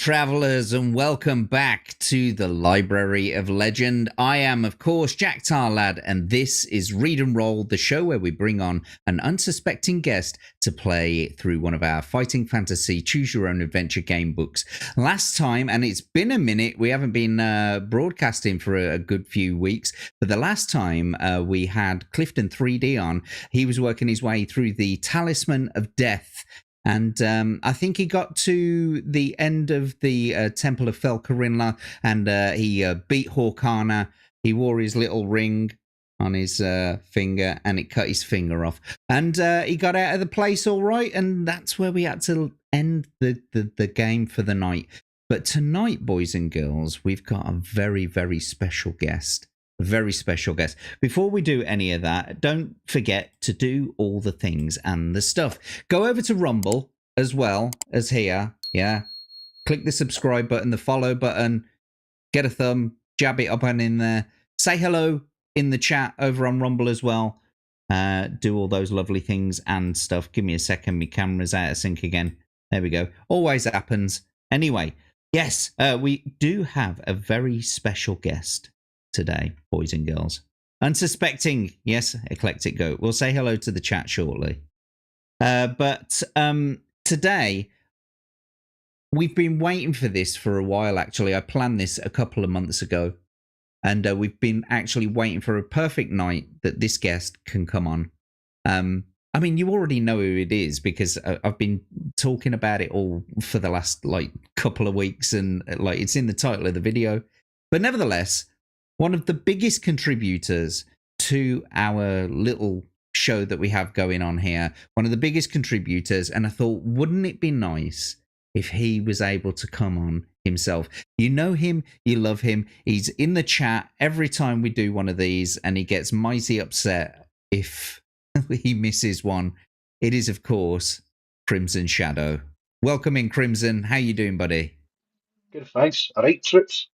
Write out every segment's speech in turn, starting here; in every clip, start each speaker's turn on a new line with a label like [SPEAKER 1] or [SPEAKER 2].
[SPEAKER 1] travelers, and welcome back to the Library of Legend. I am, of course, Jack Tarlad, and this is Read and Roll, the show where we bring on an unsuspecting guest to play through one of our fighting fantasy choose your own adventure game books. Last time, and it's been a minute, we haven't been broadcasting for a good few weeks, but the last time we had Clifton 3D on. He was working his way through the Talisman of Death. And I think he got to the end of the Temple of Felcarinla, and he beat Horkana. He wore his little ring on his finger, and it cut his finger off. And he got out of the place all right, and that's where we had to end the game for the night. But tonight, boys and girls, we've got a very, very special guest. A very special guest. Before we do any of that, don't forget to do all the things and the stuff. Go over to Rumble as well as here. Yeah. Click the subscribe button, the follow button, get a thumb, jab it up and in there. Say hello in the chat over on Rumble as well. Do all those lovely things and stuff. Give me a second. My camera's out of sync again. There we go. Always happens. Anyway, yes, we do have a very special guest today, boys and girls. Unsuspecting, yes, Eclectic Goat. We'll say hello to the chat shortly. But today, we've been waiting for this for a while, actually. I planned this a couple of months ago. And we've been actually waiting for a perfect night that this guest can come on. I mean, you already know who it is because I've been talking about it all for the last, couple of weeks. And, it's in the title of the video. But nevertheless, one of the biggest contributors to our little show that we have going on here, one of the biggest contributors, and I thought, wouldn't it be nice if he was able to come on himself? You know him, you love him, he's in the chat every time we do one of these, and he gets mighty upset if he misses one. It is, of course, CrimsonShadow. Welcome in, Crimson. How you doing, buddy?
[SPEAKER 2] Good, thanks. All right, troops.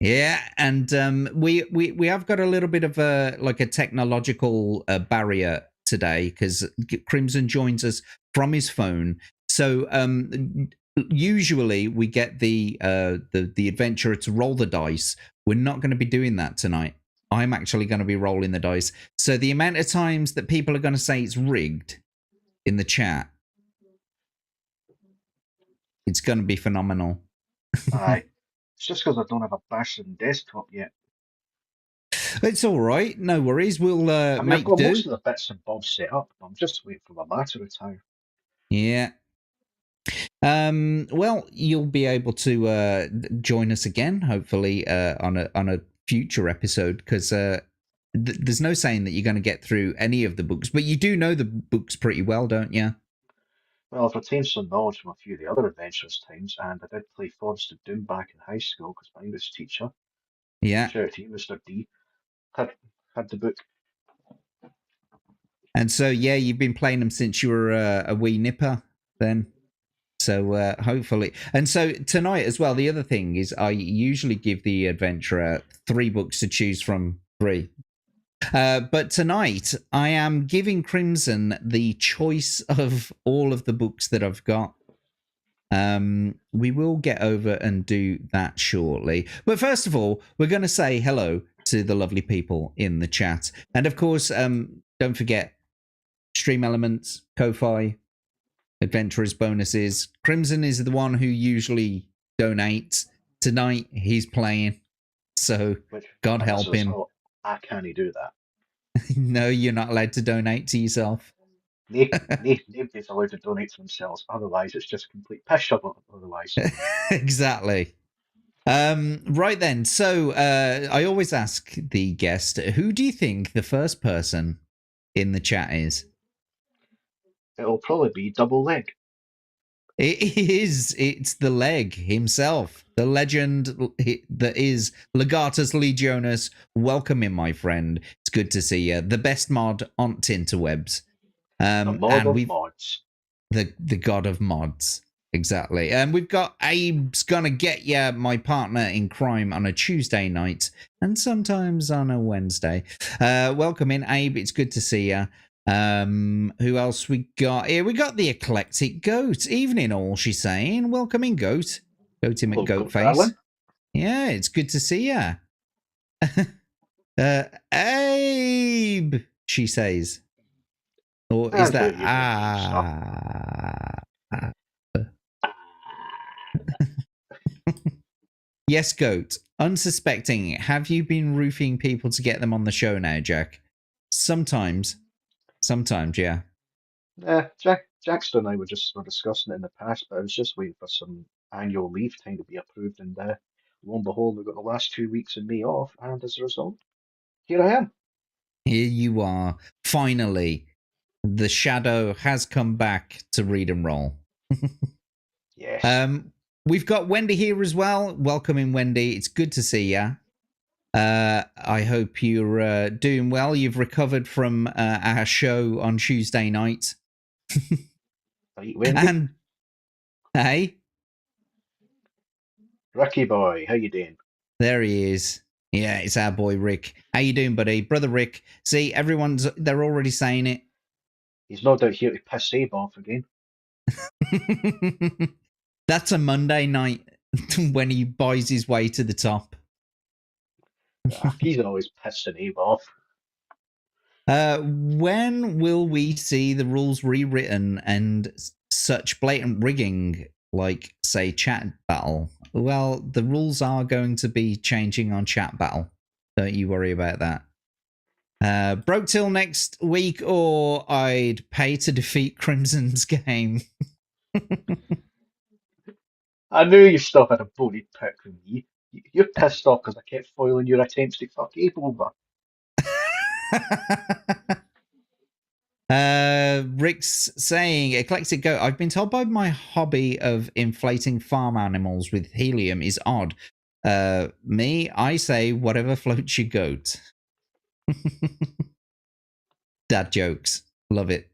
[SPEAKER 1] Yeah, and we have got a little bit of a technological barrier today because Crimson joins us from his phone. So usually we get the adventurer to roll the dice. We're not going to be doing that tonight. I'm actually going to be rolling the dice. So the amount of times that people are going to say it's rigged in the chat, it's going to be phenomenal.
[SPEAKER 2] Aye. It's just because I don't have a bashing desktop yet.
[SPEAKER 1] It's all right. No worries. We'll make
[SPEAKER 2] I've got
[SPEAKER 1] do.
[SPEAKER 2] most of the bits and bobs set up. I'm just waiting for my battery time.
[SPEAKER 1] Yeah. Well, you'll be able to join us again, hopefully, on a future episode, because there's no saying that you're going to get through any of the books, but you do know the books pretty well, don't you?
[SPEAKER 2] Well, I've retained some knowledge from a few of the other adventurous times, and I did play Forest of Doom back in high school because my English teacher,
[SPEAKER 1] Yeah.
[SPEAKER 2] shout out to you, Mr. D, had the book.
[SPEAKER 1] And so, yeah, you've been playing them since you were a wee nipper then. So hopefully. And so tonight as well, the other thing is I usually give the adventurer 3 books to choose from 3. But tonight I am giving Crimson the choice of all of the books that I've got. We will get over and do that shortly. But first of all, we're going to say hello to the lovely people in the chat. And of course, don't forget Stream Elements, Ko-Fi, Adventurers bonuses. Crimson is the one who usually donates. Tonight he's playing, so God help him.
[SPEAKER 2] I can't do that.
[SPEAKER 1] No, you're not allowed to donate to yourself.
[SPEAKER 2] Nobody's allowed to donate to themselves. Otherwise, it's just complete piss shovel. Otherwise,
[SPEAKER 1] Exactly. Right then. So I always ask the guest, who do you think the first person in the chat is?
[SPEAKER 2] It'll probably be Double Leg.
[SPEAKER 1] It is. It's the Leg himself, the legend that is Legatus Legionis. Welcome in, my friend. It's good to see you. The best mod on Tinterwebs.
[SPEAKER 2] The mod of mods.
[SPEAKER 1] The god of mods. Exactly. And we've got Abe's Gonna Get Ya, my partner in crime, on a Tuesday night and sometimes on a Wednesday. Welcome in, Abe. It's good to see you. Who else we got here? We got the eclectic goat. Evening all, she's saying. Welcome in, goat. Goaty
[SPEAKER 2] Hello, goat
[SPEAKER 1] McGoatface.
[SPEAKER 2] darling.
[SPEAKER 1] Yeah, it's good to see ya. Abe, she says. Or is
[SPEAKER 2] And how
[SPEAKER 1] that
[SPEAKER 2] you doing, good sir?
[SPEAKER 1] ah? Yes, goat. Unsuspecting. Have you been roofing people to get them on the show now, Jack? Sometimes. Sometimes, yeah.
[SPEAKER 2] Jackson and I were discussing it in the past, but I was just waiting for some annual leave time to be approved, and lo and behold, we've got the last 2 weeks of me off, and as a result, here I am.
[SPEAKER 1] Here you are. Finally, the shadow has come back to read and roll.
[SPEAKER 2] Yes.
[SPEAKER 1] We've got Wendy here as well. Welcome in, Wendy. It's good to see you. I hope you're doing well. You've recovered from our show on Tuesday night.
[SPEAKER 2] Right, Wendy.
[SPEAKER 1] And hey,
[SPEAKER 2] Ricky boy, how you doing?
[SPEAKER 1] there he is. Yeah, it's our boy Rick. How you doing, buddy? Brother Rick. See, they're already saying it.
[SPEAKER 2] He's no doubt here to piss Abe off again.
[SPEAKER 1] That's a Monday night when he buys his way to the top.
[SPEAKER 2] He's always pissing Abe off.
[SPEAKER 1] When will we see the rules rewritten and such blatant rigging like, say, chat battle? Well, the rules are going to be changing on chat battle. Don't you worry about that. Broke till next week, or I'd pay to defeat Crimson's game.
[SPEAKER 2] I knew you still had a bony pick with me. You're pissed off because I kept foiling your attempts to fuck Abe over.
[SPEAKER 1] Rick's saying, Eclectic Goat, I've been told by my hobby of inflating farm animals with helium is odd. I say whatever floats your goat. Dad jokes. Love it.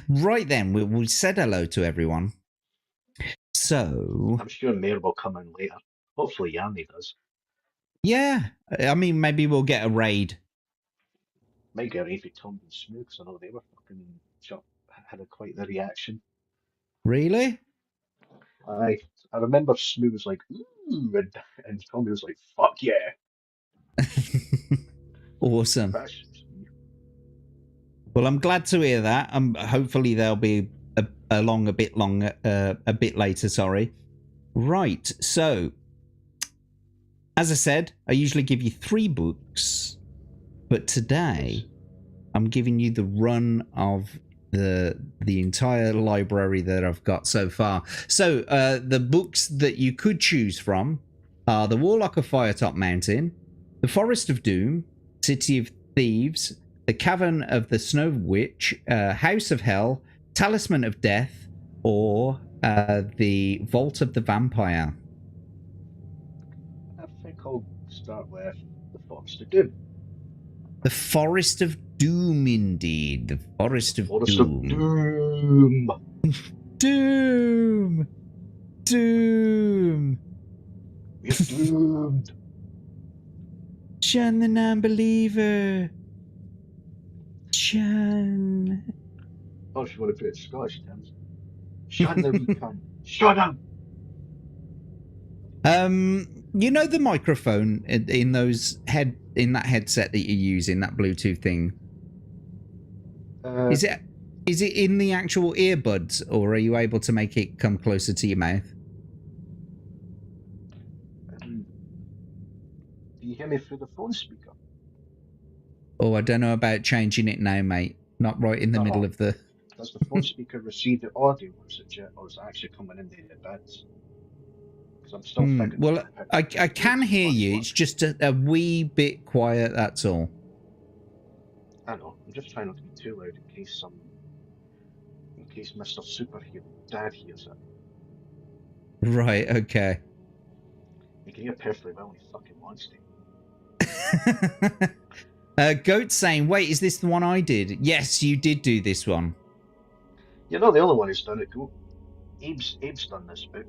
[SPEAKER 1] Right then, we said hello to everyone. So...
[SPEAKER 2] I'm sure Mayor will come in later. Hopefully Yanni does.
[SPEAKER 1] Yeah, I mean, maybe we'll get a raid.
[SPEAKER 2] Might get Rafe, Tom and Smooth, 'cause I know they were fucking had quite the reaction.
[SPEAKER 1] Really?
[SPEAKER 2] I remember Smooth was like, ooh, and Tommy was like, fuck yeah.
[SPEAKER 1] Awesome. Well, I'm glad to hear that. Hopefully they'll be along a bit later. Sorry. Right. So, as I said, I usually give you 3 books, but today I'm giving you the run of the entire library that I've got so far. So, the books that you could choose from are The Warlock of Firetop Mountain, The Forest of Doom, City of Thieves, The Cavern of the Snow Witch, House of Hell, Talisman of Death, or The Vault of the Vampire.
[SPEAKER 2] I think I'll start with The Forest of Doom.
[SPEAKER 1] The Forest of Doom, indeed. The Forest of Doom.
[SPEAKER 2] Doom.
[SPEAKER 1] Doom. Doom.
[SPEAKER 2] We're doomed.
[SPEAKER 1] Shun the non-believer. Shun.
[SPEAKER 2] Oh, if you want to put it in Scottish terms. Shut the wee cunt. Shut up.
[SPEAKER 1] You know the microphone in that headset that you use in that Bluetooth thing? Is it in the actual earbuds, or are you able to make it come closer to your mouth?
[SPEAKER 2] Do you hear me through the phone speaker?
[SPEAKER 1] Oh, I don't know about changing it now, mate. Not right in the middle of the...
[SPEAKER 2] Does the phone speaker receive the audio, or is it actually coming in the bits? Because I'm still thinking.
[SPEAKER 1] Well, I can hear you. It's just a wee bit quiet, that's all.
[SPEAKER 2] I know. I'm just trying not to be too loud in case Mr. Superhero Dad hears it.
[SPEAKER 1] Right, okay.
[SPEAKER 2] He can hear perfectly well when he fucking wants
[SPEAKER 1] to. Goat saying, wait, is this the one I did? Yes, you did do this one.
[SPEAKER 2] You're not the only one who's done it, Goat. Abe's done this book.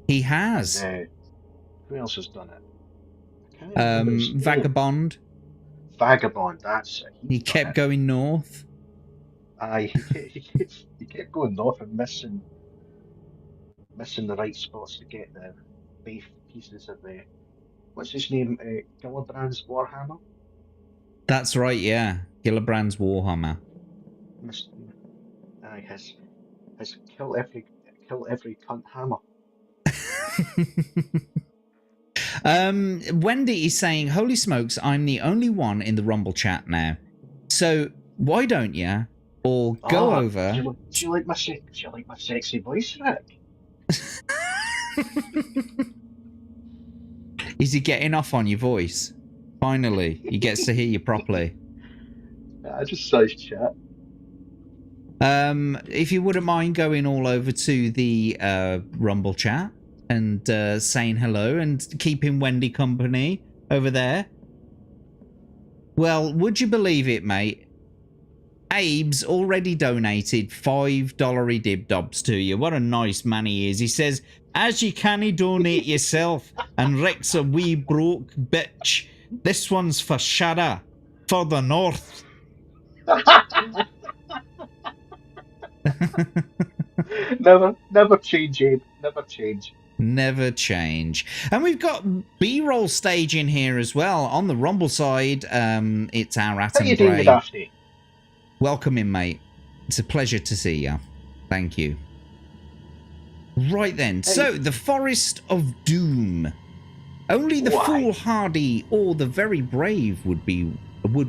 [SPEAKER 1] He has.
[SPEAKER 2] And, who else has done it? I can't remember his name.
[SPEAKER 1] Vagabond.
[SPEAKER 2] Vagabond, that's it.
[SPEAKER 1] He kept going north.
[SPEAKER 2] Aye, he kept going north and missing the right spots to get the base pieces of the what's his name? Gillibrand's Warhammer.
[SPEAKER 1] That's right, yeah. Gillibrand's Warhammer.
[SPEAKER 2] Miss, aye, his kill every cunt hammer.
[SPEAKER 1] Wendy is saying, "Holy smokes, I'm the only one in the Rumble chat now. So why don't you all go
[SPEAKER 2] Ah,
[SPEAKER 1] over?"
[SPEAKER 2] do you like my do you like my sexy voice, Rick?
[SPEAKER 1] Is he getting off on your voice? Finally, he gets to hear you properly.
[SPEAKER 2] I just says chat.
[SPEAKER 1] If you wouldn't mind going all over to the Rumble chat and saying hello and keeping Wendy company over there. Well, would you believe it, mate? Abe's already donated $5 dib dobs to you. What a nice man he is. He says, as you canny donate yourself, and Rick's a wee broke bitch. This one's for Shada, for the North.
[SPEAKER 2] Never change, Abe. Never change.
[SPEAKER 1] Never change. And we've got B-roll stage in here as well. On the Rumble side, it's our
[SPEAKER 2] How
[SPEAKER 1] Atom
[SPEAKER 2] you doing,
[SPEAKER 1] Bray.
[SPEAKER 2] Daphne?
[SPEAKER 1] Welcome in, mate. It's a pleasure to see you. Thank you. Right then,
[SPEAKER 2] Hey.
[SPEAKER 1] so the Forest of Doom. Only the foolhardy or the very brave would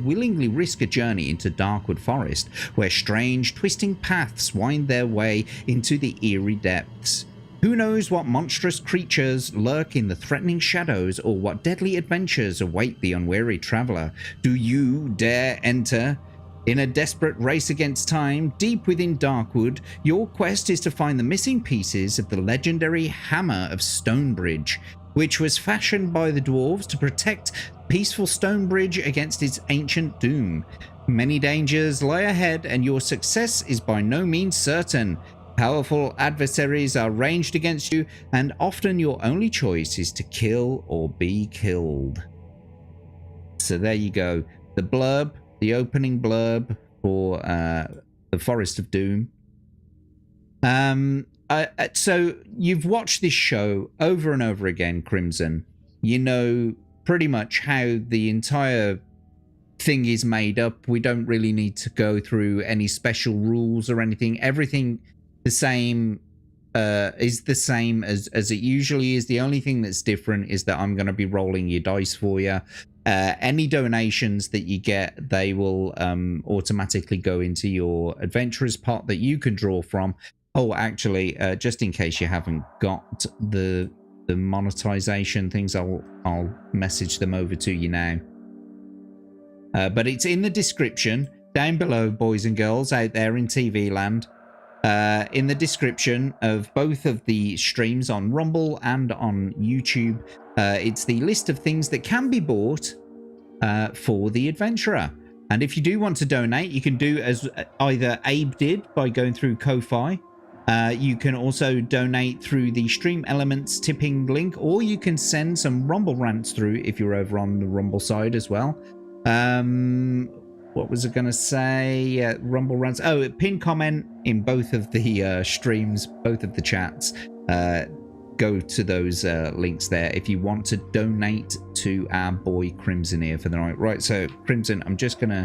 [SPEAKER 1] willingly risk a journey into Darkwood Forest, where strange, twisting paths wind their way into the eerie depths. Who knows what monstrous creatures lurk in the threatening shadows, or what deadly adventures await the unwary traveller? Do you dare enter? In a desperate race against time, deep within Darkwood, your quest is to find the missing pieces of the legendary Hammer of Stonebridge, which was fashioned by the dwarves to protect peaceful Stonebridge against its ancient doom. Many dangers lie ahead, and your success is by no means certain. Powerful adversaries are ranged against you, and often your only choice is to kill or be killed. So there you go. The blurb, the opening blurb for the Forest of Doom. So you've watched this show over and over again, Crimson. You know pretty much how the entire thing is made up. We don't really need to go through any special rules or anything. Everything the same is the same as it usually is. The only thing that's different is that I'm going to be rolling your dice for you. Any donations that you get, they will automatically go into your adventurers pot that you can draw from. Oh, actually, just in case you haven't got the monetization things, I'll message them over to you now. But it's in the description down below, boys and girls out there in TV land. In the description of both of the streams on Rumble and on YouTube, it's the list of things that can be bought for the adventurer. And if you do want to donate, you can do as either Abe did by going through Ko-Fi. You can also donate through the Stream Elements tipping link, or you can send some Rumble rants through if you're over on the Rumble side as well. What was I going to say? Rumble rants. Oh, pin comment in both of the streams, both of the chats. Go to those links there if you want to donate to our boy Crimson here for the night. Right, so Crimson, I'm just trying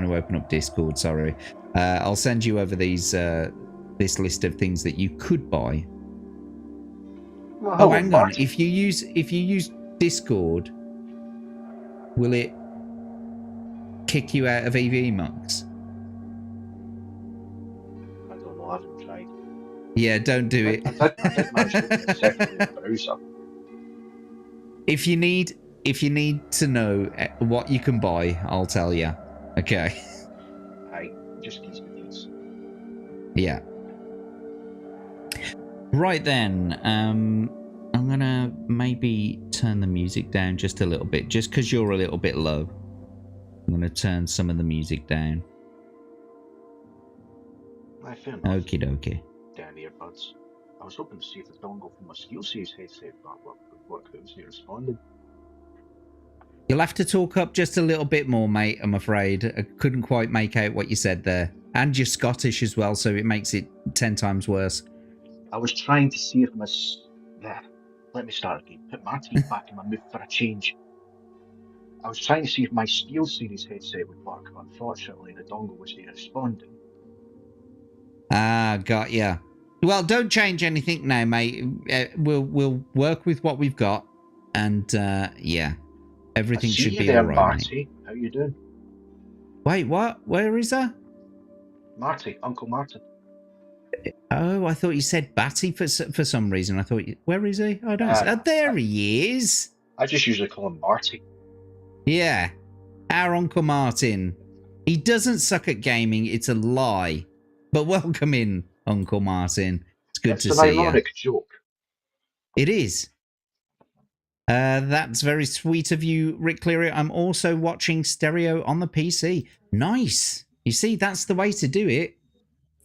[SPEAKER 1] to open up Discord. Sorry, I'll send you over these this list of things that you could buy.
[SPEAKER 2] Well,
[SPEAKER 1] oh, hang on. If you use Discord, will it kick you out of EVMux?
[SPEAKER 2] I don't know. I haven't tried.
[SPEAKER 1] Yeah, don't do it.
[SPEAKER 2] I did manage to open it separately in the browser.
[SPEAKER 1] If you need to know what you can buy, I'll tell you. Okay.
[SPEAKER 2] Aye, just these needs.
[SPEAKER 1] Yeah. Right then, I'm gonna maybe turn the music down just a little bit, just because you're a little bit low. I'm gonna turn some of the music down.
[SPEAKER 2] Aye, fair enough.
[SPEAKER 1] Okie dokie.
[SPEAKER 2] Down earbuds. I was hoping to see if the dongle from my SteelSeries headset would work. That was me responding.
[SPEAKER 1] You'll have to talk up just a little bit more, mate, I'm afraid. I couldn't quite make out what you said there. And you're Scottish as well, so it makes it 10 times worse.
[SPEAKER 2] I was trying to see if my... There. Let me start again. Put my teeth back in my mouth for a change. I was trying to see if my Steel Series headset would work, but unfortunately the dongle was there responding.
[SPEAKER 1] Ah, got ya. Well, don't change anything now, mate. We'll work with what we've got, and yeah, everything should be
[SPEAKER 2] there,
[SPEAKER 1] all right,
[SPEAKER 2] Marty.
[SPEAKER 1] mate.
[SPEAKER 2] How you doing?
[SPEAKER 1] Wait, what? Where is that?
[SPEAKER 2] Marty, Uncle Martin.
[SPEAKER 1] Oh, I thought you said Batty for some reason. I thought, where is he? I don't. There he is.
[SPEAKER 2] I just usually call him Marty.
[SPEAKER 1] Yeah, our Uncle Martin. He doesn't suck at gaming. It's a lie. But welcome in, Uncle Martin. It's good to see you.
[SPEAKER 2] It's an ironic joke.
[SPEAKER 1] It is. That's very sweet of you, Rick Cleary. I'm also watching stereo on the PC. Nice. You see, that's the way to do it.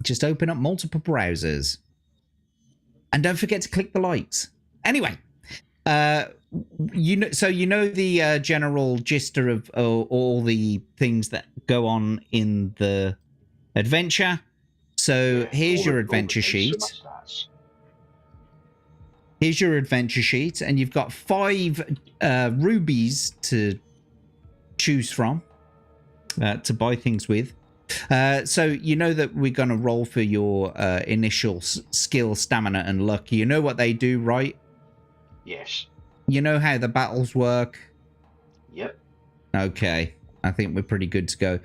[SPEAKER 1] Just open up multiple browsers. And don't forget to click the likes. Anyway, you know the general gist of all the things that go on in the adventure. So here's your adventure sheet. Here's your adventure sheet, and you've got 5 rubies to choose from to buy things with. So you know that we're going to roll for your initial skill, stamina, and luck. You know what they do, right?
[SPEAKER 2] Yes.
[SPEAKER 1] You know how the battles work?
[SPEAKER 2] Yep.
[SPEAKER 1] Okay. I think we're pretty good to go.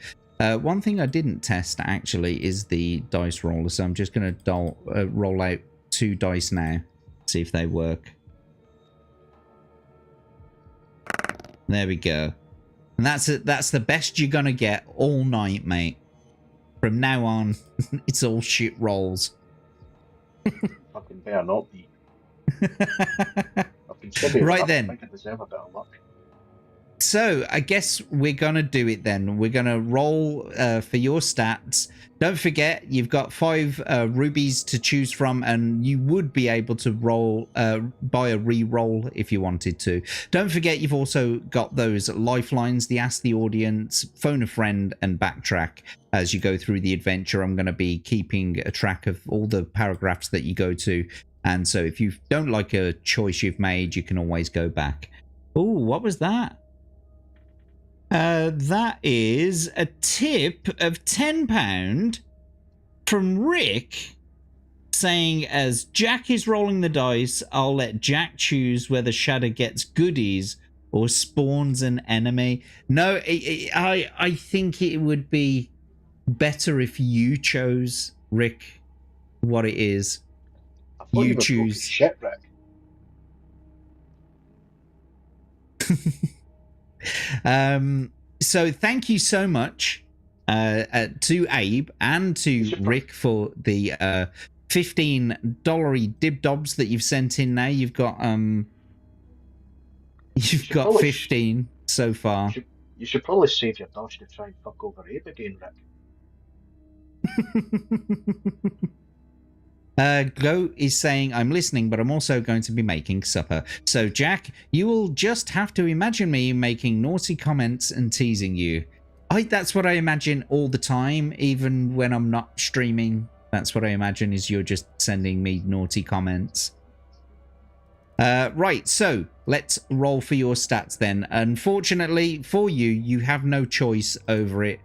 [SPEAKER 1] One thing I didn't test, actually, is the dice roller. So I'm just going to roll out 2 dice now. See if they work. There we go. And that's the best you're going to get all night, mate. From now on, it's all shit rolls.
[SPEAKER 2] Fucking better not be. I've been sitting
[SPEAKER 1] right then.
[SPEAKER 2] I think I deserve a bit of luck.
[SPEAKER 1] So I guess we're going to do it then. We're going to roll for your stats. Don't forget, you've got 5 rubies to choose from, and you would be able to roll buy a re-roll if you wanted to. Don't forget, you've also got those lifelines, the Ask the Audience, Phone a Friend, and Backtrack. As you go through the adventure, I'm going to be keeping a track of all the paragraphs that you go to. And so if you don't like a choice you've made, you can always go back. Oh, what was that? That is a tip of £10 from Rick, saying, as Jack is rolling the dice, I'll let Jack choose whether Shadow gets goodies or spawns an enemy. No, I think it would be better if you chose, Rick, what it is.
[SPEAKER 2] I thought you choose shipwreck.
[SPEAKER 1] So thank you so much to Abe and to Rick for the $15 dib-dobs that you've sent in now. You've got 15 so far.
[SPEAKER 2] You should probably save your dodge to try and fuck over Abe again, Rick.
[SPEAKER 1] Go is saying, I'm listening, but I'm also going to be making supper. So, Jack, you will just have to imagine me making naughty comments and teasing you. That's what I imagine all the time, even when I'm not streaming. That's what I imagine, is you're just sending me naughty comments. Right, so let's roll for your stats then. Unfortunately for you, you have no choice over it.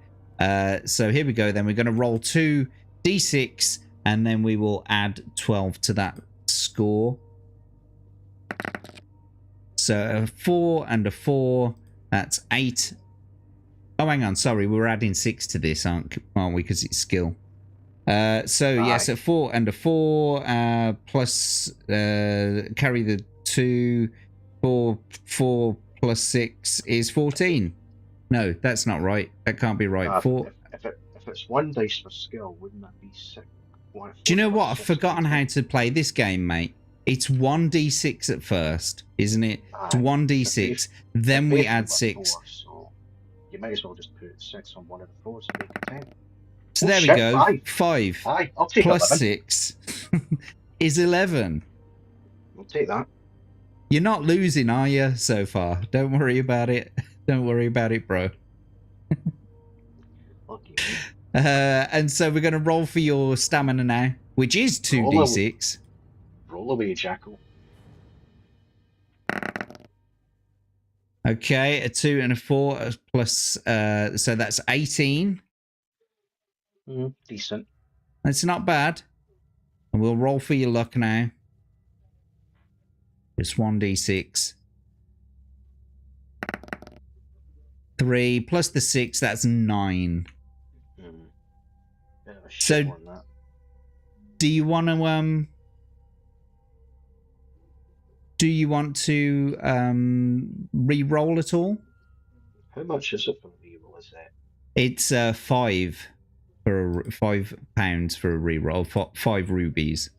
[SPEAKER 1] So here we go then. We're going to roll 2 d6, and then we will add 12 to that score. So a 4 and a 4, that's 8. Oh, hang on, sorry, we're adding 6 to this, aren't we? Because it's skill. So yes, a 4 and a 4, plus carry the 2. 4 plus 6 is 14. No, that's not right. That can't be right. 4.
[SPEAKER 2] If it's 1 dice for skill, wouldn't that be 6?
[SPEAKER 1] Do you know what? I've forgotten how to play this game, mate. It's 1d6 at first, isn't it? It's 1d6. Then we add 6.
[SPEAKER 2] 4, so you might as well just put 6 on one of the 4s and make it 10.
[SPEAKER 1] So there we go. 5
[SPEAKER 2] I'll take
[SPEAKER 1] plus
[SPEAKER 2] 11.
[SPEAKER 1] 6 is 11.
[SPEAKER 2] I'll take that.
[SPEAKER 1] You're not losing, are you, so far? Don't worry about it. Don't worry about it, bro.
[SPEAKER 2] Lucky me.
[SPEAKER 1] And so we're going to roll for your stamina now, which is
[SPEAKER 2] Roll,
[SPEAKER 1] 2d6.
[SPEAKER 2] roll away, Jackal.
[SPEAKER 1] Okay, a 2 and a 4 plus, so that's 18.
[SPEAKER 2] Decent.
[SPEAKER 1] That's not bad. And we'll roll for your luck now. Just 1d6. 3 plus the 6, that's 9.
[SPEAKER 2] Bit of a
[SPEAKER 1] So,
[SPEAKER 2] shit on that.
[SPEAKER 1] do you want to re-roll at all?
[SPEAKER 2] How much is it for reroll? Is it?
[SPEAKER 1] It's 5 for £5 for a re-roll. 5 rubies.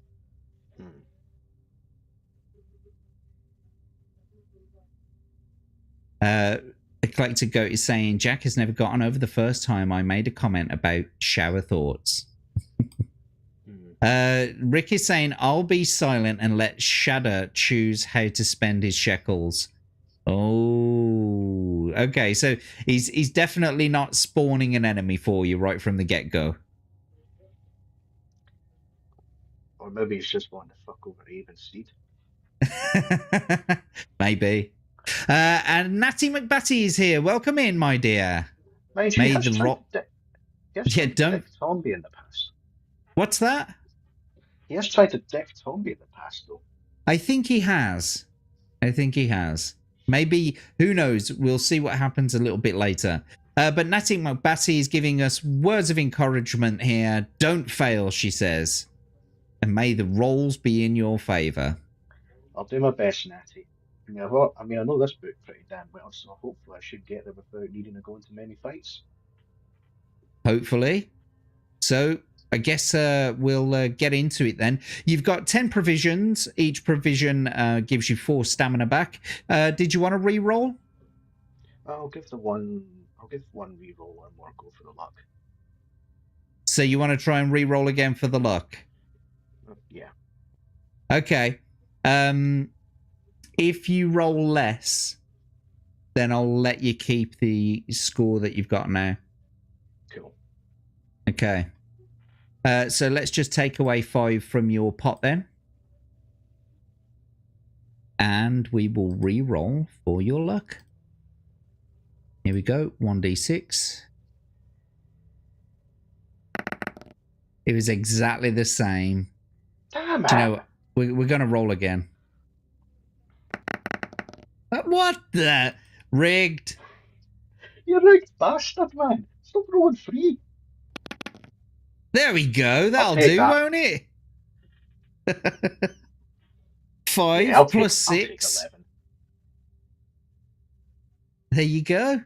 [SPEAKER 1] Eclectic Goat is saying Jack has never gotten over the first time I made a comment about shower thoughts. Rick is saying I'll be silent and let Shadow choose how to spend his shekels. Oh, okay. So he's definitely not spawning an enemy for you right from the get-go.
[SPEAKER 2] Or maybe he's just wanting to fuck over Abe instead.
[SPEAKER 1] Maybe. And Natty McBatty is here. Welcome in, my dear.
[SPEAKER 2] Mind you, he has tried
[SPEAKER 1] Yeah,
[SPEAKER 2] to dick Tomby in the past.
[SPEAKER 1] What's that?
[SPEAKER 2] He has tried to dick Tomby in the past, though.
[SPEAKER 1] I think he has. Maybe, who knows? We'll see what happens a little bit later. But Natty McBatty is giving us words of encouragement here. Don't fail, she says. And may the rolls be in your favour.
[SPEAKER 2] I'll do my best, Natty. I know this book pretty damn well, so hopefully I should get there without needing to go into many fights.
[SPEAKER 1] Hopefully. So, I guess we'll get into it then. You've got 10 provisions. Each provision gives you 4 stamina back. Did you want to re-roll?
[SPEAKER 2] I'll give one re-roll and more go for the luck.
[SPEAKER 1] So you want to try and re-roll again for the luck?
[SPEAKER 2] Yeah.
[SPEAKER 1] Okay. If you roll less, then I'll let you keep the score that you've got now.
[SPEAKER 2] Cool.
[SPEAKER 1] Okay. So let's just take away 5 from your pot then. And we will re-roll for your luck. Here we go. 1d6. It was exactly the same.
[SPEAKER 2] Damn it!
[SPEAKER 1] Do you know what? We're going to roll again. What the? Rigged.
[SPEAKER 2] You rigged bastard, man. Stop rolling free.
[SPEAKER 1] There we go. That'll do, won't it? 5 plus 6.
[SPEAKER 2] I'll take 11.
[SPEAKER 1] There you go.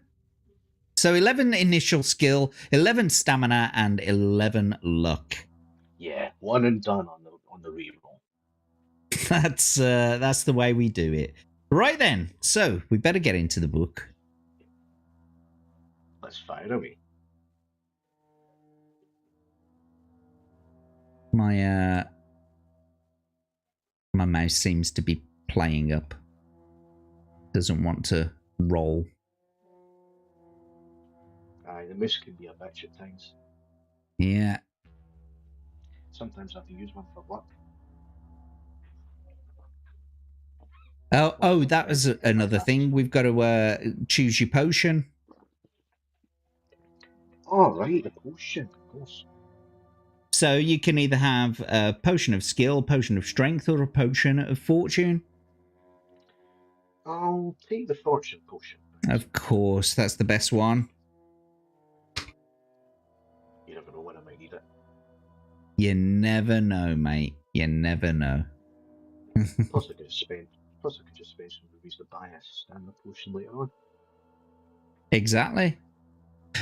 [SPEAKER 1] So 11 initial skill, 11 stamina, and 11 luck.
[SPEAKER 2] Yeah, one and done on the reroll.
[SPEAKER 1] That's the way we do it. Right then. So we better get into the book.
[SPEAKER 2] Let's fire away.
[SPEAKER 1] My mouse seems to be playing up. Doesn't want to roll.
[SPEAKER 2] Aye, the mouse can be a bitch at times.
[SPEAKER 1] Yeah.
[SPEAKER 2] Sometimes I have to use one for luck.
[SPEAKER 1] Oh, that was another thing. We've got to choose your potion.
[SPEAKER 2] Oh, right, the potion, of course.
[SPEAKER 1] So you can either have a potion of skill, potion of strength, or a potion of fortune.
[SPEAKER 2] I'll take the fortune potion.
[SPEAKER 1] Of course, that's the best one.
[SPEAKER 2] You never know when I might need it.
[SPEAKER 1] You never know, mate. You never know.
[SPEAKER 2] Plus I could just spend some rubies to buy a standard potion later on.
[SPEAKER 1] Exactly.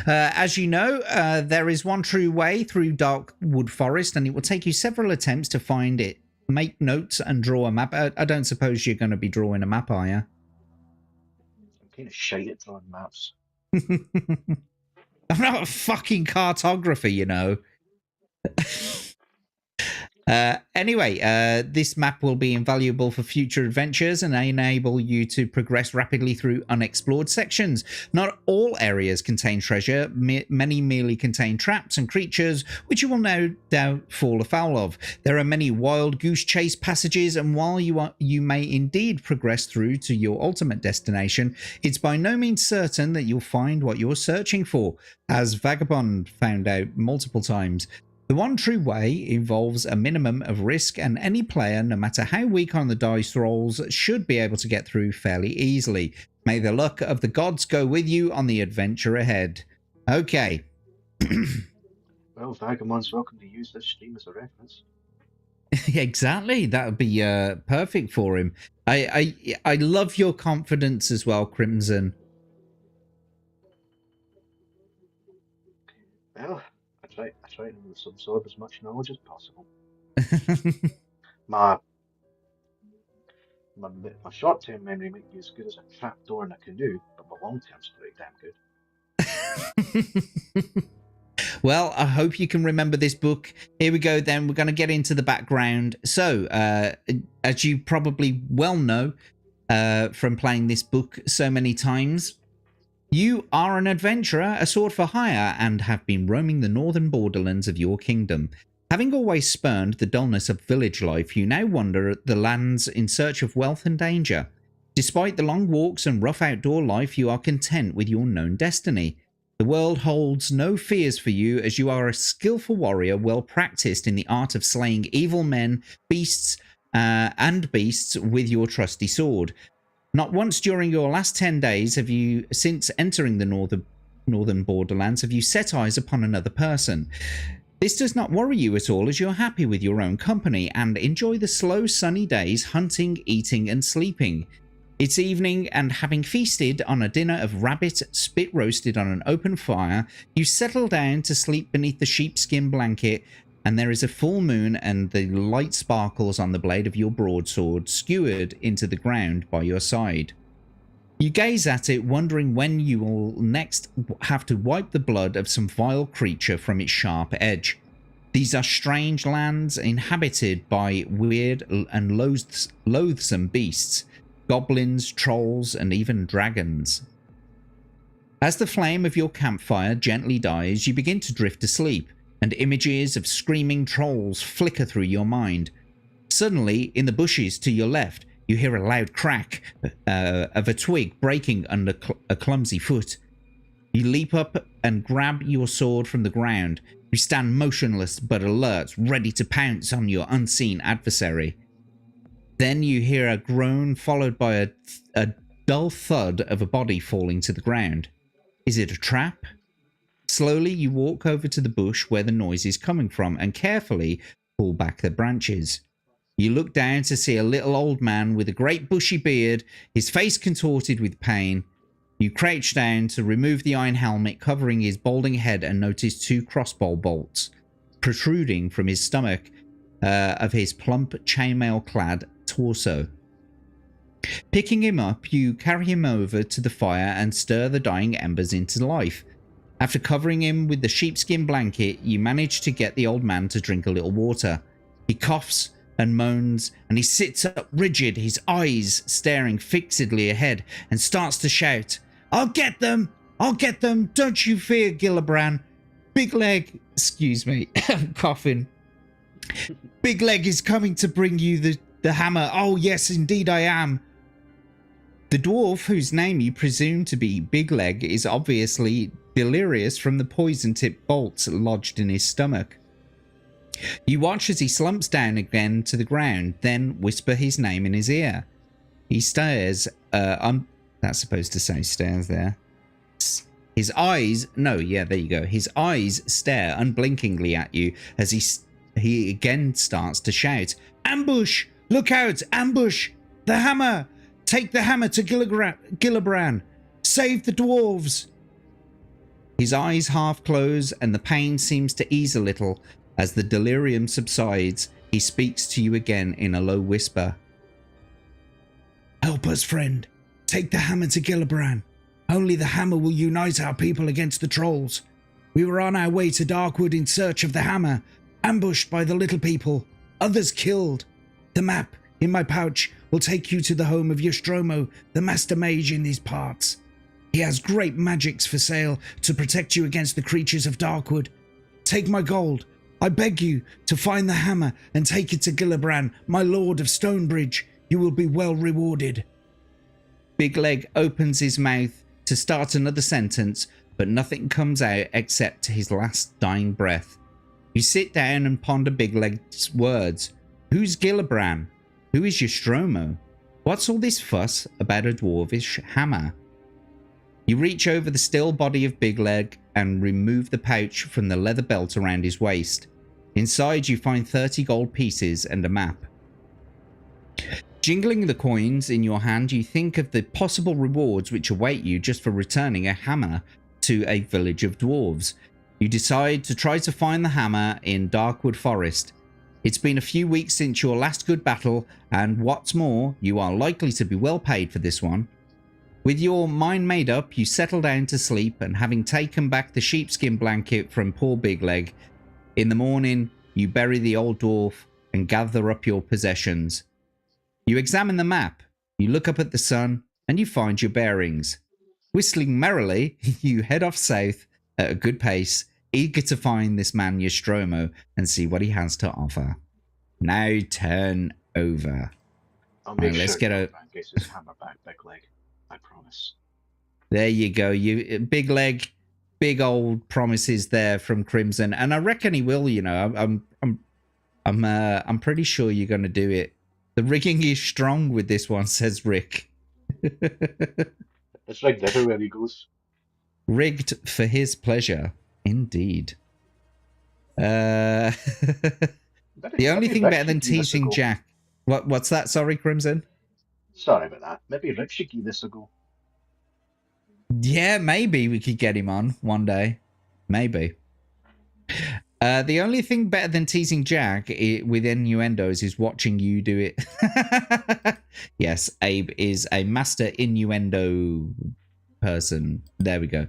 [SPEAKER 1] As you know, there is one true way through Darkwood Forest, and it will take you several attempts to find it. Make notes and draw a map. I don't suppose you're going to be drawing a map, are you?
[SPEAKER 2] I'm kind of shite at drawing maps.
[SPEAKER 1] I'm not a fucking cartographer, you know. Anyway, this map will be invaluable for future adventures and enable you to progress rapidly through unexplored sections. Not all areas contain treasure. Many merely contain traps and creatures, which you will no doubt fall afoul of. There are many wild goose chase passages, and while you may indeed progress through to your ultimate destination, it's by no means certain that you'll find what you're searching for, as Vagabond found out multiple times. The one true way involves a minimum of risk, and any player, no matter how weak on the dice rolls, should be able to get through fairly easily. May the luck of the gods go with you on the adventure ahead. Okay.
[SPEAKER 2] Well, Vagabond's welcome to use this stream as a reference.
[SPEAKER 1] Exactly. That would be perfect for him. I love your confidence as well, Crimson.
[SPEAKER 2] Well, I try to absorb as much knowledge as possible. my short-term memory might be as good as a trapdoor in a canoe, but my long-term's pretty damn good.
[SPEAKER 1] Well, I hope you can remember this book. Here we go then. We're going to get into the background. So, as you probably well know from playing this book so many times, you are an adventurer, a sword for hire, and have been roaming the northern borderlands of your kingdom. Having always spurned the dullness of village life, you now wander the lands in search of wealth and danger. Despite the long walks and rough outdoor life, you are content with your known destiny. The world holds no fears for you, as you are a skillful warrior well practiced in the art of slaying evil men, beasts with your trusty sword. Not once during your last 10 days have you, since entering the northern borderlands, have you set eyes upon another person. This does not worry you at all, as you're happy with your own company and enjoy the slow sunny days hunting, eating and sleeping. It's evening, and having feasted on a dinner of rabbit spit roasted on an open fire, you settle down to sleep beneath the sheepskin blanket, and there is a full moon and the light sparkles on the blade of your broadsword skewered into the ground by your side. You gaze at it, wondering when you will next have to wipe the blood of some vile creature from its sharp edge. These are strange lands inhabited by weird and loathsome beasts, goblins, trolls, and even dragons. As the flame of your campfire gently dies, you begin to drift asleep, and images of screaming trolls flicker through your mind. Suddenly, in the bushes to your left, you hear a loud crack of a twig breaking under a clumsy foot. You leap up and grab your sword from the ground. You stand motionless but alert, ready to pounce on your unseen adversary. Then you hear a groan followed by a dull thud of a body falling to the ground. Is it a trap? Slowly you walk over to the bush where the noise is coming from and carefully pull back the branches. You look down to see a little old man with a great bushy beard, his face contorted with pain. You crouch down to remove the iron helmet covering his balding head and notice two crossbow bolts protruding from his stomach of his plump chainmail-clad torso. Picking him up, you carry him over to the fire and stir the dying embers into life. After covering him with the sheepskin blanket, you manage to get the old man to drink a little water. He coughs and moans, and he sits up rigid, his eyes staring fixedly ahead, and starts to shout, "I'll get them! I'll get them! Don't you fear, Gillibrand! Big Leg," excuse me, I'm coughing. "Big Leg is coming to bring you the hammer. Oh yes, indeed I am." The dwarf, whose name you presume to be Big Leg, is obviously delirious from the poison-tipped bolts lodged in his stomach. You watch as he slumps down again to the ground, then whisper his name in his ear. He stares, that's supposed to say stares there. His eyes, no, yeah, there you go. His eyes stare unblinkingly at you as he again starts to shout, "Ambush! Look out! Ambush! The hammer! Take the hammer to Gillibrand! Save the dwarves!" His eyes half close and the pain seems to ease a little. As the delirium subsides, he speaks to you again in a low whisper. "Help us, friend. Take the hammer to Gillibrand. Only the hammer will unite our people against the trolls. We were on our way to Darkwood in search of the hammer, ambushed by the little people.
[SPEAKER 3] Others killed. The map in my pouch will take you to the home of Nostromo, the master mage in these parts. He has great magics for sale to protect you against the creatures of Darkwood. Take my gold. I beg you to find the hammer and take it to Gillibrand, my lord of Stonebridge. You will be well rewarded.
[SPEAKER 1] Big Leg opens his mouth to start another sentence, but nothing comes out except his last dying breath. You sit down and ponder Big Leg's words. Who's Gillibrand? Who is Nostromo? What's all this fuss about a dwarvish hammer? You reach over the still body of Big Leg and remove the pouch from the leather belt around his waist. Inside you find 30 gold pieces and a map. Jingling the coins in your hand, you think of the possible rewards which await you just for returning a hammer to a village of dwarves. You decide to try to find the hammer in Darkwood Forest. It's been a few weeks since your last good battle, and what's more, you are likely to be well paid for this one. With your mind made up, you settle down to sleep, and having taken back the sheepskin blanket from poor Big Leg, in the morning you bury the old dwarf and gather up your possessions. You examine the map, you look up at the sun, and you find your bearings. Whistling merrily, you head off south at a good pace, eager to find this man Nostromo and see what he has to offer. Now turn over.
[SPEAKER 2] I'll make
[SPEAKER 1] Right, let's
[SPEAKER 2] sure
[SPEAKER 1] get
[SPEAKER 2] Gillibrand gets his hammer back, Big Leg. I promise.
[SPEAKER 1] There you go. You Big Leg, big old promises there from Crimson, and I reckon he will. You know, I'm pretty sure you're going to do it. The rigging is strong with this one, says Rick.
[SPEAKER 2] It's rigged everywhere he goes.
[SPEAKER 1] Rigged for his pleasure, indeed. The only thing better than teasing Jack. What's that? Sorry, Crimson.
[SPEAKER 2] Sorry about that. Maybe Rick should give this a go.
[SPEAKER 1] Yeah, maybe we could get him on one day. Maybe. The only thing better than teasing Jack with innuendos is watching you do it. Yes, Abe is a master innuendo person. There we go.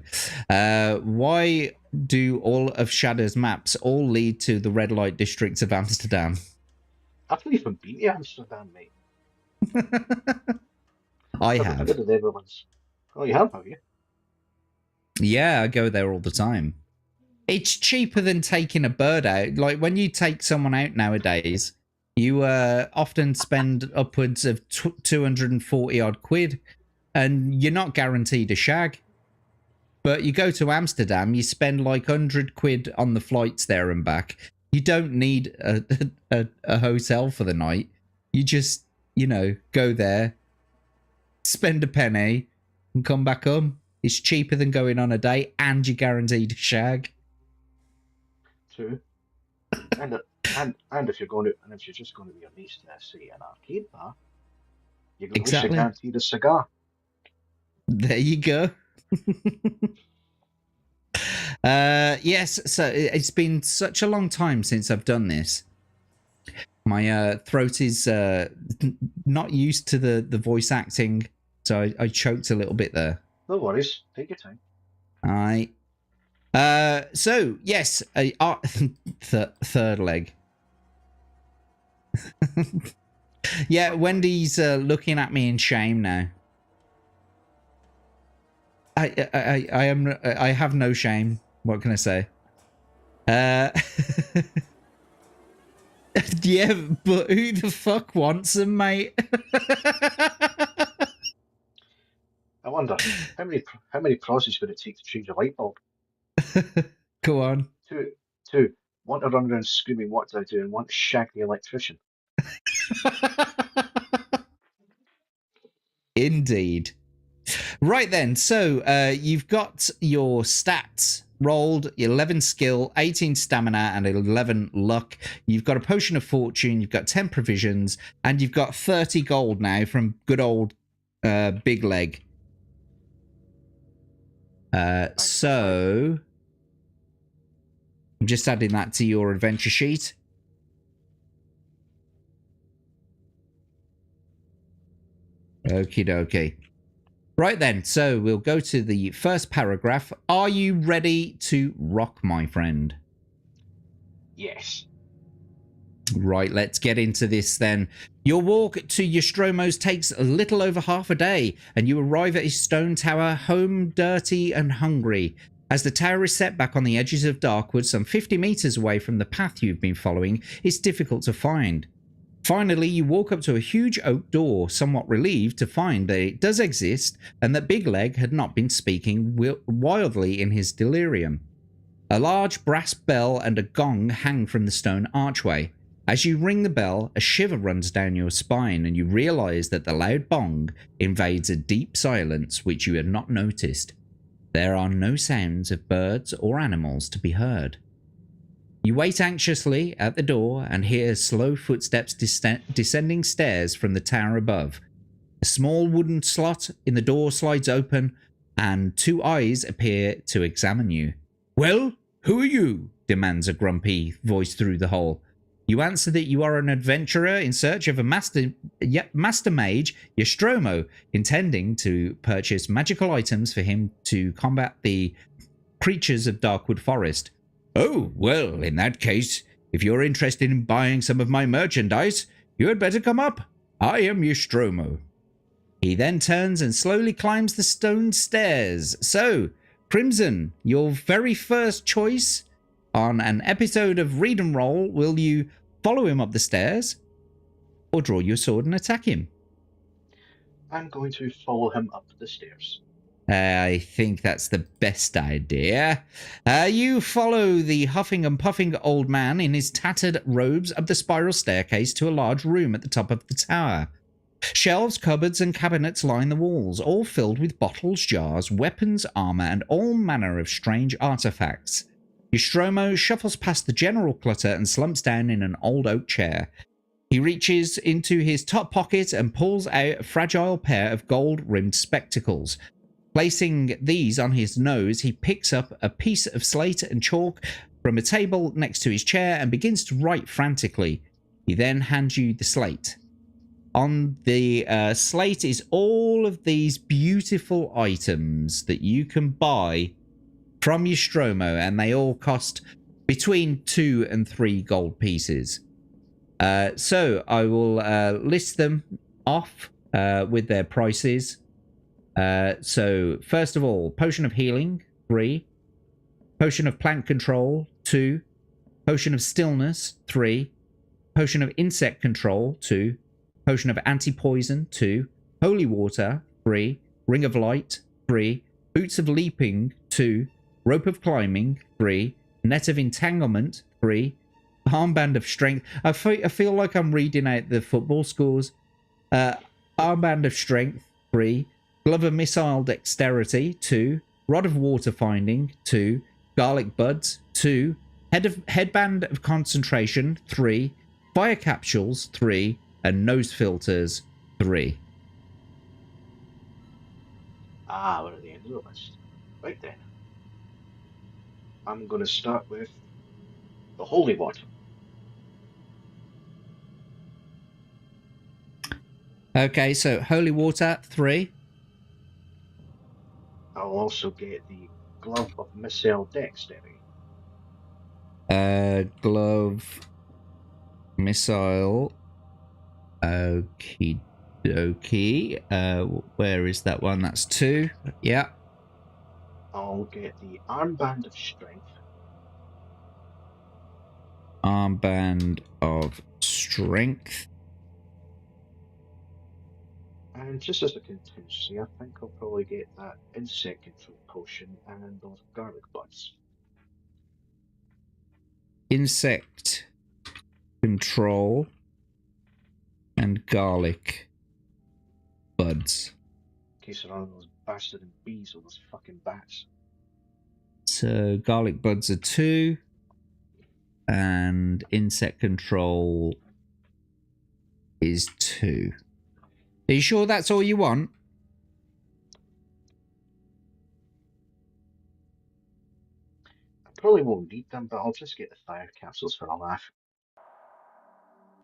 [SPEAKER 1] Why do all of Shadow's maps all lead to the red light districts of Amsterdam?
[SPEAKER 2] I've not even been to Amsterdam, mate.
[SPEAKER 1] I
[SPEAKER 2] I
[SPEAKER 1] have.
[SPEAKER 2] go to the Netherlands. Oh, you have you?
[SPEAKER 1] Yeah, I go there all the time. It's cheaper than taking a bird out. Like when you take someone out nowadays, you often spend upwards of 240 odd quid, and you're not guaranteed a shag. But you go to Amsterdam, you spend like 100 quid on the flights there and back. You don't need a hotel for the night. You just, you know, go there, spend a penny, and come back home. It's cheaper than going on a date, and you're guaranteed a shag.
[SPEAKER 2] True. And if you're going to, and if you're just going to be a nice, say, an arcade bar, you're going to wish you guaranteed a cigar.
[SPEAKER 1] There you go. Yes, so it's been such a long time since I've done this. My throat is not used to the voice acting, so I choked a little bit there.
[SPEAKER 2] No worries, take your time.
[SPEAKER 1] Aye. So yes, third leg. Yeah, Wendy's looking at me in shame now. I have no shame. What can I say? Yeah, but who the fuck wants them, mate?
[SPEAKER 2] I wonder how many processes would it take to change a light bulb?
[SPEAKER 1] Go on.
[SPEAKER 2] Two. One to run around screaming, "What did I do?" and one to shag the electrician.
[SPEAKER 1] Indeed. Right then, so you've got your stats rolled, 11 skill, 18 stamina, and 11 luck. You've got a potion of fortune, you've got 10 provisions, and you've got 30 gold now from good old Big Leg. So I'm just adding that to your adventure sheet. Okie dokie. Right then, so we'll go to the first paragraph. Are you ready to rock, my friend?
[SPEAKER 2] Yes.
[SPEAKER 1] Right, let's get into this then. Your walk to Nostromo's takes a little over half a day, and you arrive at his stone tower, home, dirty and hungry. As the tower is set back on the edges of Darkwood, some 50 meters away from the path you've been following, it's difficult to find. Finally, you walk up to a huge oak door, somewhat relieved to find that it does exist and that Big Leg had not been speaking wildly in his delirium. A large brass bell and a gong hang from the stone archway. As you ring the bell, a shiver runs down your spine and you realise that the loud bong invades a deep silence which you had not noticed. There are no sounds of birds or animals to be heard. You wait anxiously at the door and hear slow footsteps descending stairs from the tower above. A small wooden slot in the door slides open and two eyes appear to examine you. "Well, who are you?" demands a grumpy voice through the hole. You answer that you are an adventurer in search of a master mage, Nostromo, intending to purchase magical items for him to combat the creatures of Darkwood Forest. "Oh, well, in that case, if you're interested in buying some of my merchandise, you had better come up. I am Nostromo." He then turns and slowly climbs the stone stairs. So, Crimson, your very first choice on an episode of Read and Roll, will you follow him up the stairs or draw your sword and attack him?
[SPEAKER 2] I'm going to follow him up the stairs.
[SPEAKER 1] I think that's the best idea. You follow the huffing and puffing old man in his tattered robes up the spiral staircase to a large room at the top of the tower. Shelves, cupboards, and cabinets line the walls, all filled with bottles, jars, weapons, armor, and all manner of strange artifacts. Nostromo shuffles past the general clutter and slumps down in an old oak chair. He reaches into his top pocket and pulls out a fragile pair of gold-rimmed spectacles. Placing these on his nose, he picks up a piece of slate and chalk from a table next to his chair and begins to write frantically. He then hands you the slate. On the slate is all of these beautiful items that you can buy from Nostromo, and they all cost between 2 and 3 gold pieces. So I will list them off with their prices. So first of all, Potion of Healing, 3. Potion of Plant Control, 2. Potion of Stillness, 3. Potion of Insect Control, 2. Potion of Anti-Poison, 2. Holy Water, 3. Ring of Light, 3. Boots of Leaping, 2. Rope of Climbing, 3. Net of Entanglement, 3. Armband of Strength. I feel like I'm reading out the football scores. Armband of Strength, 3. Glove of Missile Dexterity, 2. Rod of Water Finding, 2. Garlic Buds, 2. Headband of Concentration, 3. Fire Capsules, 3. And Nose Filters, 3.
[SPEAKER 2] Ah, we're at the end of the list. Right then. I'm going to start with the Holy Water.
[SPEAKER 1] Okay, so Holy Water, 3.
[SPEAKER 2] I'll also get the Glove of Missile Dexterity.
[SPEAKER 1] Glove, Missile. Okie dokie. Where is that one? That's 2. Yeah.
[SPEAKER 2] I'll get the Armband of Strength.
[SPEAKER 1] Armband of Strength.
[SPEAKER 2] And just as a contingency, I think I'll probably get that Insect Control Potion and those Garlic Buds.
[SPEAKER 1] Insect Control and Garlic Buds.
[SPEAKER 2] In case there are those bastard bees or those fucking bats.
[SPEAKER 1] So Garlic Buds are 2. And Insect Control is 2. Are you sure that's all you want?
[SPEAKER 2] I probably won't need them, but I'll just get the fire capsules for a laugh.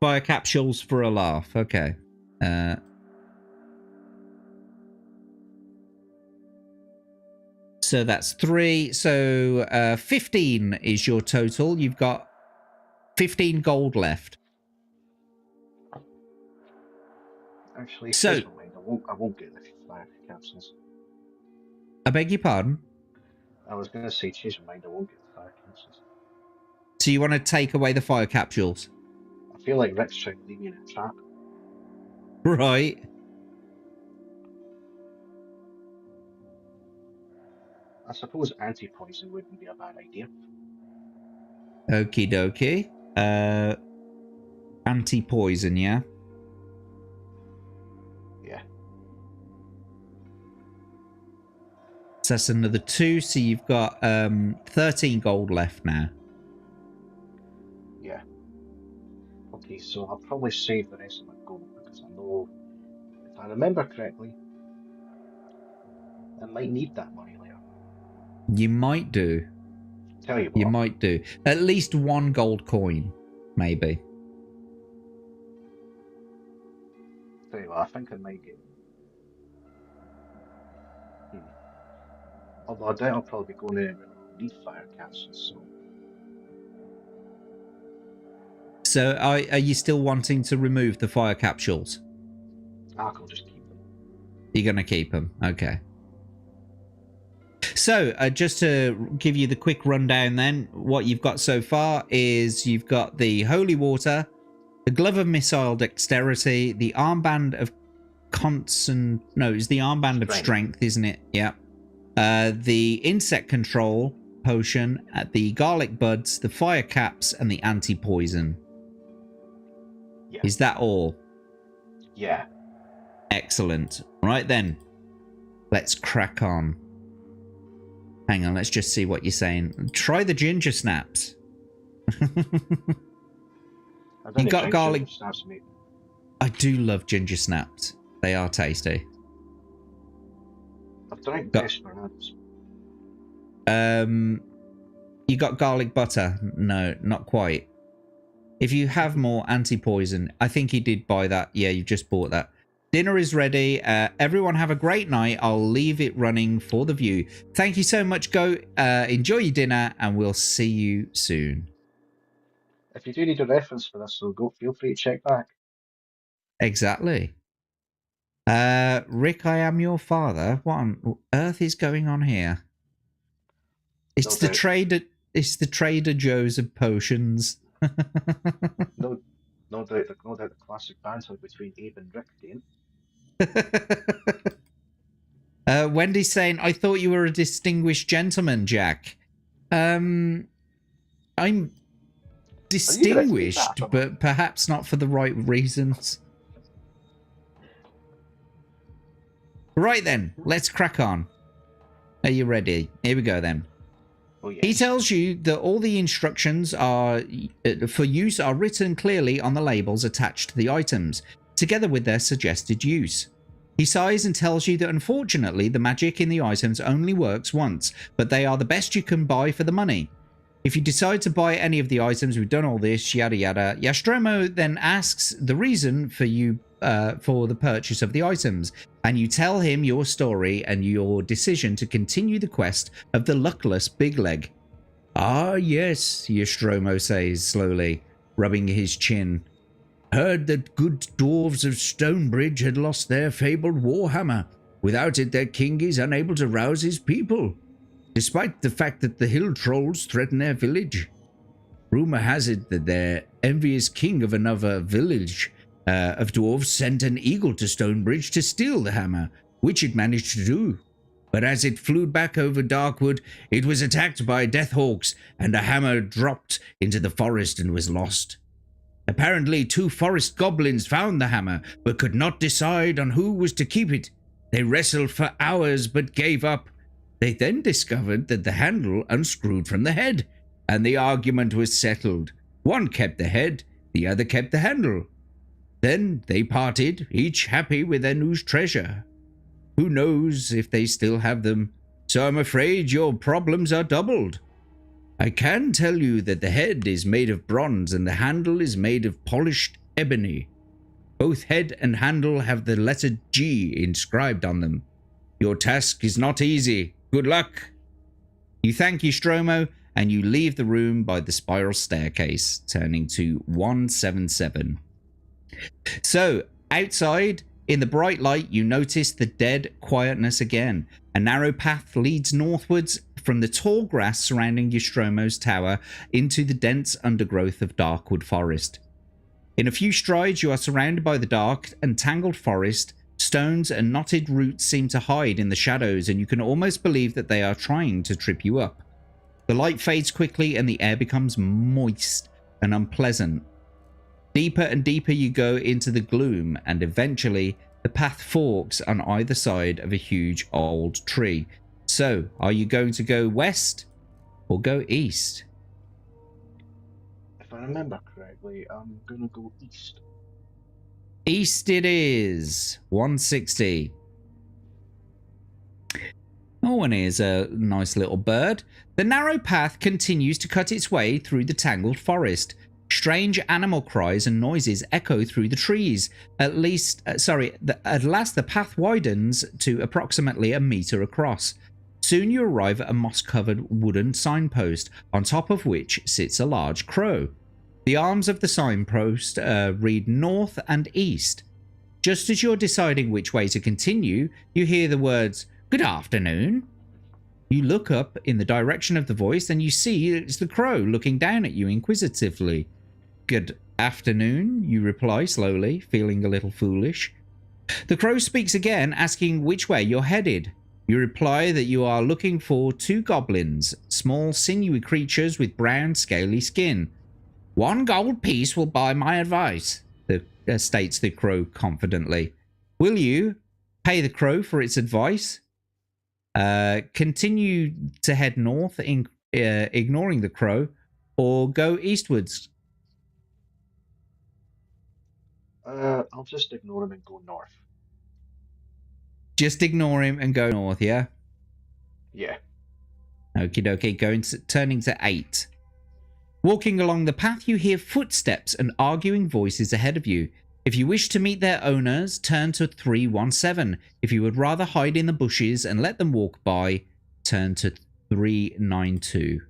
[SPEAKER 1] Fire Capsules for a laugh. Okay. So that's 3. So 15 is your total. You've got 15 gold left.
[SPEAKER 2] Actually,
[SPEAKER 1] So,
[SPEAKER 2] change my mind. I won't get the fire capsules.
[SPEAKER 1] I beg your pardon.
[SPEAKER 2] I was going to say, change my mind. I won't get the fire capsules.
[SPEAKER 1] So you want to take away the fire capsules,
[SPEAKER 2] I feel like Rick's trying to leave me in a trap.
[SPEAKER 1] right?
[SPEAKER 2] I suppose anti-poison wouldn't be a bad idea.
[SPEAKER 1] Okie dokie. Anti-poison, yeah.
[SPEAKER 2] Yeah.
[SPEAKER 1] So that's another 2. So you've got 13 gold left now.
[SPEAKER 2] Yeah. Okay, so I'll probably save the rest of my gold because I know, if I remember correctly, I might need that money later.
[SPEAKER 1] You might do.
[SPEAKER 2] Tell you
[SPEAKER 1] You
[SPEAKER 2] what,
[SPEAKER 1] might do. At least 1 gold coin, maybe.
[SPEAKER 2] I think I might get. Although I doubt I'll probably be going anywhere where I'll need fire capsules, so
[SPEAKER 1] So are you still wanting to remove the fire capsules?
[SPEAKER 2] I'll just keep them.
[SPEAKER 1] You're going to keep them. Okay. So just to give you the quick rundown then, what you've got so far is you've got the holy water, the glove of missile dexterity, the armband of it's the armband of strength, isn't it? Yeah. The insect control potion, the garlic buds, the fire caps, and the anti-poison.
[SPEAKER 2] Yeah.
[SPEAKER 1] Is that all?
[SPEAKER 2] Yeah.
[SPEAKER 1] Excellent. Right then. Let's crack on. Hang on, let's just see what you're saying. Try the ginger snaps. You got garlic
[SPEAKER 2] snaps, mate.
[SPEAKER 1] I do love ginger snaps. They are tasty.
[SPEAKER 2] I've drank desperados.
[SPEAKER 1] You got garlic butter? No, not quite. If you have more anti-poison, I think he did buy that. Yeah, you just bought that. Dinner is ready. Everyone have a great night. I'll leave it running for the view. Thank you so much. Go enjoy your dinner, and we'll see you soon.
[SPEAKER 2] If you do need a reference for this, so feel free to check back.
[SPEAKER 1] Exactly. Rick, I am your father. What on earth is going on here? It's the trader. It's the Trader Joe's of potions.
[SPEAKER 2] No doubt the classic banter between Abe and Rick, Dane.
[SPEAKER 1] Wendy's saying, I thought you were a distinguished gentleman, Jack. I'm distinguished, but perhaps not for the right reasons. Right then, let's crack on. Are you ready? Here we go then.
[SPEAKER 2] Oh, yes.
[SPEAKER 1] He tells you that all the instructions for use are written clearly on the labels attached to the items, together with their suggested use. He sighs and tells you that unfortunately the magic in the items only works once, but they are the best you can buy for the money. If you decide to buy any of the items, we've done all this, yada yada. Nostromo then asks the reason for you for the purchase of the items, and you tell him your story and your decision to continue the quest of the luckless Big Leg. Ah yes, Nostromo says slowly, rubbing his chin. Heard that good dwarves of Stonebridge had lost their fabled warhammer. Without it, their king is unable to rouse his people, despite the fact that the hill trolls threaten their village. Rumor has it that their envious king of another village of dwarves sent an eagle to Stonebridge to steal the hammer, which it managed to do. But as it flew back over Darkwood, it was attacked by deathhawks, and the hammer dropped into the forest and was lost. Apparently, 2 forest goblins found the hammer, but could not decide on who was to keep it. They wrestled for hours, but gave up. They then discovered that the handle unscrewed from the head, and the argument was settled. One kept the head, the other kept the handle. Then they parted, each happy with their new treasure. Who knows if they still have them, so I'm afraid your problems are doubled. I can tell you that the head is made of bronze and the handle is made of polished ebony. Both head and handle have the letter G inscribed on them. Your task is not easy. Good luck. You thank Nostromo and you leave the room by the spiral staircase, turning to 177. So, outside, In the bright light, you notice the dead quietness again. A narrow path leads northwards from the tall grass surrounding Nostromo's tower into the dense undergrowth of Darkwood Forest. In a few strides, you are surrounded by the dark and tangled forest. Stones and knotted roots seem to hide in the shadows, and you can almost believe that they are trying to trip you up. The light fades quickly and the air becomes moist and unpleasant. Deeper and deeper you go into the gloom, and eventually the path forks on either side of a huge old tree. So, are you going to go west or go east?
[SPEAKER 2] If I remember correctly, I'm gonna go east.
[SPEAKER 1] East it is. 160. Oh, and here's a nice little bird. The narrow path continues to cut its way through the tangled forest. Strange animal cries and noises echo through the trees. At last the path widens to approximately a meter across. Soon you arrive at a moss-covered wooden signpost, on top of which sits a large crow. The arms of the signpost read north and east. Just as you're deciding which way to continue, you hear the words, "Good afternoon." You look up in the direction of the voice and you see it's the crow looking down at you inquisitively. "Good afternoon," you reply slowly, feeling a little foolish. The crow speaks again, asking which way you're headed. You reply that you are looking for two goblins, small sinewy creatures with brown scaly skin. "1 gold piece will buy my advice," states the crow confidently. Will you pay the crow for its advice? Continue to head north, ignoring the crow, or go eastwards?
[SPEAKER 2] I'll just ignore him and go north.
[SPEAKER 1] Just ignore him and go north, yeah?
[SPEAKER 2] Yeah.
[SPEAKER 1] Okie dokie, turning to 8. Walking along the path, you hear footsteps and arguing voices ahead of you. If you wish to meet their owners, turn to 317. If you would rather hide in the bushes and let them walk by, turn to 392.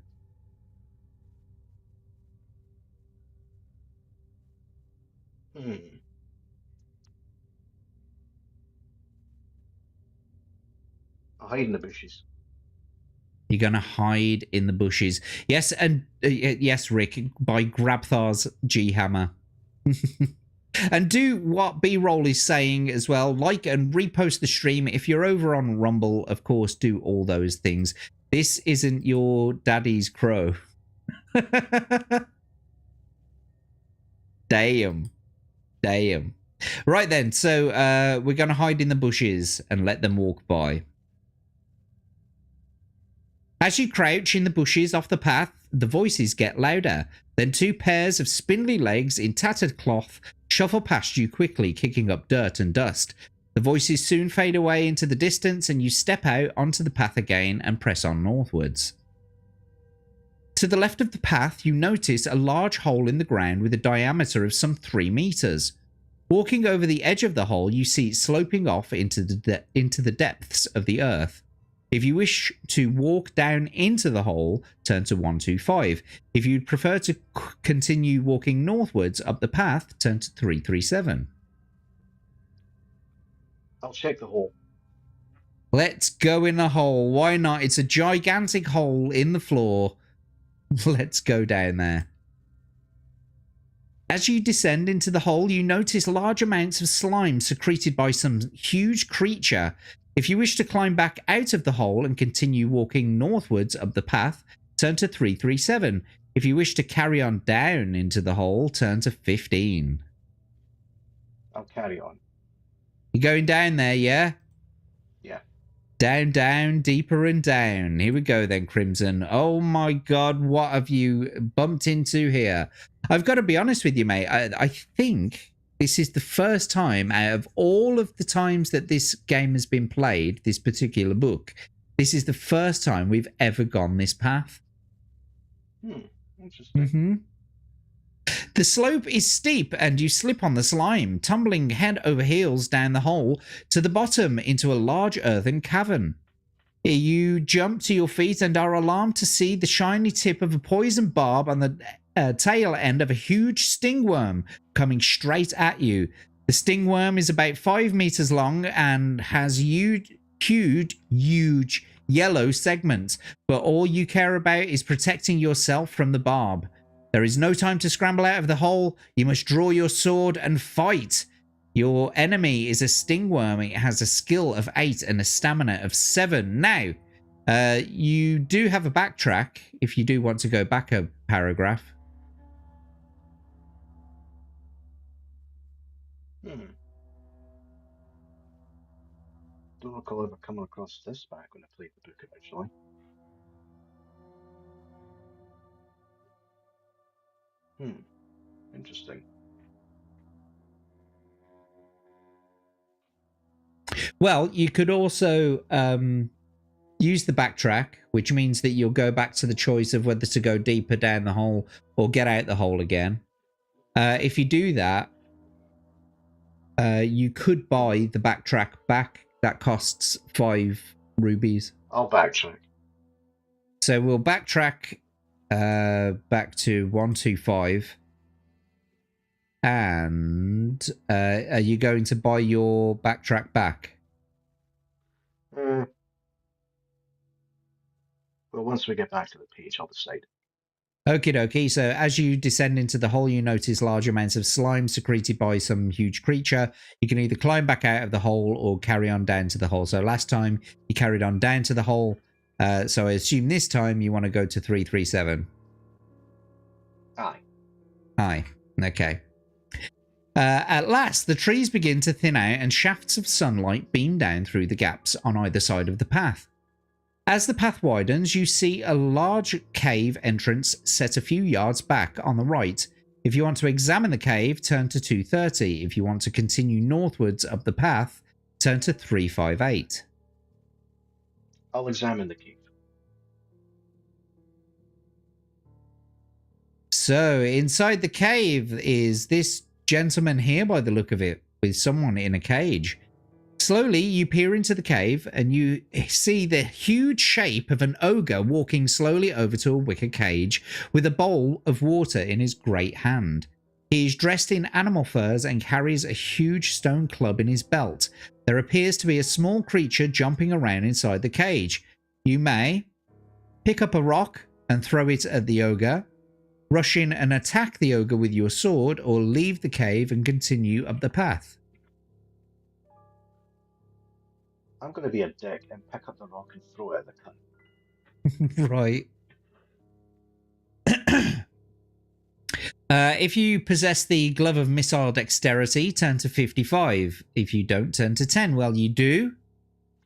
[SPEAKER 2] I'll hide in the bushes.
[SPEAKER 1] You're going to hide in the bushes. Yes, and yes, Rick, by Grabthar's G-Hammer. And do what B-Roll is saying as well. Like and repost the stream. If you're over on Rumble, of course, do all those things. This isn't your daddy's crow. Damn. Damn. Right then, so we're going to hide in the bushes and let them walk by. As you crouch in the bushes off the path, the voices get louder. Then 2 pairs of spindly legs in tattered cloth shuffle past you quickly, kicking up dirt and dust. The voices soon fade away into the distance and you step out onto the path again and press on northwards. To the left of the path, you notice a large hole in the ground with a diameter of some 3 meters. Walking over the edge of the hole, you see it sloping off into the depths of the earth. If you wish to walk down into the hole, turn to 125. If you'd prefer to continue walking northwards up the path, turn to 337.
[SPEAKER 2] I'll check the hole.
[SPEAKER 1] Let's go in the hole. Why not? It's a gigantic hole in the floor. Let's go down there. As you descend into the hole, you notice large amounts of slime secreted by some huge creature. If you wish to climb back out of the hole and continue walking northwards up the path, turn to 337. If you wish to carry on down into the hole, turn to 15.
[SPEAKER 2] I'll carry on.
[SPEAKER 1] You're going down there, yeah?
[SPEAKER 2] Yeah.
[SPEAKER 1] Down, down, deeper and down. Here we go then, Crimson. Oh my god, what have you bumped into here? I've got to be honest with you, mate. I think this is the first time out of all of the times that this game has been played, this particular book, this is the first time we've ever gone this path.
[SPEAKER 2] Interesting.
[SPEAKER 1] The slope is steep and you slip on the slime, tumbling head over heels down the hole to the bottom into a large earthen cavern. You jump to your feet and are alarmed to see the shiny tip of a poison barb on the tail end of a huge stingworm coming straight at you. The stingworm is about 5 meters long and has huge yellow segments, but all you care about is protecting yourself from the barb. There is no time to scramble out of the hole. You must draw your sword and fight. Your enemy is a stingworm. It has a skill of 8 and a stamina of 7. Now, you do have a backtrack if you do want to go back a paragraph.
[SPEAKER 2] Don't recall ever coming across this back when I played the book originally. Interesting.
[SPEAKER 1] Well, you could also use the backtrack, which means that you'll go back to the choice of whether to go deeper down the hole or get out the hole again. If you do that, you could buy the backtrack back. That costs 5 rubies.
[SPEAKER 2] I'll backtrack.
[SPEAKER 1] So we'll backtrack back to 125. And are you going to buy your backtrack back?
[SPEAKER 2] Well, once we get back to the page, I'll decide.
[SPEAKER 1] Okie dokie. So as you descend into the hole, you notice large amounts of slime secreted by some huge creature. You can either climb back out of the hole or carry on down to the hole. So last time you carried on down to the hole. So I assume this time you want to go to 337.
[SPEAKER 2] Aye.
[SPEAKER 1] Aye. Okay. At last, the trees begin to thin out and shafts of sunlight beam down through the gaps on either side of the path. As the path widens, you see a large cave entrance set a few yards back on the right. If you want to examine the cave, turn to 230. If you want to continue northwards up the path, turn to 358.
[SPEAKER 2] I'll examine the cave.
[SPEAKER 1] So, inside the cave is this gentleman here by the look of it, with someone in a cage. Slowly, you peer into the cave and you see the huge shape of an ogre walking slowly over to a wicker cage with a bowl of water in his great hand. He is dressed in animal furs and carries a huge stone club in his belt. There appears to be a small creature jumping around inside the cage. You may pick up a rock and throw it at the ogre, rush in and attack the ogre with your sword, or leave the cave and continue up the path.
[SPEAKER 2] I'm going to be a dick and pick up the rock and throw it at the cunt.
[SPEAKER 1] Right. If you possess the Glove of Missile Dexterity, turn to 55. If you don't, turn to 10. Well, you do.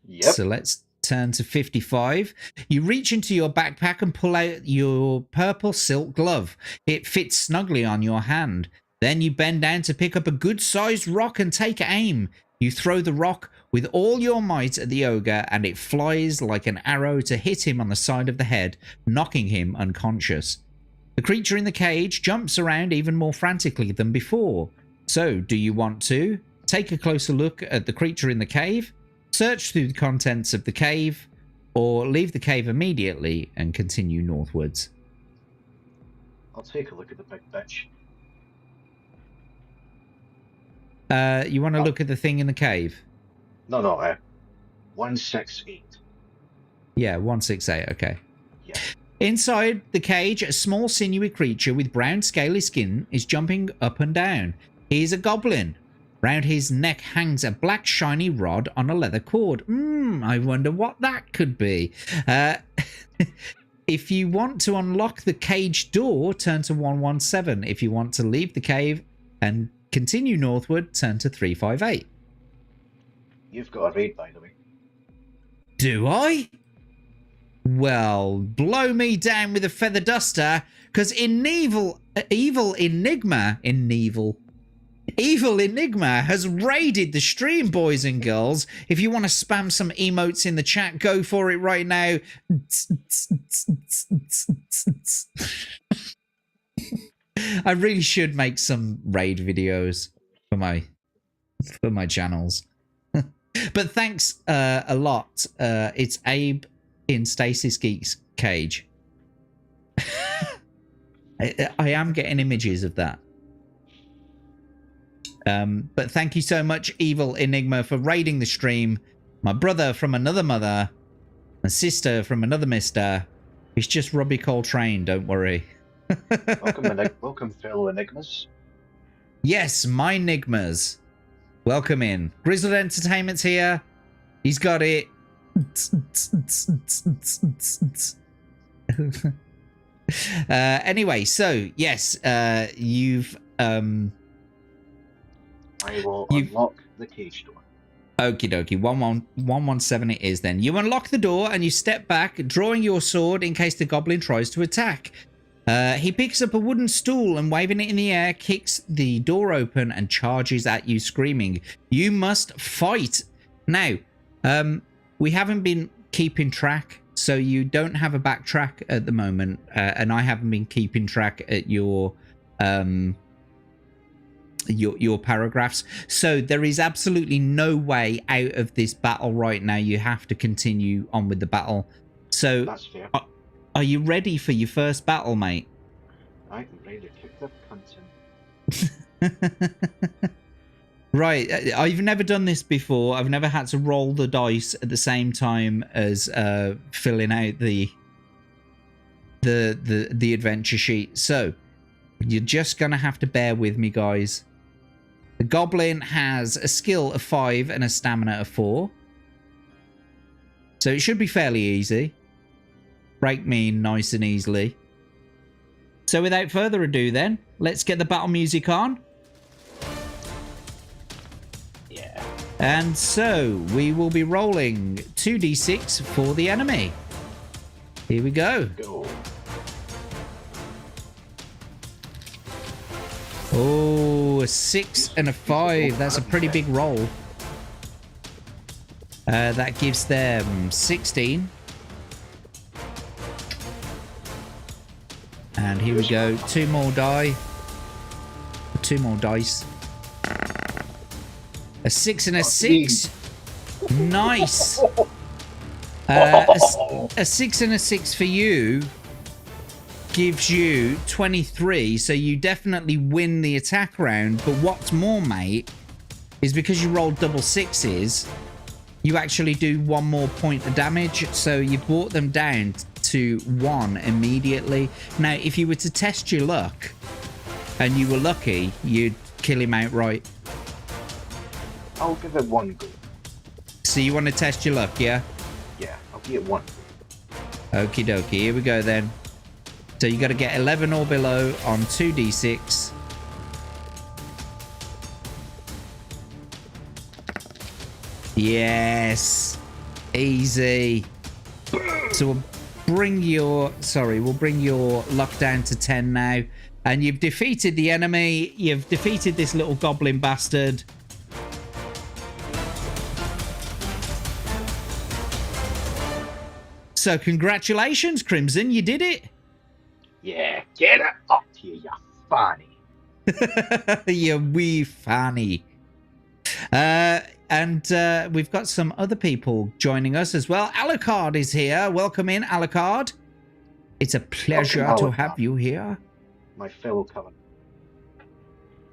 [SPEAKER 2] Yep.
[SPEAKER 1] So let's turn to 55. You reach into your backpack and pull out your purple silk glove. It fits snugly on your hand. Then you bend down to pick up a good-sized rock and take aim. You throw the rock with all your might at the ogre, and it flies like an arrow to hit him on the side of the head, knocking him unconscious. The creature in the cage jumps around even more frantically than before. So, do you want to take a closer look at the creature in the cave, search through the contents of the cave, or leave the cave immediately and continue northwards?
[SPEAKER 2] I'll take a look at the big bitch.
[SPEAKER 1] You want to look at the thing in the cave?
[SPEAKER 2] No, 168.
[SPEAKER 1] Yeah, 168, okay.
[SPEAKER 2] Yeah.
[SPEAKER 1] Inside the cage, a small sinewy creature with brown scaly skin is jumping up and down. He is a goblin. Round his neck hangs a black shiny rod on a leather cord. I wonder what that could be. If you want to unlock the cage door, turn to 117. If you want to leave the cave and continue northward, turn to 358.
[SPEAKER 2] You've got a raid, by the way.
[SPEAKER 1] Do I? Well, blow me down with a feather duster, because Evil Enigma has raided the stream, boys and girls. If you want to spam some emotes in the chat, go for it right now. I really should make some raid videos for my channels. But thanks a lot. It's Abe in Stasis Geek's cage. I am getting images of that. But thank you so much, Evil Enigma, for raiding the stream. My brother from another mother. My sister from another mister. It's just Robbie Coltrane, don't worry.
[SPEAKER 2] Welcome, fellow Enigmas.
[SPEAKER 1] Yes, my Enigmas. Welcome in. Grizzled Entertainment's here. He's got it. Anyway, so yes, you've
[SPEAKER 2] I will unlock the cage door.
[SPEAKER 1] Okie dokie, 117 it is then. You unlock the door and you step back, drawing your sword in case the goblin tries to attack. He picks up a wooden stool and, waving it in the air, kicks the door open and charges at you screaming. You must fight. Now, we haven't been keeping track, so you don't have a backtrack at the moment, and I haven't been keeping track at your paragraphs. So there is absolutely no way out of this battle right now. You have to continue on with the battle. So
[SPEAKER 2] that's fair.
[SPEAKER 1] Are you ready for your first battle, mate?
[SPEAKER 2] I'm ready to kick the cunt in.
[SPEAKER 1] Right, I've never done this before. I've never had to roll the dice at the same time as filling out the adventure sheet. So you're just gonna have to bear with me, guys. The goblin has a skill of 5 and a stamina of 4, so it should be fairly easy. Break me nice and easily. So without further ado then, let's get the battle music on.
[SPEAKER 2] Yeah.
[SPEAKER 1] And so we will be rolling 2d6 for the enemy. Here we go.
[SPEAKER 2] Go.
[SPEAKER 1] Oh, a 6 and a 5. That's a pretty big roll. That gives them 16. And here we go. 2 more die. 2 more dice. A 6 and a 6. Nice. A 6 and a 6 for you gives you 23. So you definitely win the attack round. But what's more, mate, is because you rolled double 6s, you actually do 1 more point of damage. So you brought them down to 1 immediately. Now, if you were to test your luck and you were lucky, you'd kill him outright.
[SPEAKER 2] I'll give it 1 go.
[SPEAKER 1] So you want to test your luck, yeah?
[SPEAKER 2] Yeah, I'll give it 1 go.
[SPEAKER 1] Okie dokie, here we go then. So you got to get 11 or below on 2d6. Yes, easy. So we'll bring your luck down to 10 now, and you've defeated the enemy. You've defeated this little goblin bastard. So congratulations, Crimson, you did it.
[SPEAKER 2] Yeah, get it up here, you fanny.
[SPEAKER 1] You wee fanny. And we've got some other people joining us as well. Alucard is here. Welcome in, Alucard. It's a pleasure to have you here.
[SPEAKER 2] My fellow Coven.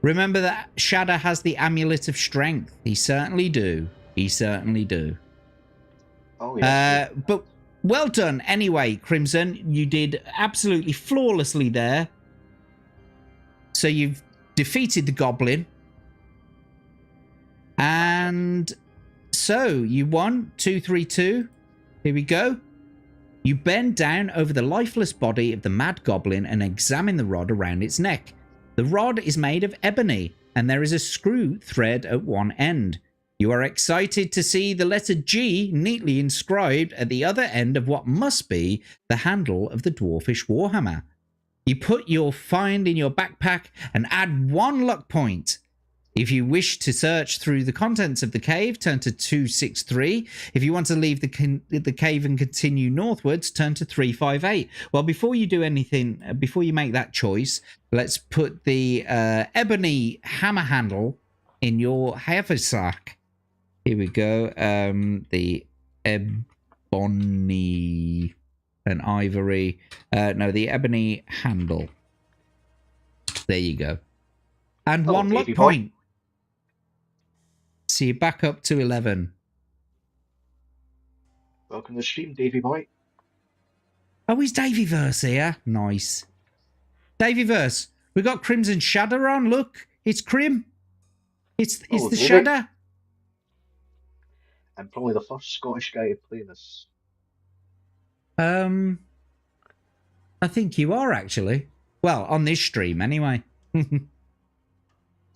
[SPEAKER 1] Remember that Shadow has the Amulet of Strength. He certainly do. He certainly do.
[SPEAKER 2] Oh, yeah.
[SPEAKER 1] But well done anyway, Crimson. You did absolutely flawlessly there. So you've defeated the goblin. And so you won 232. Here we go. You bend down over the lifeless body of the mad goblin and examine the rod around its neck. The rod is made of ebony and there is a screw thread at one end. You are excited to see the letter G neatly inscribed at the other end of what must be the handle of the dwarfish warhammer. You put your find in your backpack and add 1 luck point. If you wish to search through the contents of the cave, turn to 263. If you want to leave the cave and continue northwards, turn to 358. Well, before you do anything, before you make that choice, let's put the ebony hammer handle in your haversack. Here we go. The ebony and ivory. No, the ebony handle. There you go. And 1 luck point. So you're back up to 11.
[SPEAKER 2] Welcome to the stream, Davy boy.
[SPEAKER 1] Oh, is Davyverse here? Nice. Davyverse, we got CrimsonShadow on. Look, it's Crim. It's the
[SPEAKER 2] Davy.
[SPEAKER 1] Shadow.
[SPEAKER 2] I'm probably the first Scottish guy to play this.
[SPEAKER 1] I think you are actually. Well, on this stream anyway.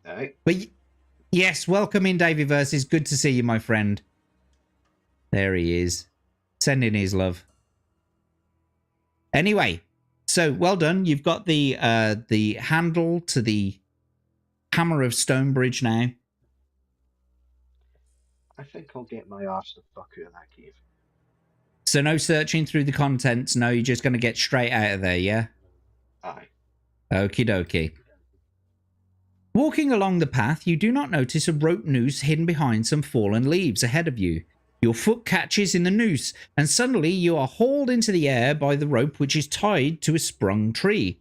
[SPEAKER 2] Alright.
[SPEAKER 1] But yes, welcome in, Davyverse. It's good to see you, my friend. There he is, sending his love. Anyway, so well done. You've got the handle to the Hammer of Stonebridge now.
[SPEAKER 2] I think I'll get my arse the fuck out of that cave.
[SPEAKER 1] So no searching through the contents. No, you're just going to get straight out of there, yeah?
[SPEAKER 2] Aye.
[SPEAKER 1] Okie dokie. Walking along the path, you do not notice a rope noose hidden behind some fallen leaves ahead of you. Your foot catches in the noose, and suddenly you are hauled into the air by the rope which is tied to a sprung tree.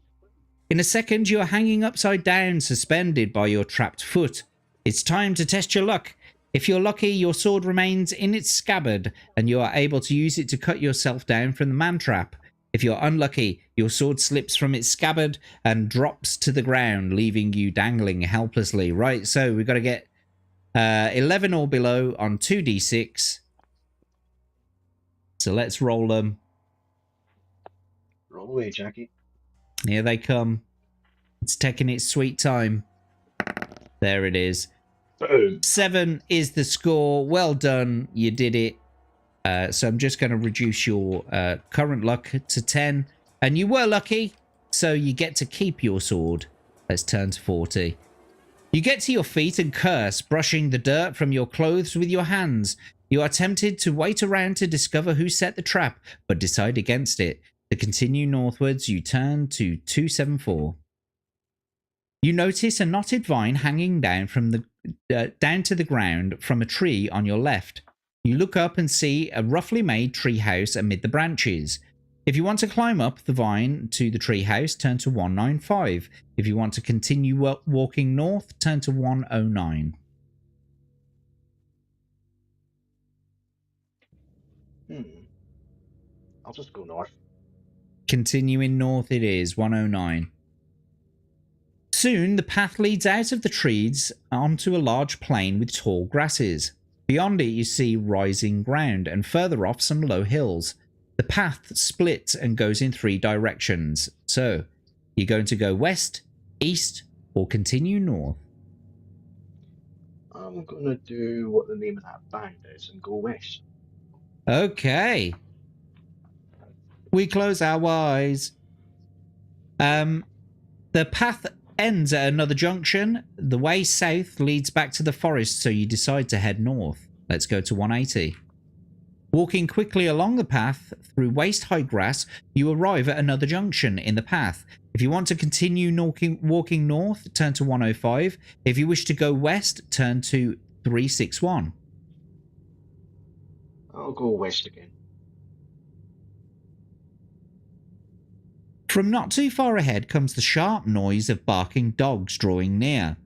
[SPEAKER 1] In a second, you are hanging upside down, suspended by your trapped foot. It's time to test your luck. If you're lucky, your sword remains in its scabbard, and you are able to use it to cut yourself down from the man-trap. If you're unlucky, your sword slips from its scabbard and drops to the ground, leaving you dangling helplessly. Right, so we've got to get 11 or below on 2d6. So let's roll them.
[SPEAKER 2] Roll away, Jackie.
[SPEAKER 1] Here they come. It's taking its sweet time. There it is.
[SPEAKER 2] Boom.
[SPEAKER 1] 7 is the score. Well done. You did it. So I'm just going to reduce your current luck to 10. And you were lucky, so you get to keep your sword. Let's turn to 40. You get to your feet and curse, brushing the dirt from your clothes with your hands. You are tempted to wait around to discover who set the trap, but decide against it. To continue northwards, you turn to 274. You notice a knotted vine hanging down from the down to the ground from a tree on your left. You look up and see a roughly made tree house amid the branches. If you want to climb up the vine to the tree house, turn to 195. If you want to continue walking north, turn to 109.
[SPEAKER 2] I'll just go north.
[SPEAKER 1] Continuing north it is, 109. Soon the path leads out of the trees onto a large plain with tall grasses. Beyond it you see rising ground, and further off some low hills. The path splits and goes in 3 directions. So, you're going to go west, east, or continue north?
[SPEAKER 2] I'm gonna do what the name of that band is and go west.
[SPEAKER 1] Okay. We close our eyes. The path ends at another junction. The way south leads back to the forest, so you decide to head north. Let's go to 180. Walking quickly along the path through waist-high grass, you arrive at another junction in the path. If you want to continue walking north, turn to 105. If you wish to go west, turn to 361.
[SPEAKER 2] I'll go west again.
[SPEAKER 1] From not too far ahead comes the sharp noise of barking dogs drawing near.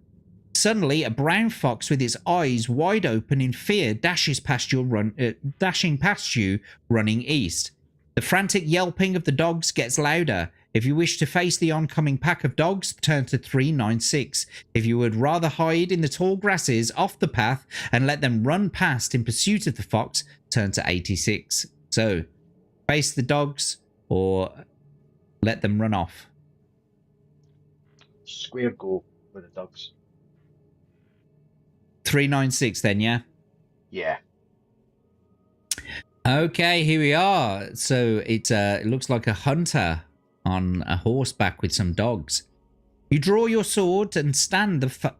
[SPEAKER 1] Suddenly, a brown fox with its eyes wide open in fear dashing past you, running east. The frantic yelping of the dogs gets louder. If you wish to face the oncoming pack of dogs, turn to 396. If you would rather hide in the tall grasses off the path and let them run past in pursuit of the fox, turn to 86. So, face the dogs or let them run off.
[SPEAKER 2] Square go with the dogs.
[SPEAKER 1] 396 then, yeah?
[SPEAKER 2] Yeah.
[SPEAKER 1] Okay, here we are. So it looks like a hunter on a horseback with some dogs. You draw your sword and stand to face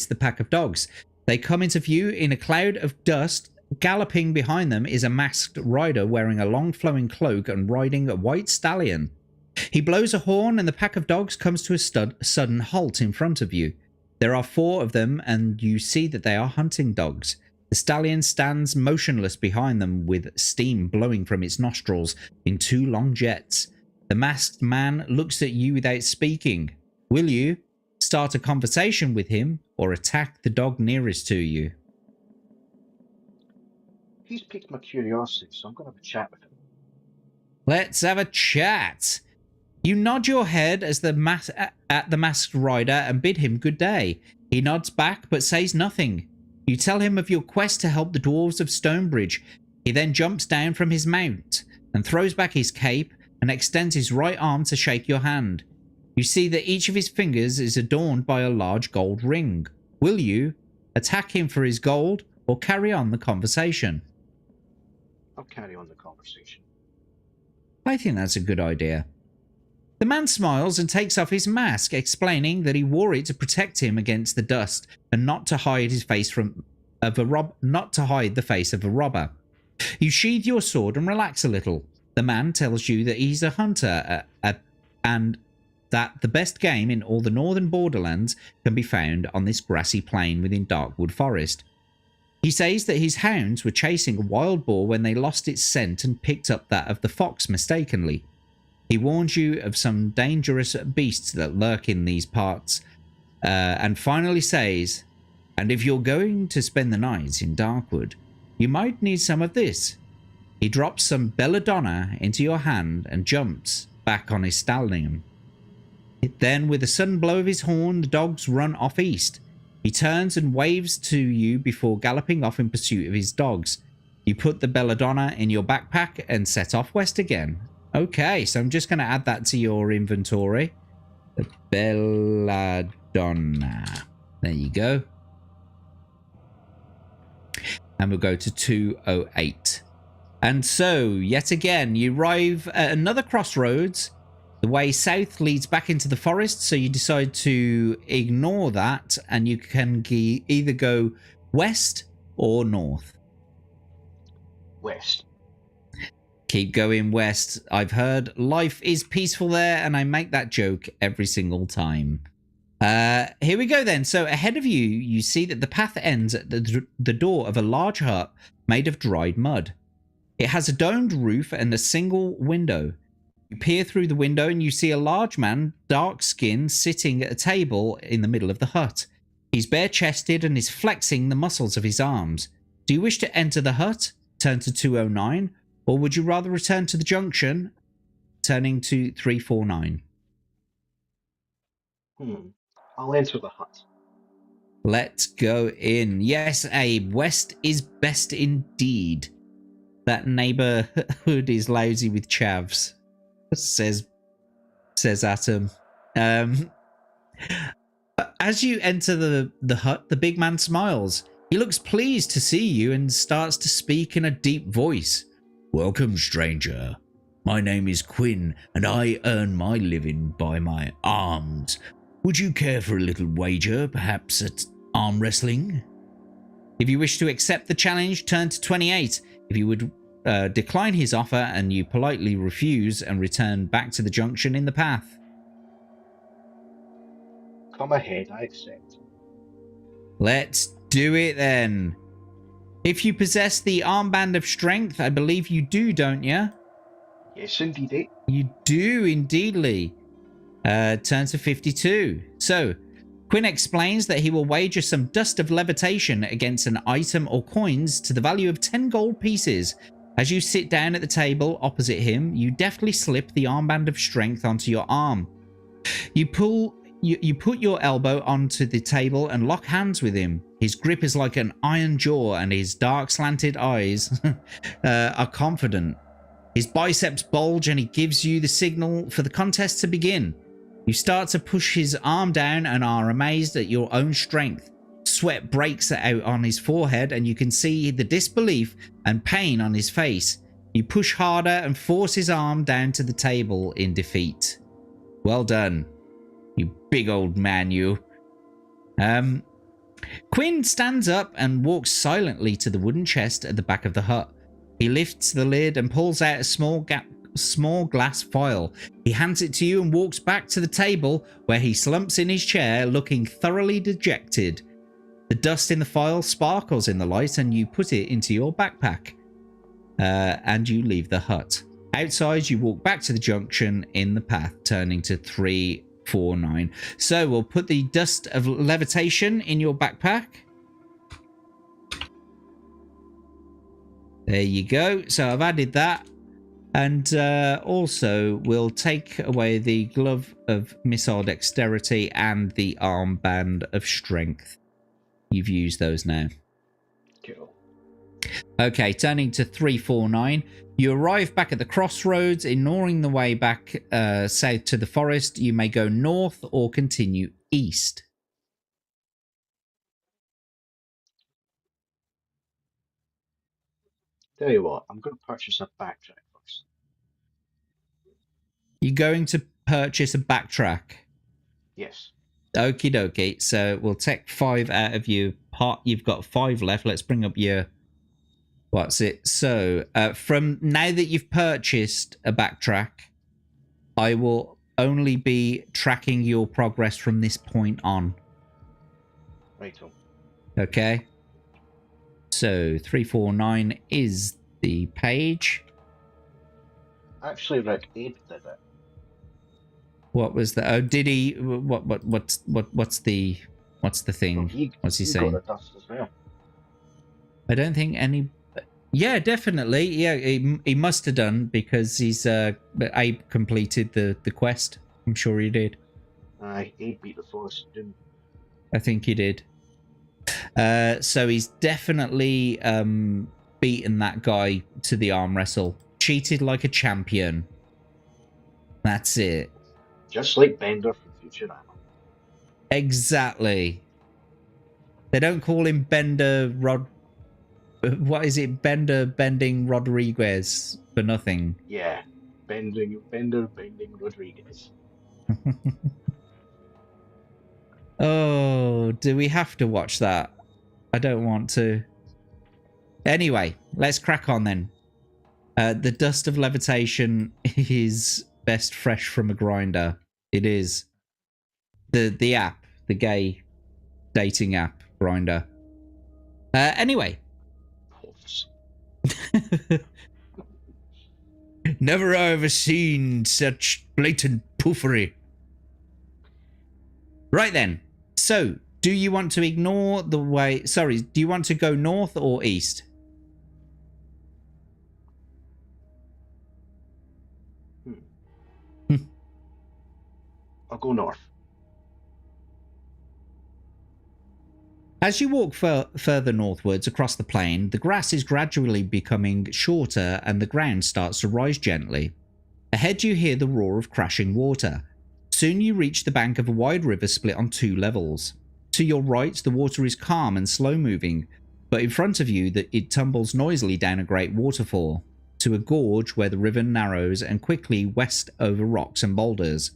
[SPEAKER 1] the pack of dogs. They come into view in a cloud of dust. Galloping behind them is a masked rider wearing a long flowing cloak and riding a white stallion. He blows a horn and the pack of dogs comes to a sudden halt in front of you. There are 4 of them and you see that they are hunting dogs. The stallion stands motionless behind them with steam blowing from its nostrils in 2 long jets. The masked man looks at you without speaking. Will you start a conversation with him, or attack the dog nearest to you.
[SPEAKER 2] He's piqued my curiosity, so I'm going to have a chat with him.
[SPEAKER 1] Let's have a chat. You nod your head as at the masked rider and bid him good day. He nods back but says nothing. You tell him of your quest to help the dwarves of Stonebridge. He then jumps down from his mount and throws back his cape and extends his right arm to shake your hand. You see that each of his fingers is adorned by a large gold ring. Will you attack him for his gold or carry on the conversation?
[SPEAKER 2] I'll carry on the conversation.
[SPEAKER 1] I think that's a good idea. The man smiles and takes off his mask, explaining that he wore it to protect him against the dust and not to hide his face not to hide the face of a robber. You sheathe your sword and relax a little. The man tells you that he's a hunter and that the best game in all the northern borderlands can be found on this grassy plain within Darkwood Forest. He says that his hounds were chasing a wild boar when they lost its scent and picked up that of the fox mistakenly. He warns you of some dangerous beasts that lurk in these parts, and finally says, and if you're going to spend the night in Darkwood, you might need some of this. He drops some belladonna into your hand and jumps back on his stallion. Then, with a sudden blow of his horn, the dogs run off east. He turns and waves to you before galloping off in pursuit of his dogs. You put the belladonna in your backpack and set off west again. Okay, so I'm just going to add that to your inventory. The belladonna. There you go. And we'll go to 208. And so, yet again, you arrive at another crossroads. The way south leads back into the forest, so you decide to ignore that, and you can either go west or north.
[SPEAKER 2] West.
[SPEAKER 1] Keep going west. I've heard life is peaceful there, and I make that joke every single time. Here we go then. So ahead of you, you see that the path ends at the door of a large hut made of dried mud. It has a domed roof and a single window. You peer through the window and you see a large man, dark skinned, sitting at a table in the middle of the hut. He's bare-chested and is flexing the muscles of his arms. Do you wish to enter the hut, turn to 209, or would you rather return to the junction, turning to 349?
[SPEAKER 2] I'll enter the hut.
[SPEAKER 1] Let's go in. Yes, Abe, west is best indeed. That neighborhood is lousy with chavs, says Atom. As you enter the hut, the big man smiles. He looks pleased to see you and starts to speak in a deep voice. Welcome, stranger. My name is Quinn, and I earn my living by my arms. Would you care for a little wager, perhaps at arm wrestling? If you wish to accept the challenge, turn to 28. If you would decline his offer and you politely refuse and return back to the junction in the path.
[SPEAKER 2] Come ahead, I accept.
[SPEAKER 1] Let's do it then. If you possess the armband of strength, I believe you do, don't you?
[SPEAKER 2] Yes, indeed.
[SPEAKER 1] You do, indeedly. Turn to 52. So, Quinn explains that he will wager some dust of levitation against an item or coins to the value of 10 gold pieces. As you sit down at the table opposite him, you deftly slip the armband of strength onto your arm. You put your elbow onto the table and lock hands with him. His grip is like an iron jaw and his dark slanted eyes are confident. His biceps bulge and he gives you the signal for the contest to begin. You start to push his arm down and are amazed at your own strength. Sweat breaks out on his forehead and you can see the disbelief and pain on his face. You push harder and force his arm down to the table in defeat. Well done, you big old man, you. Quinn stands up and walks silently to the wooden chest at the back of the hut. He lifts the lid and pulls out a small glass vial. He hands it to you and walks back to the table where he slumps in his chair looking thoroughly dejected. The dust in the vial sparkles in the light and you put it into your backpack. And you leave the hut. Outside, you walk back to the junction in the path, turning to 349. So we'll put the dust of levitation in your backpack. There you go. So I've added that. And also we'll take away the glove of missile dexterity and the armband of strength. You've used those now.
[SPEAKER 2] Cool.
[SPEAKER 1] Okay, turning to 349. You arrive back at the crossroads, ignoring the way back south to the forest. You may go north or continue east.
[SPEAKER 2] Tell you what, I'm going to purchase a backtrack first.
[SPEAKER 1] You're going to purchase a backtrack.
[SPEAKER 2] Yes.
[SPEAKER 1] Okie dokie. So we'll take 5 out of you. You've got 5 left. Let's bring up your... What's it? So from now that you've purchased a backtrack, I will only be tracking your progress from this point on.
[SPEAKER 2] Right on.
[SPEAKER 1] Okay. So 349 is the page.
[SPEAKER 2] Actually, Rick, Abe did it.
[SPEAKER 1] What was the? Oh, did he? What's the thing?
[SPEAKER 2] Well,
[SPEAKER 1] What's he
[SPEAKER 2] he
[SPEAKER 1] saying?
[SPEAKER 2] got the dust as well.
[SPEAKER 1] I don't think any. Yeah, definitely. Yeah, he must have done because he's Abe completed the quest. I'm sure he did.
[SPEAKER 2] Aye, Abe beat the forest doom.
[SPEAKER 1] I think he did. So he's definitely beaten that guy to the arm wrestle. Cheated like a champion. That's it.
[SPEAKER 2] Just like Bender from Futurama.
[SPEAKER 1] Exactly. They don't call him Bender Rod. What is it? Bending Rodriguez for nothing.
[SPEAKER 2] Yeah, Bender Bending Rodriguez.
[SPEAKER 1] Oh, do we have to watch that? I don't want to. Anyway, let's crack on then. The dust of levitation is best fresh from a grinder. It is. The app, the gay dating app, Grinder. Anyway. Never ever seen such blatant poofery. Right then. So, do you want to ignore the way... Sorry, do you want to go north or east?
[SPEAKER 2] I'll go north.
[SPEAKER 1] As you walk further northwards across the plain, the grass is gradually becoming shorter and the ground starts to rise gently. Ahead you hear the roar of crashing water. Soon you reach the bank of a wide river split on 2 levels. To your right, the water is calm and slow-moving, but in front of you it tumbles noisily down a great waterfall, to a gorge where the river narrows and quickly west over rocks and boulders.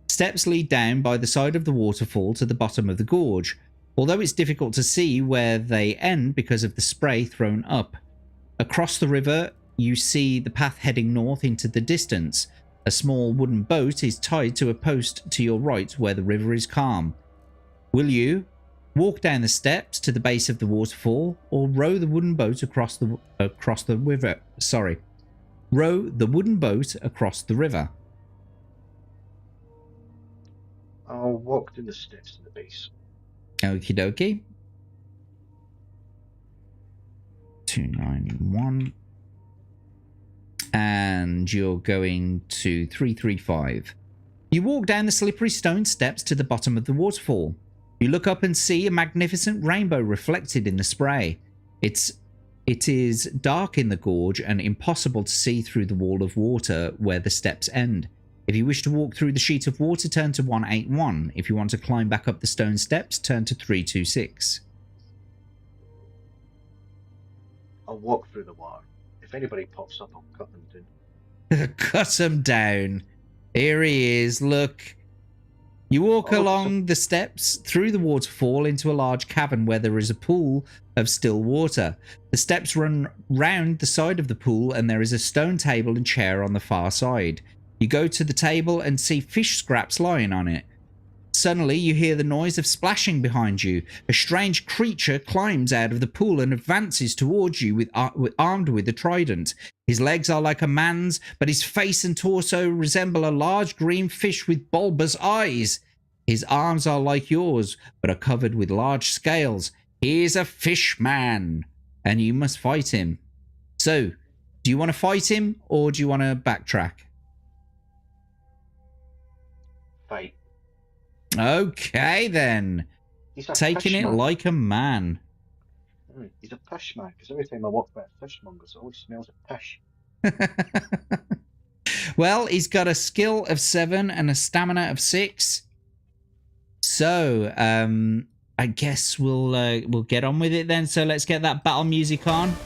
[SPEAKER 1] Steps lead down by the side of the waterfall to the bottom of the gorge, although it's difficult to see where they end because of the spray thrown up. Across the river, you see the path heading north into the distance. A small wooden boat is tied to a post to your right where the river is calm. Will you walk down the steps to the base of the waterfall or row the wooden boat across the river? Sorry. Row the wooden boat across the river.
[SPEAKER 2] I'll walk down the steps to the base.
[SPEAKER 1] Okie dokie. 291. And you're going to 335. You walk down the slippery stone steps to the bottom of the waterfall. You look up and see a magnificent rainbow reflected in the spray. It is dark in the gorge and impossible to see through the wall of water where the steps end. If you wish to walk through the sheet of water, turn to 181. If you want to climb back up the stone steps, turn to 326.
[SPEAKER 2] I'll walk through the water. If anybody pops up, I'll cut them down.
[SPEAKER 1] Cut him down. Here he is, look. You walk along the steps through the waterfall into a large cavern where there is a pool of still water. The steps run round the side of the pool and there is a stone table and chair on the far side. You go to the table and see fish scraps lying on it. Suddenly, you hear the noise of splashing behind you. A strange creature climbs out of the pool and advances towards you armed with a trident. His legs are like a man's, but his face and torso resemble a large green fish with bulbous eyes. His arms are like yours, but are covered with large scales. He is a fish man, and you must fight him. So, do you want to fight him, or do you want to backtrack?
[SPEAKER 2] Fight.
[SPEAKER 1] Okay, then.
[SPEAKER 2] He's a
[SPEAKER 1] Taking
[SPEAKER 2] fish
[SPEAKER 1] it
[SPEAKER 2] man.
[SPEAKER 1] like a man.
[SPEAKER 2] He's a fish man, because every time I walk by a fishmonger's, it always smells of fish.
[SPEAKER 1] Well, he's got a skill of 7 and a stamina of 6. So, I guess we'll get on with it then. So let's get that battle music on.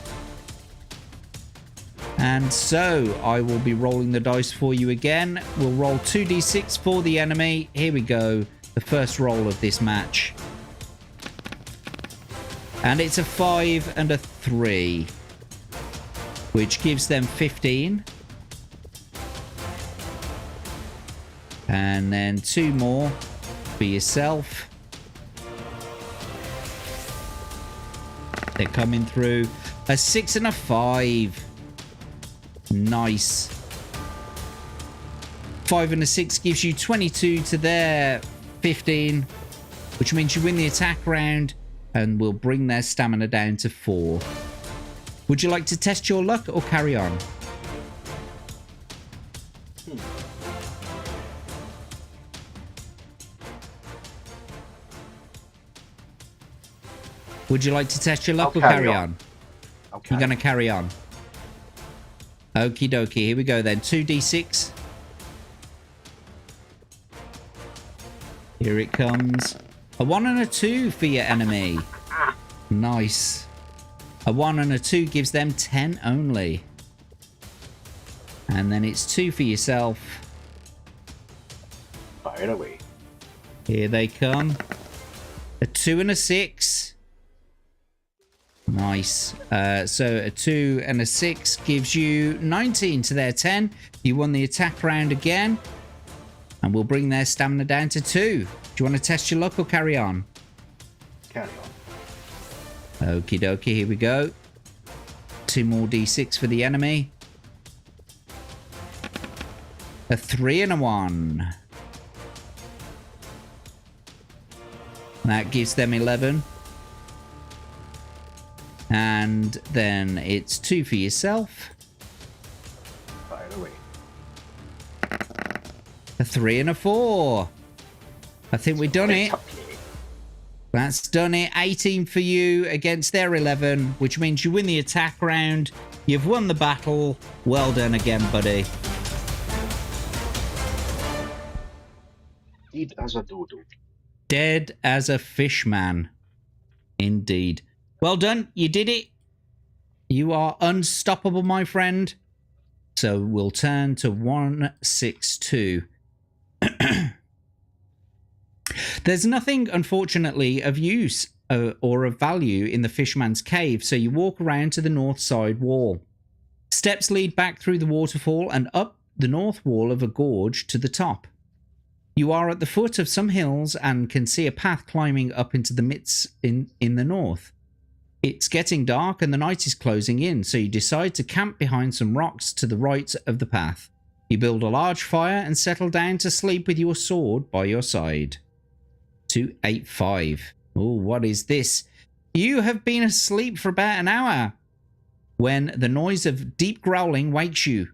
[SPEAKER 1] And so I will be rolling the dice for you again. We'll roll 2d6 for the enemy. Here we go. The first roll of this match. And it's a 5 and a 3, which gives them 15. And then 2 more for yourself. They're coming through. A 6 and a 5. Nice. 5 and a 6 gives you 22 to their 15, which means you win the attack round and will bring their stamina down to 4. Would you like to test your luck or carry on? Would you like to test your luck or carry on?
[SPEAKER 2] Okay.
[SPEAKER 1] You're going to carry on. Okie dokie. Here we go then. 2d6. Here it comes. A 1 and a 2 for your enemy. Nice. A 1 and a 2 gives them 10 only. And then it's 2 for yourself.
[SPEAKER 2] Fire away.
[SPEAKER 1] Here they come. A 2 and a 6. Nice. So a 2 and a 6 gives you 19 to their 10. You won the attack round again. And we'll bring their stamina down to 2. Do you want to test your luck or carry on?
[SPEAKER 2] Carry on.
[SPEAKER 1] Okie dokie, here we go. 2 more d6 for the enemy. A 3 and a 1. That gives them 11. And then it's 2 for yourself.
[SPEAKER 2] Fire away.
[SPEAKER 1] A 3 and a 4. I think we've done it. That's done it. 18 for you against their 11, which means you win the attack round. You've won the battle. Well done again, buddy.
[SPEAKER 2] Dead as a dodo.
[SPEAKER 1] Dead as a fish man. Indeed. Well done. You did it. You are unstoppable, my friend. So we'll turn to 162. There's nothing, unfortunately, of use or of value in the Fishman's Cave, so you walk around to the north side wall. Steps lead back through the waterfall and up the north wall of a gorge to the top. You are at the foot of some hills and can see a path climbing up into the midst in the north. It's getting dark and the night is closing in, so you decide to camp behind some rocks to the right of the path. You build a large fire and settle down to sleep with your sword by your side. 285. Oh, what is this? You have been asleep for about an hour when the noise of deep growling wakes you.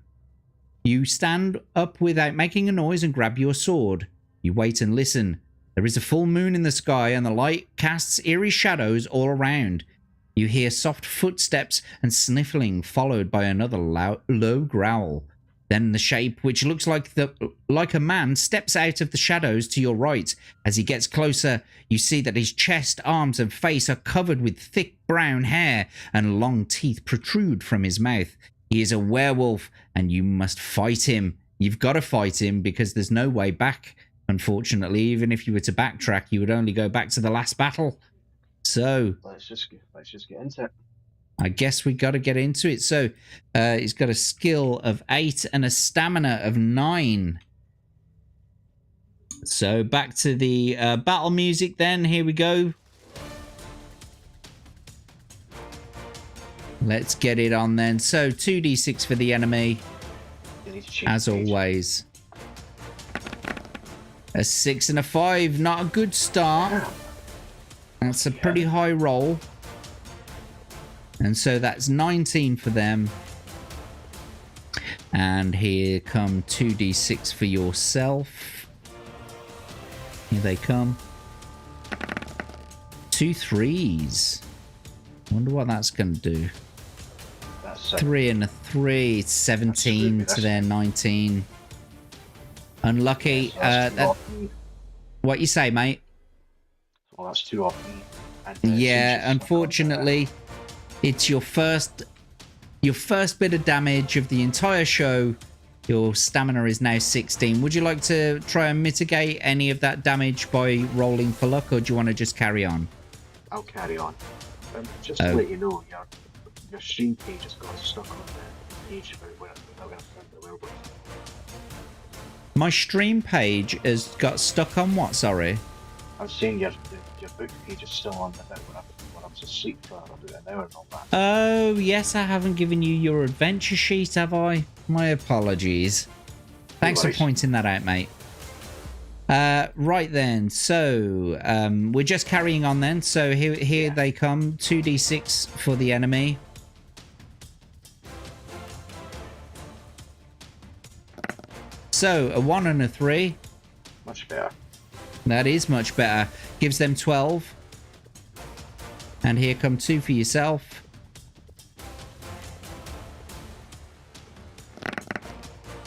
[SPEAKER 1] You stand up without making a noise and grab your sword. You wait and listen. There is a full moon in the sky and the light casts eerie shadows all around. You hear soft footsteps and sniffling, followed by another low growl. Then the shape, which looks like a man, steps out of the shadows to your right. As he gets closer, you see that his chest, arms, and face are covered with thick brown hair, and long teeth protrude from his mouth. He is a werewolf, and you must fight him. You've got to fight him because there's no way back. Unfortunately, even if you were to backtrack, you would only go back to the last battle. So
[SPEAKER 2] Let's just get into it.
[SPEAKER 1] I guess we got to get into it. So he's got a skill of 8 and a stamina of 9. So back to the battle music then. Here we go. Let's get it on then. So 2d6 for the enemy,
[SPEAKER 2] You need to change
[SPEAKER 1] as
[SPEAKER 2] the page.
[SPEAKER 1] always. A 6 and a 5. Not a good start.
[SPEAKER 2] Yeah.
[SPEAKER 1] That's a pretty high roll. And so that's 19 for them. And here come 2d6 for yourself. Here they come. 2 3s. Wonder what that's going to do.
[SPEAKER 2] That's
[SPEAKER 1] 3 and a 3. It's 17
[SPEAKER 2] That's
[SPEAKER 1] to their 19. Unlucky.
[SPEAKER 2] so that's two
[SPEAKER 1] That,
[SPEAKER 2] off me.
[SPEAKER 1] what you say, mate?
[SPEAKER 2] Well, that's 2 off me. And,
[SPEAKER 1] Yeah,
[SPEAKER 2] since it's
[SPEAKER 1] unfortunately, it's your first bit of damage of the entire show. Your stamina is now 16. Would you like to try and mitigate any of that damage by rolling for luck, or do you want to just carry on?
[SPEAKER 2] I'll carry on. Just to let you know, your stream page has got stuck on the page about where I'm going to find the werewolf.
[SPEAKER 1] My stream page has got stuck on what, sorry?
[SPEAKER 2] I'm saying your book page is still on the bit when I was asleep for about an hour and all that.
[SPEAKER 1] Oh, yes, I haven't given you your adventure sheet, have I? My apologies. Thanks for
[SPEAKER 2] worries.
[SPEAKER 1] pointing that out, mate. Right then, so we're just carrying on then. So here they come, 2d6 for the enemy. So a 1 and a 3.
[SPEAKER 2] Much better.
[SPEAKER 1] That is much better. Gives them 12. And here come 2 for yourself.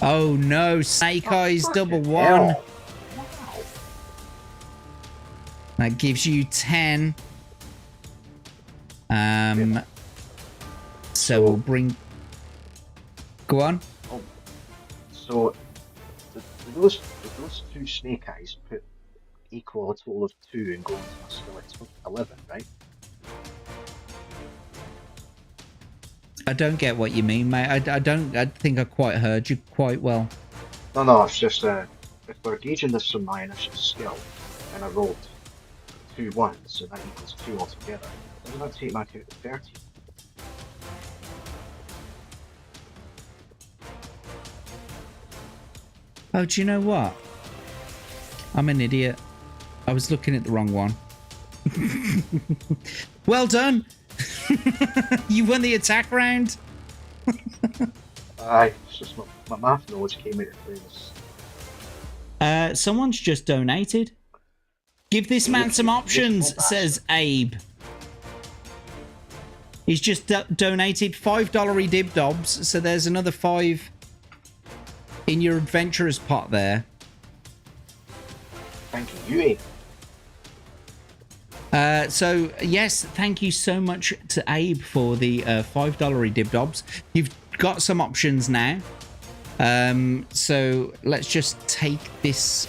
[SPEAKER 1] Oh no, Snake Eyes double 1.
[SPEAKER 2] Hell.
[SPEAKER 1] That gives you 10. So we'll bring... Go on.
[SPEAKER 2] Oh. So, those 2 snake eyes put equal a total of 2 and go into my skill at 11, right?
[SPEAKER 1] I don't get what you mean, mate. I think I quite heard you quite well.
[SPEAKER 2] No, it's just if we're gauging this from my initial skill, and I rolled 2 1s, so that equals 2 altogether, doesn't that take my count to 30?
[SPEAKER 1] Oh, do you know what? I'm an idiot. I was looking at the wrong one. Well done! You won the attack round.
[SPEAKER 2] Aye, it's just my math knowledge came into play this.
[SPEAKER 1] Someone's just donated. Give this man some options, says Abe. He's just donated $5 dib dobs, so there's another 5 in your adventurer's pot there.
[SPEAKER 2] Thank you, Abe.
[SPEAKER 1] So yes, thank you so much to Abe for the $5 dib dobs. You've got some options now. So let's just take this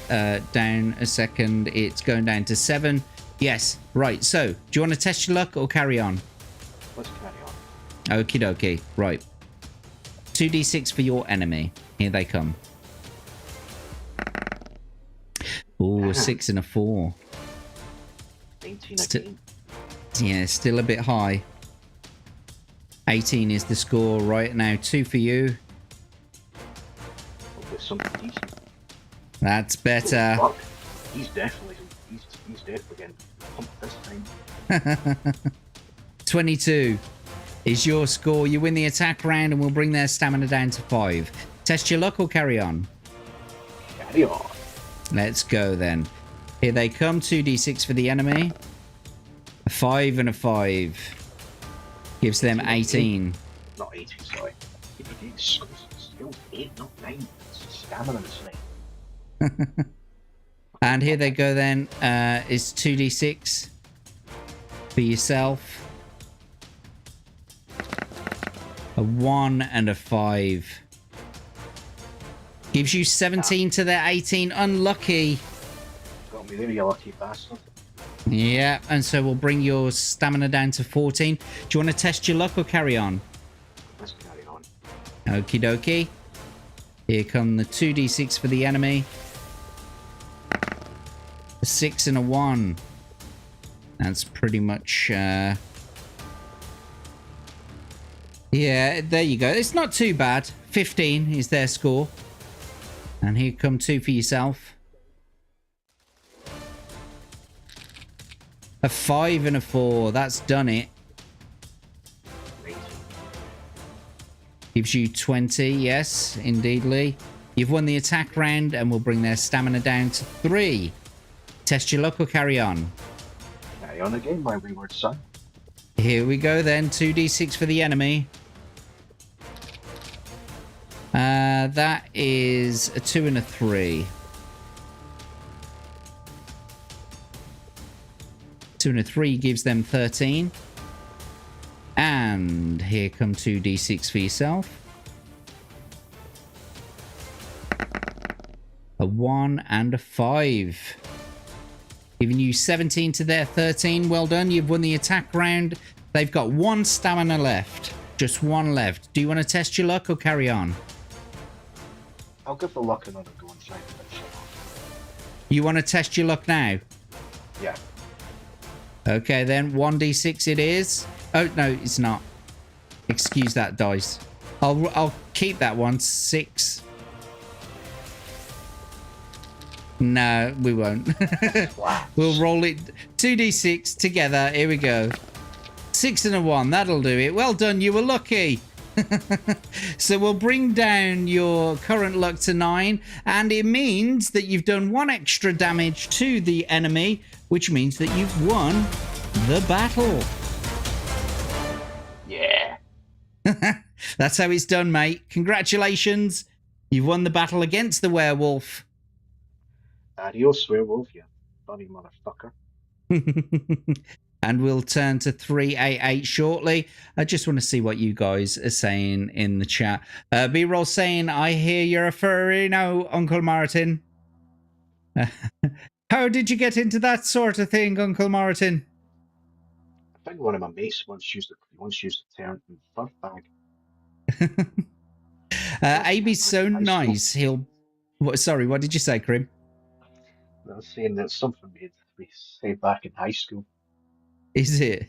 [SPEAKER 1] down a second. It's going down to 7. Yes, right. So do you want to test your luck or carry on?
[SPEAKER 2] Let's carry on.
[SPEAKER 1] Okie dokie. Right. 2d6 for your enemy. Here they come. Oh, a 6 and a 4.
[SPEAKER 2] 19
[SPEAKER 1] Sti-
[SPEAKER 2] again.
[SPEAKER 1] Yeah, still a bit high. 18 is the score right now. 2 for you.
[SPEAKER 2] We'll get something decent.
[SPEAKER 1] That's better.
[SPEAKER 2] Oh, fuck. He's definitely getting pumped this time.
[SPEAKER 1] 22 is your score. You win the attack round and we'll bring their stamina down to 5. Test your luck or carry on?
[SPEAKER 2] Carry on.
[SPEAKER 1] Let's go then. Here they come. 2d6 for the enemy. A 5 and a 5. Gives them 18.
[SPEAKER 2] Not 18, sorry. Keep forgetting skills 8, not 9. It's stamina this thing.
[SPEAKER 1] And here they go then. Is 2d6 for yourself. A 1 and a 5. Gives you 17 to their 18. Unlucky.
[SPEAKER 2] Got me there, you lucky bastard.
[SPEAKER 1] Yeah, and so we'll bring your stamina down to 14. Do you want to test your luck or carry on?
[SPEAKER 2] Let's carry on.
[SPEAKER 1] Okie dokie. Here come the 2d6 for the enemy. A 6 and a 1. That's pretty much... yeah, there you go. It's not too bad. 15 is their score. And here come 2 for yourself. A 5 and a 4. That's done it. Gives you 20. Yes, indeedly. You've won the attack round and we'll bring their stamina down to 3. Test your luck or carry on?
[SPEAKER 2] Carry on again, my wayward son.
[SPEAKER 1] Here we go then. 2d6 for the enemy. That is a 2 and a 3. 2 and a 3 gives them 13. And here come 2d6 for yourself. A 1 and a 5. Giving you 17 to their 13. Well done. You've won the attack round. They've got 1 stamina left. Just 1 left. Do you want to test your luck or carry on?
[SPEAKER 2] I'll give the luck another go and try and finish it off.
[SPEAKER 1] You want to test your luck now?
[SPEAKER 2] Yeah.
[SPEAKER 1] Okay then. 1d6 it is. Oh, no, it's not. Excuse that dice. I'll keep that one. 6. No, we won't. We'll roll it 2d6 together. Here we go. 6 and a 1. That'll do it. Well done. You were lucky. So we'll bring down your current luck to 9. And it means that you've done 1 extra damage to the enemy, which means that you've won the battle.
[SPEAKER 2] Yeah.
[SPEAKER 1] That's how it's done, mate. Congratulations. You've won the battle against the werewolf.
[SPEAKER 2] Adios, werewolf, you funny motherfucker.
[SPEAKER 1] And we'll turn to 388 shortly. I just want to see what you guys are saying in the chat. B-roll saying, I hear you're a furry now, Uncle Martin. How did you get into that sort of thing, Uncle Martin?
[SPEAKER 2] I think one of my mates once used the term fur bag.
[SPEAKER 1] AB's so nice. He'll... Sorry, what did you say, Crim?
[SPEAKER 2] I was saying that's something we say back in high school.
[SPEAKER 1] Is it?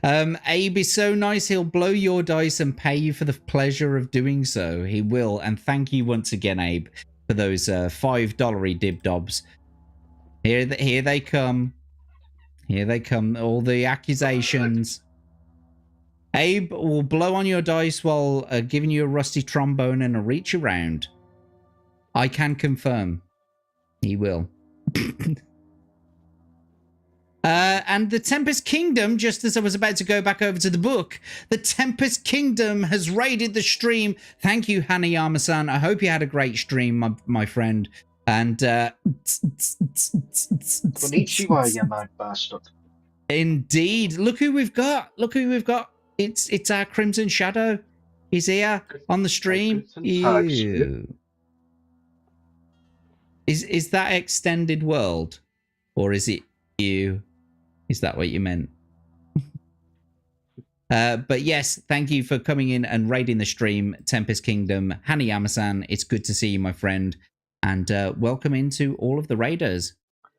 [SPEAKER 1] Abe is so nice, he'll blow your dice and pay you for the pleasure of doing so. He will. And thank you once again, Abe, for those $5 dib-dobs. Here they come. Here they come. All the accusations. Abe will blow on your dice while giving you a rusty trombone and a reach around. I can confirm. He will. And the Tempest Kingdom, just as I was about to go back over to the book, the Tempest Kingdom has raided the stream. Thank you, Hanayama-san. I hope you had a great stream, my friend. And
[SPEAKER 2] Konnichiwa, you mad bastard.
[SPEAKER 1] Indeed. Look who we've got. Look who we've got. It's our Crimson Shadow. He's here on the stream. Ew. Is that extended world? Or is it you? Is that what you meant? But yes, thank you for coming in and raiding the stream, Tempest Kingdom. Hanayama-san, it's good to see you, my friend. And welcome into all of the raiders.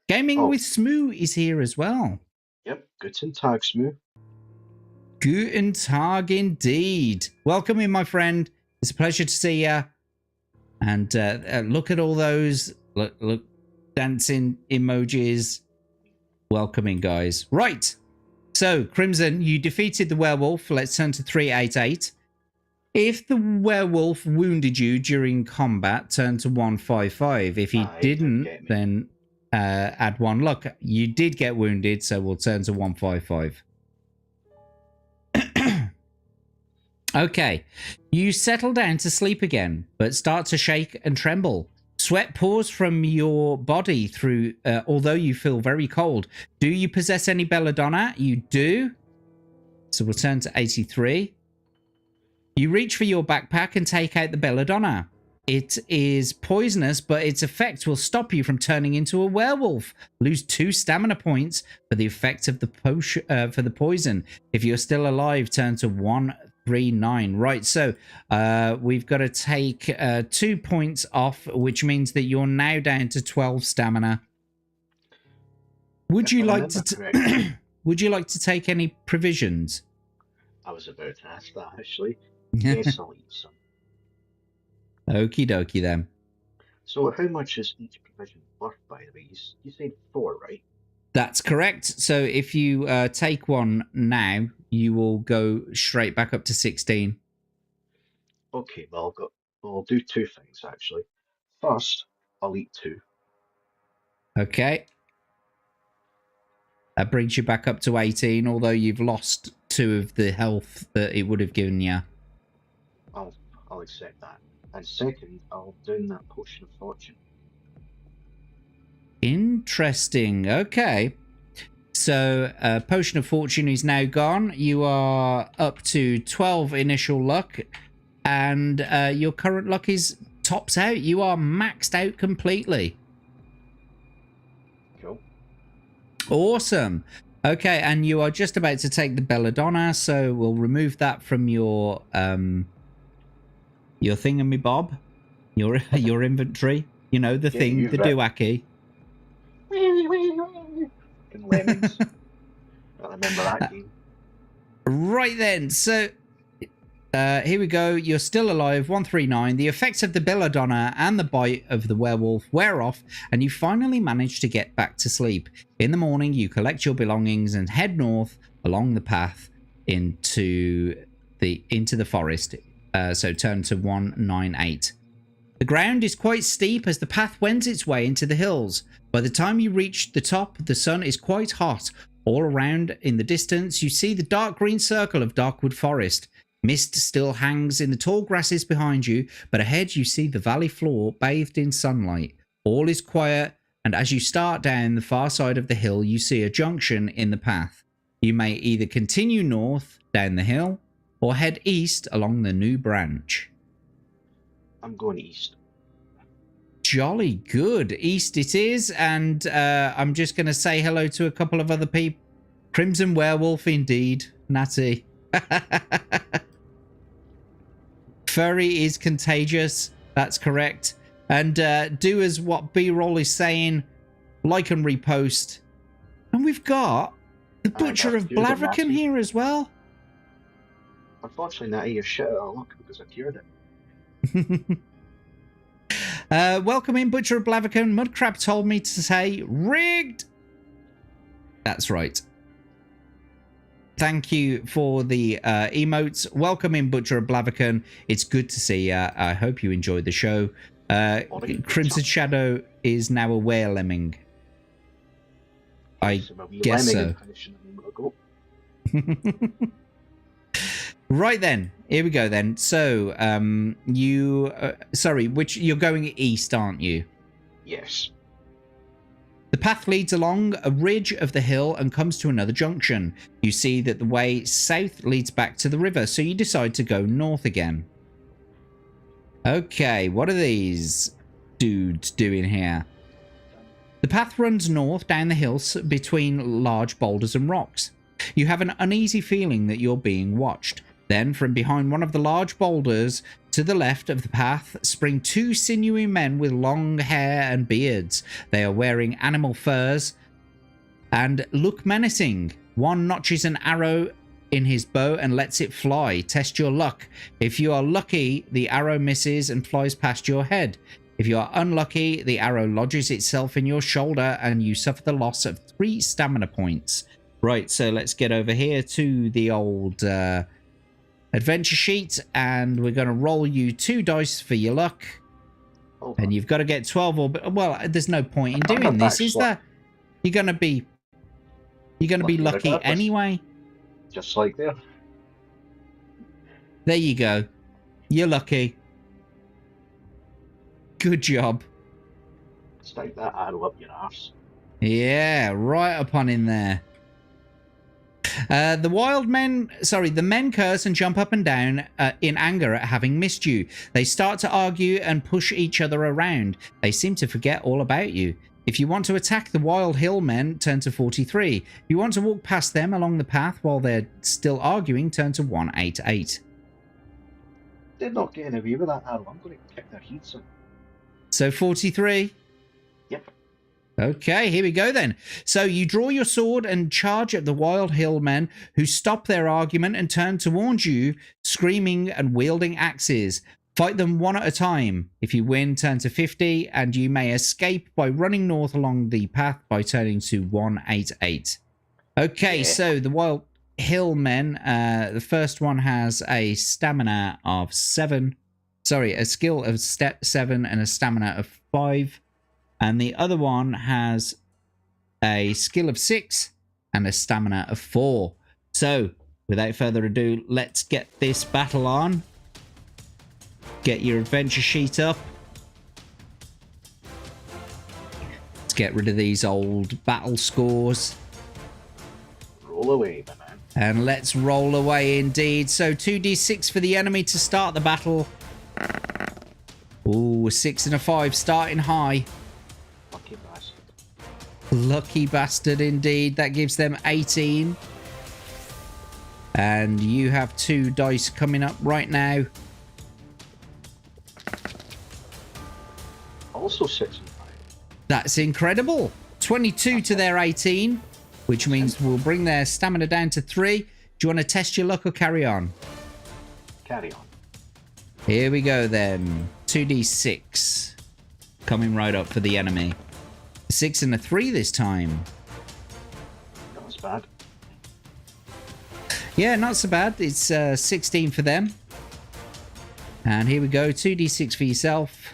[SPEAKER 1] Gaming with Smoo is here as well.
[SPEAKER 2] Yep, guten Tag, Smoo.
[SPEAKER 1] Guten Tag indeed. Welcome in, my friend. It's a pleasure to see you. And look at all those look dancing emojis. Welcome in, guys. Right. So, Crimson, you defeated the werewolf. Let's turn to 388. If the werewolf wounded you during combat, turn to 155. If he didn't, then add 1 luck. You did get wounded, so we'll turn to 155. Okay. You settle down to sleep again, but start to shake and tremble. Sweat pours from your body through, although you feel very cold. Do you possess any belladonna? You do. So we'll turn to 83. You reach for your backpack and take out the belladonna. It is poisonous, but its effect will stop you from turning into a werewolf. Lose 2 stamina points for the effect of the potion, for the poison. If you're still alive, turn to 139. Right, so we've got to take 2 points off, which means that you're now down to 12 stamina. Would
[SPEAKER 2] If
[SPEAKER 1] you
[SPEAKER 2] I
[SPEAKER 1] like
[SPEAKER 2] remember
[SPEAKER 1] to
[SPEAKER 2] correctly,
[SPEAKER 1] would you like to take any provisions?
[SPEAKER 2] I was about to ask that actually. Yes, I'll eat some.
[SPEAKER 1] Okie dokie then.
[SPEAKER 2] So how much is each provision worth, by the way? You said 4, right?
[SPEAKER 1] That's correct. So if you take one now, you will go straight back up to 16.
[SPEAKER 2] Okay, well I'll do 2 things actually. First, I'll eat 2.
[SPEAKER 1] Okay. That brings you back up to 18, although you've lost 2 of the health that it would have given you.
[SPEAKER 2] I'll accept that. And second, I'll down that potion of fortune.
[SPEAKER 1] Interesting. Okay. So, Potion of Fortune is now gone. You are up to 12 initial luck, and your current luck is tops out. You are maxed out completely.
[SPEAKER 2] Cool.
[SPEAKER 1] Awesome. Okay, and you are just about to take the belladonna, so we'll remove that from your thingamabob, your inventory. You know, the
[SPEAKER 2] Yeah,
[SPEAKER 1] thing,
[SPEAKER 2] you've
[SPEAKER 1] the doohickey.
[SPEAKER 2] And lemons. I remember that game.
[SPEAKER 1] Right then, so here we go. You're still alive, 139. The effects of the belladonna and the bite of the werewolf wear off, and you finally manage to get back to sleep. In the morning, you collect your belongings and head north along the path into the forest. So turn to 198. The ground is quite steep as the path wends its way into the hills. By the time you reach the top, the sun is quite hot. All around in the distance, you see the dark green circle of Darkwood Forest. Mist still hangs in the tall grasses behind you, but ahead you see the valley floor bathed in sunlight. All is quiet, and as you start down the far side of the hill, you see a junction in the path. You may either continue north down the hill or head east along the new branch.
[SPEAKER 2] I'm going east.
[SPEAKER 1] Jolly good. East it is, and I'm just going to say hello to a couple of other people. Crimson Werewolf indeed, Natty. Furry is contagious, that's correct. And do as what B-roll is saying, like and repost. And we've got the Butcher of Blaviken here as well.
[SPEAKER 2] Unfortunately, Natty, you're shit out of luck because I cured it.
[SPEAKER 1] Welcome in, Butcher of Blaviken. Mudcrab told me to say rigged. That's right. Thank you for the emotes. Welcome in, Butcher of Blaviken. It's good to see you. I hope you enjoyed the show. CrimsonShadow is now a were-lemming. I guess so. Right then, here we go then. So, you're going east, aren't you?
[SPEAKER 2] Yes.
[SPEAKER 1] The path leads along a ridge of the hill and comes to another junction. You see that the way south leads back to the river, so you decide to go north again. Okay, what are these dudes doing here? The path runs north down the hills between large boulders and rocks. You have an uneasy feeling that you're being watched. Then, from behind one of the large boulders to the left of the path, spring 2 sinewy men with long hair and beards. They are wearing animal furs and look menacing. One notches an arrow in his bow and lets it fly. Test your luck. If you are lucky, the arrow misses and flies past your head. If you are unlucky, the arrow lodges itself in your shoulder and you suffer the loss of 3 stamina points. Right, so let's get over here to the old adventure sheet, and we're going to roll you 2 dice for your luck. And you've got to get 12 or... Well, there's no point in doing this, is there? You're going to be lucky anyway.
[SPEAKER 2] Just like there.
[SPEAKER 1] There you go. You're lucky. Good job.
[SPEAKER 2] Stick that arrow up your arse.
[SPEAKER 1] Yeah, right up on in there. The men curse and jump up and down in anger at having missed you. They start to argue and push each other around. They seem to forget all about you. If you want to attack the wild hill men, turn to 43. If you want to walk past them along the path while they're still arguing, turn to 188.
[SPEAKER 2] They're not getting away with that arrow. I'm going to kick their heads in.
[SPEAKER 1] So 43.
[SPEAKER 2] Yep.
[SPEAKER 1] Okay, here we go then. So you draw your sword and charge at the wild hillmen, who stop their argument and turn towards you, screaming and wielding axes. Fight them one at a time. If you win, turn to 50, and you may escape by running north along the path by turning to 188. Okay,
[SPEAKER 2] Yeah.
[SPEAKER 1] so the wild hillmen, the first one has a stamina of 7. Sorry, a skill of 7 and a stamina of 5. And the other one has a skill of 6 and a stamina of 4. So, without further ado, let's get this battle on. Get your adventure sheet up. Let's get rid of these old battle scores.
[SPEAKER 2] Roll away, my man.
[SPEAKER 1] And let's roll away indeed. So 2d6 for the enemy to start the battle. Ooh, a 6 and a 5 starting high.
[SPEAKER 2] Lucky bastard.
[SPEAKER 1] Lucky bastard indeed. That gives them 18. And you have 2 dice coming up right now.
[SPEAKER 2] Also 6 and 5.
[SPEAKER 1] That's incredible. 22 to their 18, which means we'll bring their stamina down to 3. Do you want to test your luck or carry on?
[SPEAKER 2] Carry on.
[SPEAKER 1] Here we go then. 2d6. Coming right up for the enemy. A 6 and a 3 this time.
[SPEAKER 2] Not as bad.
[SPEAKER 1] Yeah, not so bad. It's 16 for them. And here we go. 2d6 for yourself.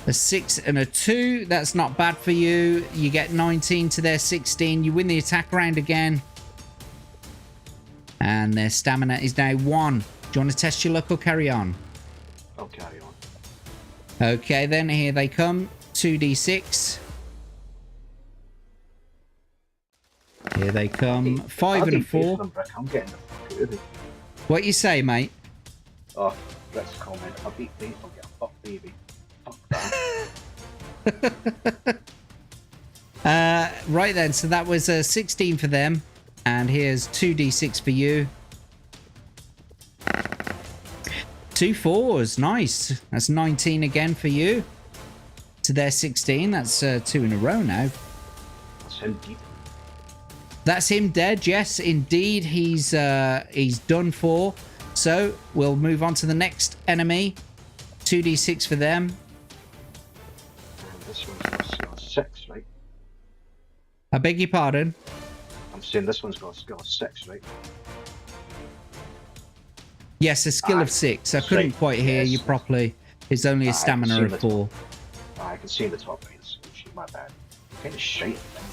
[SPEAKER 1] A 6 and a 2. That's not bad for you. You get 19 to their 16. You win the attack round again. And their stamina is now 1. Do you want to test your luck or carry on?
[SPEAKER 2] I'll carry on.
[SPEAKER 1] Okay, then here they come. 2d6. Here they come. 5 and a 4.
[SPEAKER 2] Them, Rick. I'm getting the fuck out of it.
[SPEAKER 1] What you say, mate?
[SPEAKER 2] Oh, Rick's comment. If I beat Faith, I'll get a fuck baby. Fuck that.
[SPEAKER 1] Right then, so that was 16 for them. And here's 2d6 for you. 2 4s. Nice. That's 19 again for you. To their 16. That's 2 in a row now.
[SPEAKER 2] That's him deep.
[SPEAKER 1] That's him dead. Yes, indeed. He's done for. So we'll move on to the next enemy. 2d6 for them.
[SPEAKER 2] And this one's got a skill of 6, right?
[SPEAKER 1] I beg your pardon.
[SPEAKER 2] I'm saying this one's got a skill of 6, right?
[SPEAKER 1] Yes, a skill of 6. I couldn't quite hear you properly. It's only a stamina of 4.
[SPEAKER 2] I can see in the top right of the skill sheet, my bad. Kind of shite thing.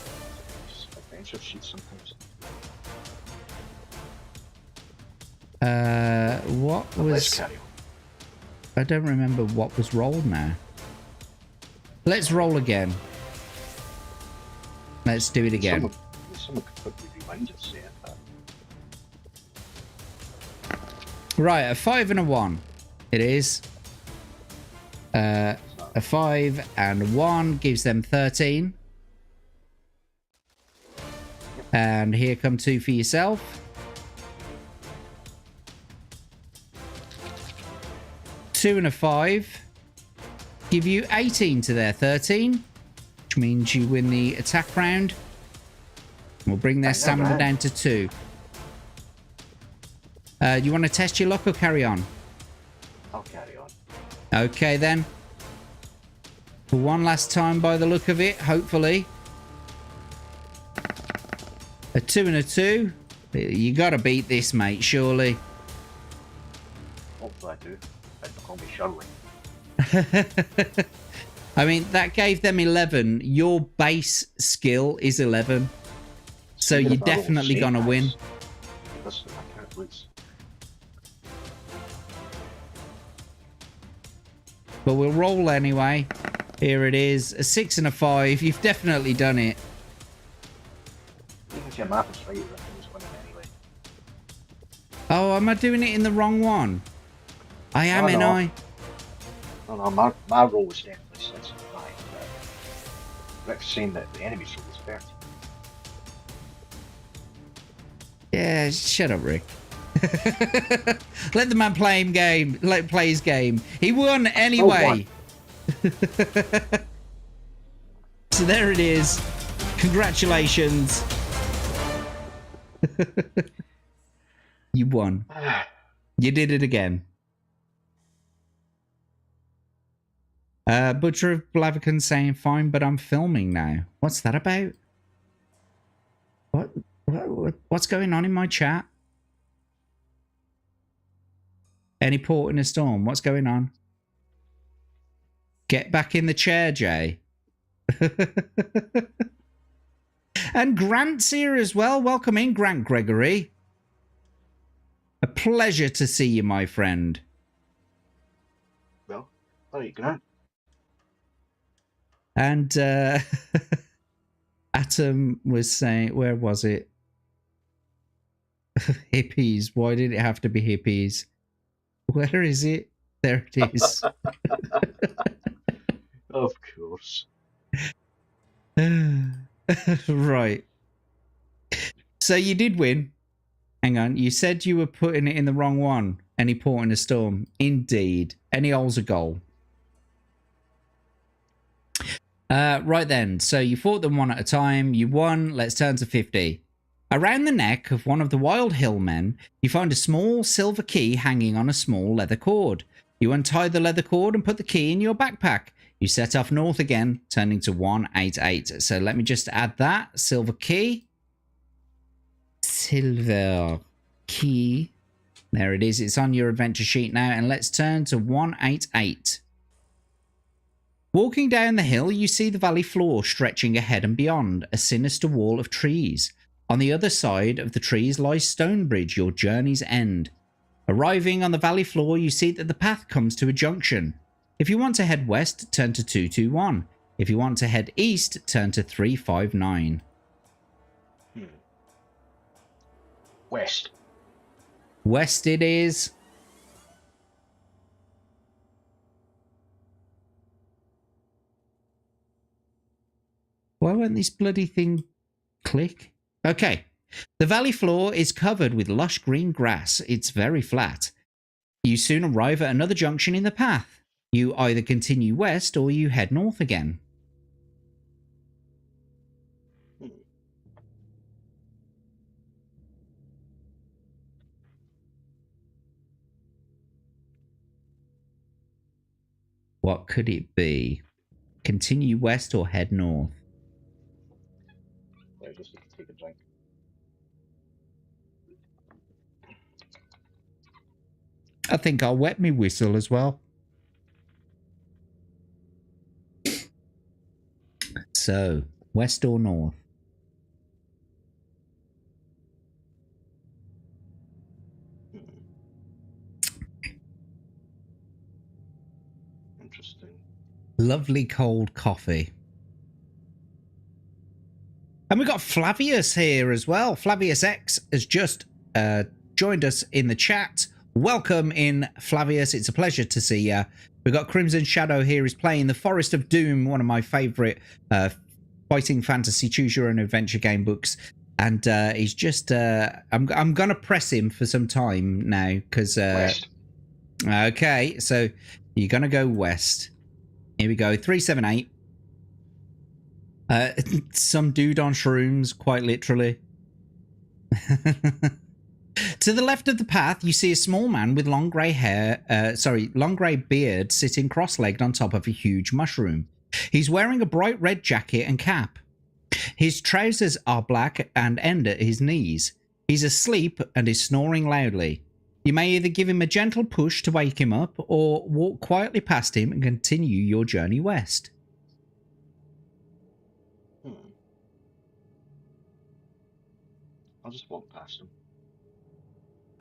[SPEAKER 2] Adventure sheet sometimes.
[SPEAKER 1] What
[SPEAKER 2] But let's
[SPEAKER 1] was...
[SPEAKER 2] carry on.
[SPEAKER 1] I don't remember what was rolled now. Let's roll again. Let's do it again.
[SPEAKER 2] Someone could quickly rewind it, say it.
[SPEAKER 1] Right, a 5 and a 1. It is. A 5 and 1 gives them 13. And here come 2 for yourself. 2 and a 5 give you 18 to their 13, which means you win the attack round. We'll bring their stamina down to 2. You want to test your luck or carry on?
[SPEAKER 2] I'll carry on.
[SPEAKER 1] Okay then. For one last time by the look of it, hopefully. A 2 and a 2. You gotta beat this, mate, surely.
[SPEAKER 2] Hopefully I do. But call me Shirley.
[SPEAKER 1] I mean, that gave them 11. Your base skill is 11. So you're definitely gonna win.
[SPEAKER 2] Listen, I can't lose.
[SPEAKER 1] But we'll roll anyway. Here it is. A 6 and a 5. You've definitely done it.
[SPEAKER 2] Even if your math is right, Rick, who's winning anyway.
[SPEAKER 1] Oh, am I doing it in the wrong one? I am,
[SPEAKER 2] No.
[SPEAKER 1] I?
[SPEAKER 2] No, my roll was definitely 6 and 5. Rick's saying that the enemy's roll was 30.
[SPEAKER 1] Yeah, shut up, Rick. Let the man play his game. He won anyway. So there it is. Congratulations. You won. You did it again. Butcher of Blaviken saying, fine, but I'm filming now. What's that about? What's going on in my chat? Any port in a storm? What's going on? Get back in the chair, Jay. And Grant's here as well. Welcome in, Grant Gregory. A pleasure to see you, my friend.
[SPEAKER 2] Well, hi, Grant.
[SPEAKER 1] And Atom was saying, where was it? Hippies. Why did it have to be hippies? Where is it? There it is.
[SPEAKER 2] Of course.
[SPEAKER 1] Right. So you did win. Hang on. You said you were putting it in the wrong one. Any port in a storm. Indeed. Any hole's a goal. Right then. So you fought them one at a time. You won. Let's turn to 50. Around the neck of one of the Wild Hill men, you find a small silver key hanging on a small leather cord. You untie the leather cord and put the key in your backpack. You set off north again, turning to 188. So let me just add that. Silver key. Silver key. There it is. It's on your adventure sheet now. And let's turn to 188. Walking down the hill, you see the valley floor stretching ahead and beyond, a sinister wall of trees. On the other side of the trees lies Stonebridge, your journey's end. Arriving on the valley floor, you see that the path comes to a junction. If you want to head west, turn to 221. If you want to head east, turn to 359.
[SPEAKER 2] West.
[SPEAKER 1] West it is. Why won't this bloody thing click? Okay. The valley floor is covered with lush green grass. It's very flat. You soon arrive at another junction in the path. You either continue west or you head north again. What could it be? Continue west or head north?
[SPEAKER 2] I just need to take a drink.
[SPEAKER 1] I think I'll wet me whistle as well. So, west or north?
[SPEAKER 2] Interesting.
[SPEAKER 1] Lovely cold coffee. And we got Flavius here as well. Flavius X has just joined us in the chat. Welcome in, Flavius. It's a pleasure to see you. We've got CrimsonShadow here. He's playing the Forest of Doom, one of my favourite fighting fantasy choose your own adventure game books. And he's just... I'm going to press him for some time now because... okay, so you're going to go west. Here we go, 378. Some dude on shrooms, quite literally. To the left of the path, you see a small man with long grey hair, long grey beard sitting cross-legged on top of a huge mushroom. He's wearing a bright red jacket and cap. His trousers are black and end at his knees. He's asleep and is snoring loudly. You may either give him a gentle push to wake him up or walk quietly past him and continue your journey west.
[SPEAKER 2] I'll just walk past him.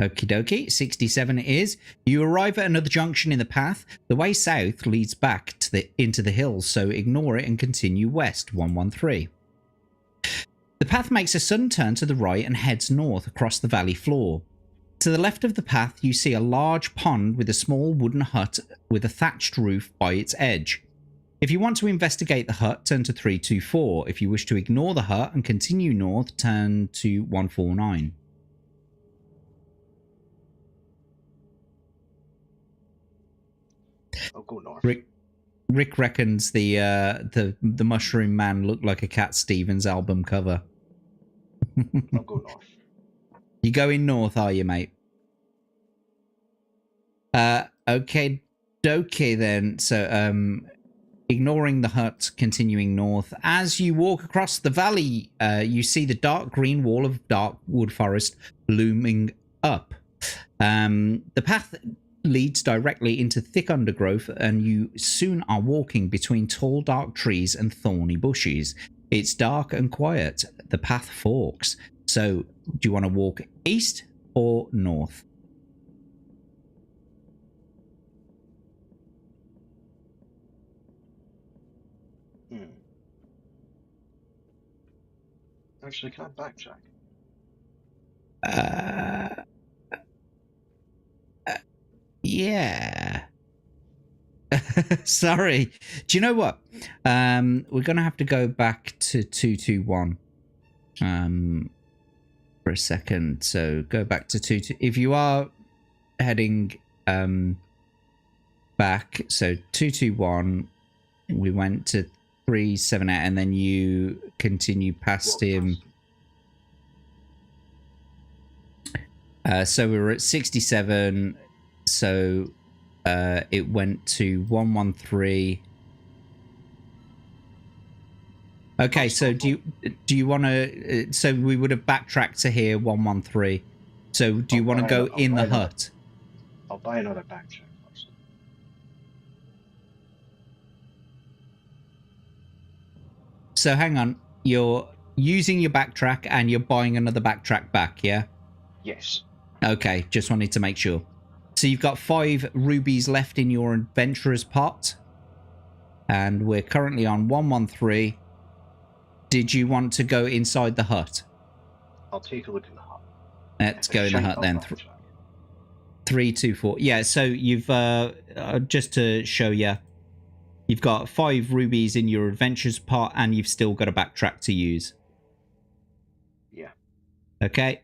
[SPEAKER 1] Okie dokie, 67 it is. You arrive at another junction in the path. The way south leads back to into the hills, so ignore it and continue west, 113. The path makes a sudden turn to the right and heads north across the valley floor. To the left of the path, you see a large pond with a small wooden hut with a thatched roof by its edge. If you want to investigate the hut, turn to 324. If you wish to ignore the hut and continue north, turn to 149.
[SPEAKER 2] I'll go north.
[SPEAKER 1] Rick reckons the mushroom man looked like a Cat Stevens album cover.
[SPEAKER 2] I'll go north.
[SPEAKER 1] You going north, are you, mate? Okay, dokie then. So, ignoring the hut, continuing north. As you walk across the valley, you see the dark green wall of dark wood forest looming up. The path leads directly into thick undergrowth, and you soon are walking between tall, dark trees and thorny bushes. It's dark and quiet. The path forks. So, do you want to walk east or north?
[SPEAKER 2] Actually, can I backtrack?
[SPEAKER 1] Yeah. Sorry. Do you know what? We're going to have to go back to 221 for a second. So go back to 22. If you are heading back, so 221, we went to 378, and then you continue past him. So we were at 67. So it went to 113. Okay, so do you want to? So we would have backtracked to here 113. So do you want to go in the hut?
[SPEAKER 2] I'll buy another backtrack first.
[SPEAKER 1] So hang on, you're using your backtrack and you're buying another backtrack back, yeah?
[SPEAKER 2] Yes.
[SPEAKER 1] Okay, just wanted to make sure. So you've got 5 rubies left in your adventurer's pot. And we're currently on 113. Did you want to go inside the hut?
[SPEAKER 2] I'll take a look in the hut.
[SPEAKER 1] Let's go in the hut then. 3, 2, 4. Yeah, so you've, just to show you, you've got 5 rubies in your adventurer's pot and you've still got a backtrack to use.
[SPEAKER 2] Yeah.
[SPEAKER 1] Okay.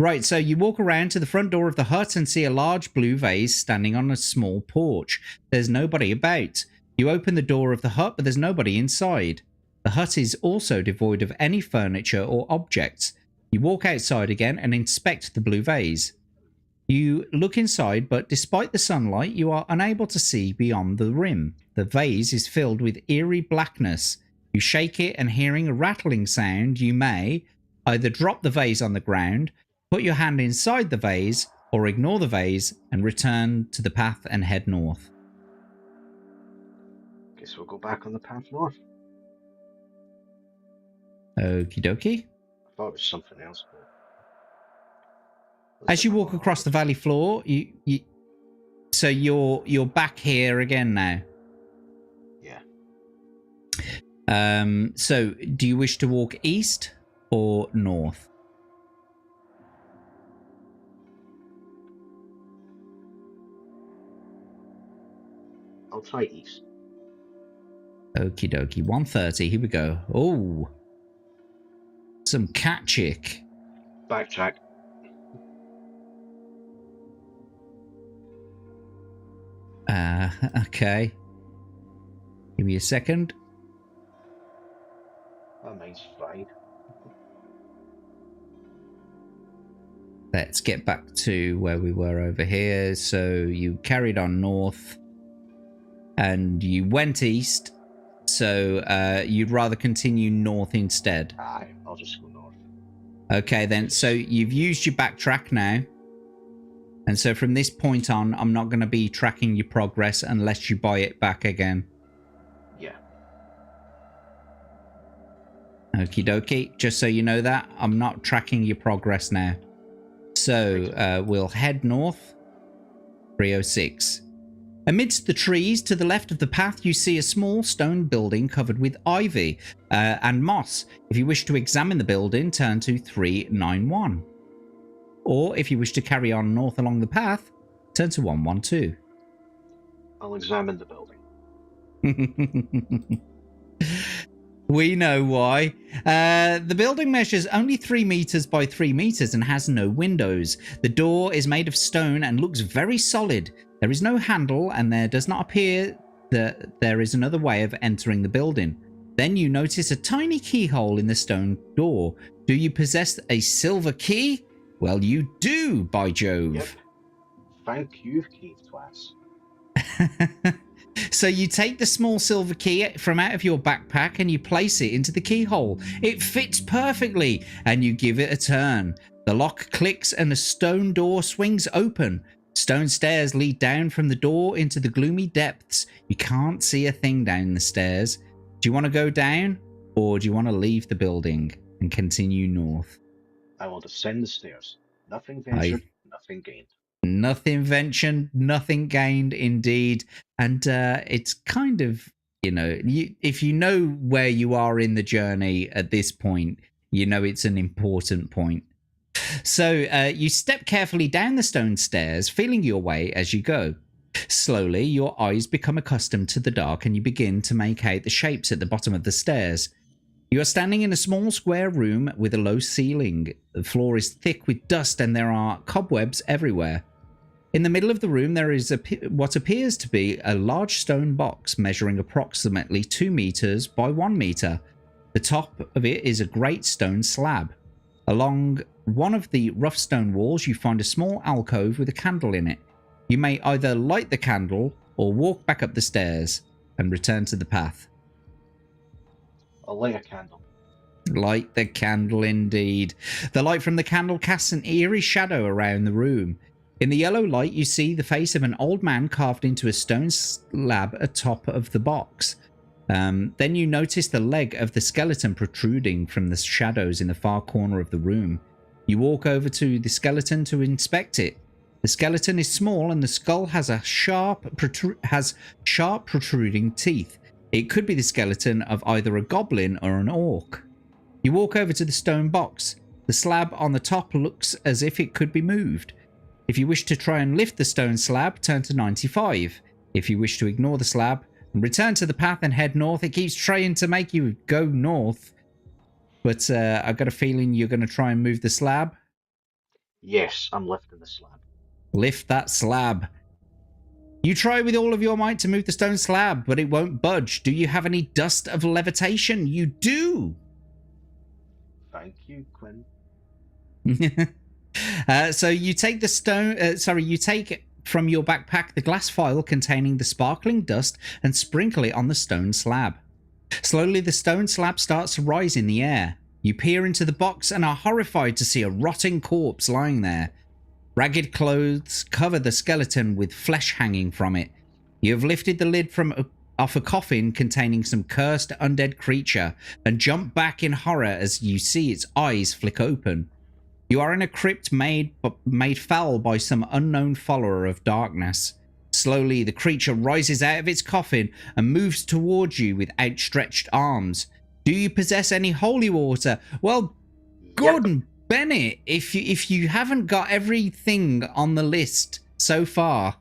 [SPEAKER 1] Right, so you walk around to the front door of the hut and see a large blue vase standing on a small porch. There's nobody about. You open the door of the hut, but there's nobody inside. The hut is also devoid of any furniture or objects. You walk outside again and inspect the blue vase. You look inside, but despite the sunlight, you are unable to see beyond the rim. The vase is filled with eerie blackness. You shake it, and hearing a rattling sound, you may either drop the vase on the ground, put your hand inside the vase, or ignore the vase and return to the path and head north.
[SPEAKER 2] Guess we'll go back on the path north.
[SPEAKER 1] Okie dokie.
[SPEAKER 2] I thought it was something else.
[SPEAKER 1] As you walk across the valley floor, so you're back here again now.
[SPEAKER 2] Yeah.
[SPEAKER 1] So do you wish to walk east or north?
[SPEAKER 2] I'll try east.
[SPEAKER 1] Okie dokie. 130. Here we go. Oh, some cat chick.
[SPEAKER 2] Backtrack.
[SPEAKER 1] Okay. Give me a second.
[SPEAKER 2] That mine's fried.
[SPEAKER 1] Let's get back to where we were over here. So you carried on north and you went east. So you'd rather continue north instead.
[SPEAKER 2] Aye, I'll just go north.
[SPEAKER 1] Okay, then. So you've used your backtrack now. And so from this point on, I'm not going to be tracking your progress unless you buy it back again.
[SPEAKER 2] Yeah.
[SPEAKER 1] Okie dokie. Just so you know that, I'm not tracking your progress now. So we'll head north. 306. Amidst the trees to the left of the path, you see a small stone building covered with ivy and moss. If you wish to examine the building, turn to 391. Or if you wish to carry on north along the path, turn to 112.
[SPEAKER 2] I'll examine the building.
[SPEAKER 1] We know why. The building measures only 3 meters by 3 meters and has no windows. The door is made of stone and looks very solid. There is no handle, and there does not appear that there is another way of entering the building. Then you notice a tiny keyhole in the stone door. Do you possess a silver key? Well, you do, by Jove.
[SPEAKER 2] Yep. Thank you, Keith Twass.
[SPEAKER 1] So you take the small silver key from out of your backpack and you place it into the keyhole. It fits perfectly, and you give it a turn. The lock clicks and a stone door swings open. Stone stairs lead down from the door into the gloomy depths. You can't see a thing down the stairs. Do you want to go down, or do you want to leave the building and continue north?
[SPEAKER 2] I will descend the stairs. Nothing ventured, nothing gained.
[SPEAKER 1] Nothing ventured, nothing gained, indeed. And it's kind of, if you know where you are in the journey at this point, you know it's an important point. So you step carefully down the stone stairs, feeling your way as you go. Slowly, your eyes become accustomed to the dark and you begin to make out the shapes at the bottom of the stairs. You are standing in a small square room with a low ceiling. The floor is thick with dust and there are cobwebs everywhere. In the middle of the room, there is what appears to be a large stone box measuring approximately 2 meters by 1 meter. The top of it is a great stone slab. Along one of the rough stone walls, you find a small alcove with a candle in it. You may either light the candle or walk back up the stairs and return to the path.
[SPEAKER 2] I'll light a candle.
[SPEAKER 1] Light the candle, indeed. The light from the candle casts an eerie shadow around the room. In the yellow light, you see the face of an old man carved into a stone slab atop of the box. Then you notice the leg of the skeleton protruding from the shadows in the far corner of the room. You walk over to the skeleton to inspect it. The skeleton is small and the skull has sharp protruding teeth. It could be the skeleton of either a goblin or an orc. You walk over to the stone box. The slab on the top looks as if it could be moved. If you wish to try and lift the stone slab, turn to 95. If you wish to ignore the slab and return to the path and head north, it keeps trying to make you go north. But I've got a feeling you're going to try and move the slab.
[SPEAKER 2] Yes, I'm lifting the slab.
[SPEAKER 1] Lift that slab. You try with all of your might to move the stone slab, but it won't budge. Do you have any dust of levitation? You do.
[SPEAKER 2] Thank you, Quinn.
[SPEAKER 1] So you take the you take from your backpack the glass vial containing the sparkling dust and sprinkle it on the stone slab. Slowly the stone slab starts to rise in the air. You peer into the box and are horrified to see a rotting corpse lying there. Ragged clothes cover the skeleton with flesh hanging from it. You have lifted the lid off a coffin containing some cursed undead creature and jump back in horror as you see its eyes flick open. You are in a crypt made foul by some unknown follower of darkness. Slowly, the creature rises out of its coffin and moves towards you with outstretched arms. Do you possess any holy water? Well, Gordon Bennett, if you haven't got everything on the list so far.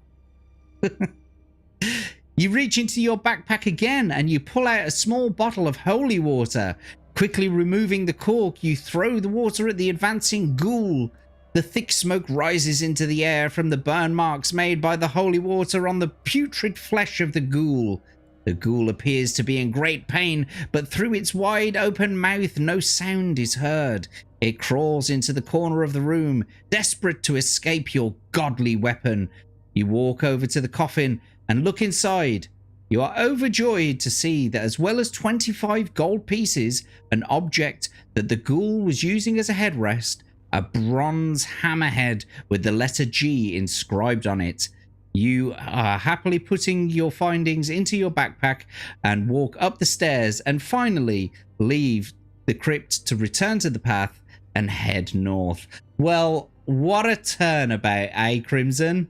[SPEAKER 1] You reach into your backpack again and you pull out a small bottle of holy water. Quickly removing the cork, you throw the water at the advancing ghoul. The thick smoke rises into the air from the burn marks made by the holy water on the putrid flesh of the ghoul. The ghoul appears to be in great pain, but through its wide open mouth no sound is heard. It crawls into the corner of the room, desperate to escape your godly weapon. You walk over to the coffin and look inside. You are overjoyed to see that as well as 25 gold pieces, an object that the ghoul was using as a headrest, a bronze hammerhead with the letter G inscribed on it. You are happily putting your findings into your backpack and walk up the stairs and finally leave the crypt to return to the path and head north. Well, what a turnabout, eh, Crimson?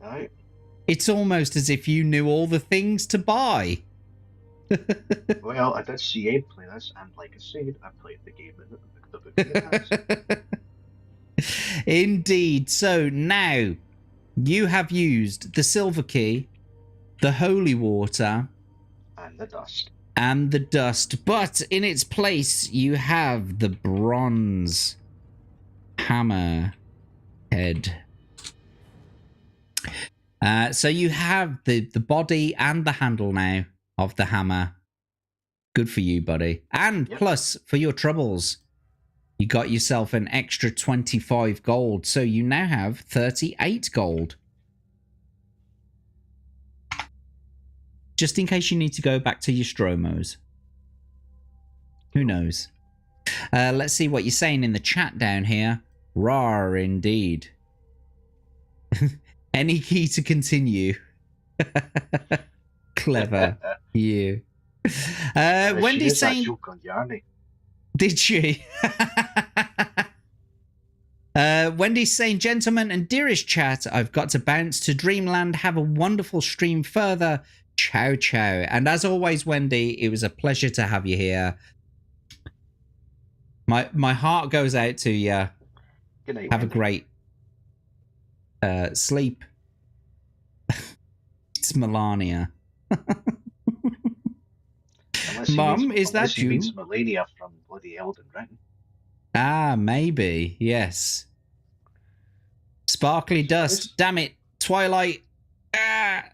[SPEAKER 2] Right.
[SPEAKER 1] It's almost as if you knew all the things to buy.
[SPEAKER 2] Well, I did see Abe play this, and like I said, I played the game in the book in the past.
[SPEAKER 1] Indeed. So now you have used the silver key, the holy water,
[SPEAKER 2] And the dust.
[SPEAKER 1] and the dust, but in its place you have the bronze hammer head. So you have the body and the handle now of the hammer. Good for you, buddy. And
[SPEAKER 2] Yep.
[SPEAKER 1] plus, for your troubles, you got yourself an extra 25 gold. So you now have 38 gold. Just in case you need to go back to your stromos. Who knows? Let's see what you're saying in the chat down here. Rar indeed. Any key to continue? Clever. You. Wendy's saying...
[SPEAKER 2] joke on Yarny.
[SPEAKER 1] Did she? Wendy's saying, gentlemen and dearest chat, I've got to bounce to Dreamland. Have a wonderful stream further. Ciao, ciao. And as always, Wendy, it was a pleasure to have you here. My heart goes out to you.
[SPEAKER 2] Good night,
[SPEAKER 1] Have a
[SPEAKER 2] Wendy.
[SPEAKER 1] great sleep. It's Melania. Mum, is that you?
[SPEAKER 2] Means Melania from bloody Elden Ring.
[SPEAKER 1] Ah, maybe. Yes. Sparkly dust. Damn it. Twilight. Ah.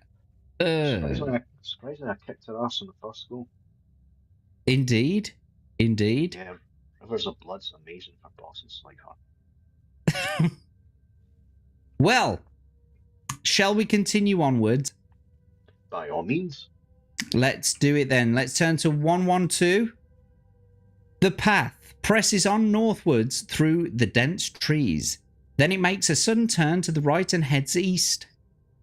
[SPEAKER 2] Surprisingly, I kicked her ass on the first go.
[SPEAKER 1] Indeed. Indeed.
[SPEAKER 2] Yeah, Rivers of Blood's amazing for bosses like her.
[SPEAKER 1] Well, shall we continue onwards?
[SPEAKER 2] By all means.
[SPEAKER 1] Let's do it then. Let's turn to 112. The path presses on northwards through the dense trees. Then it makes a sudden turn to the right and heads east.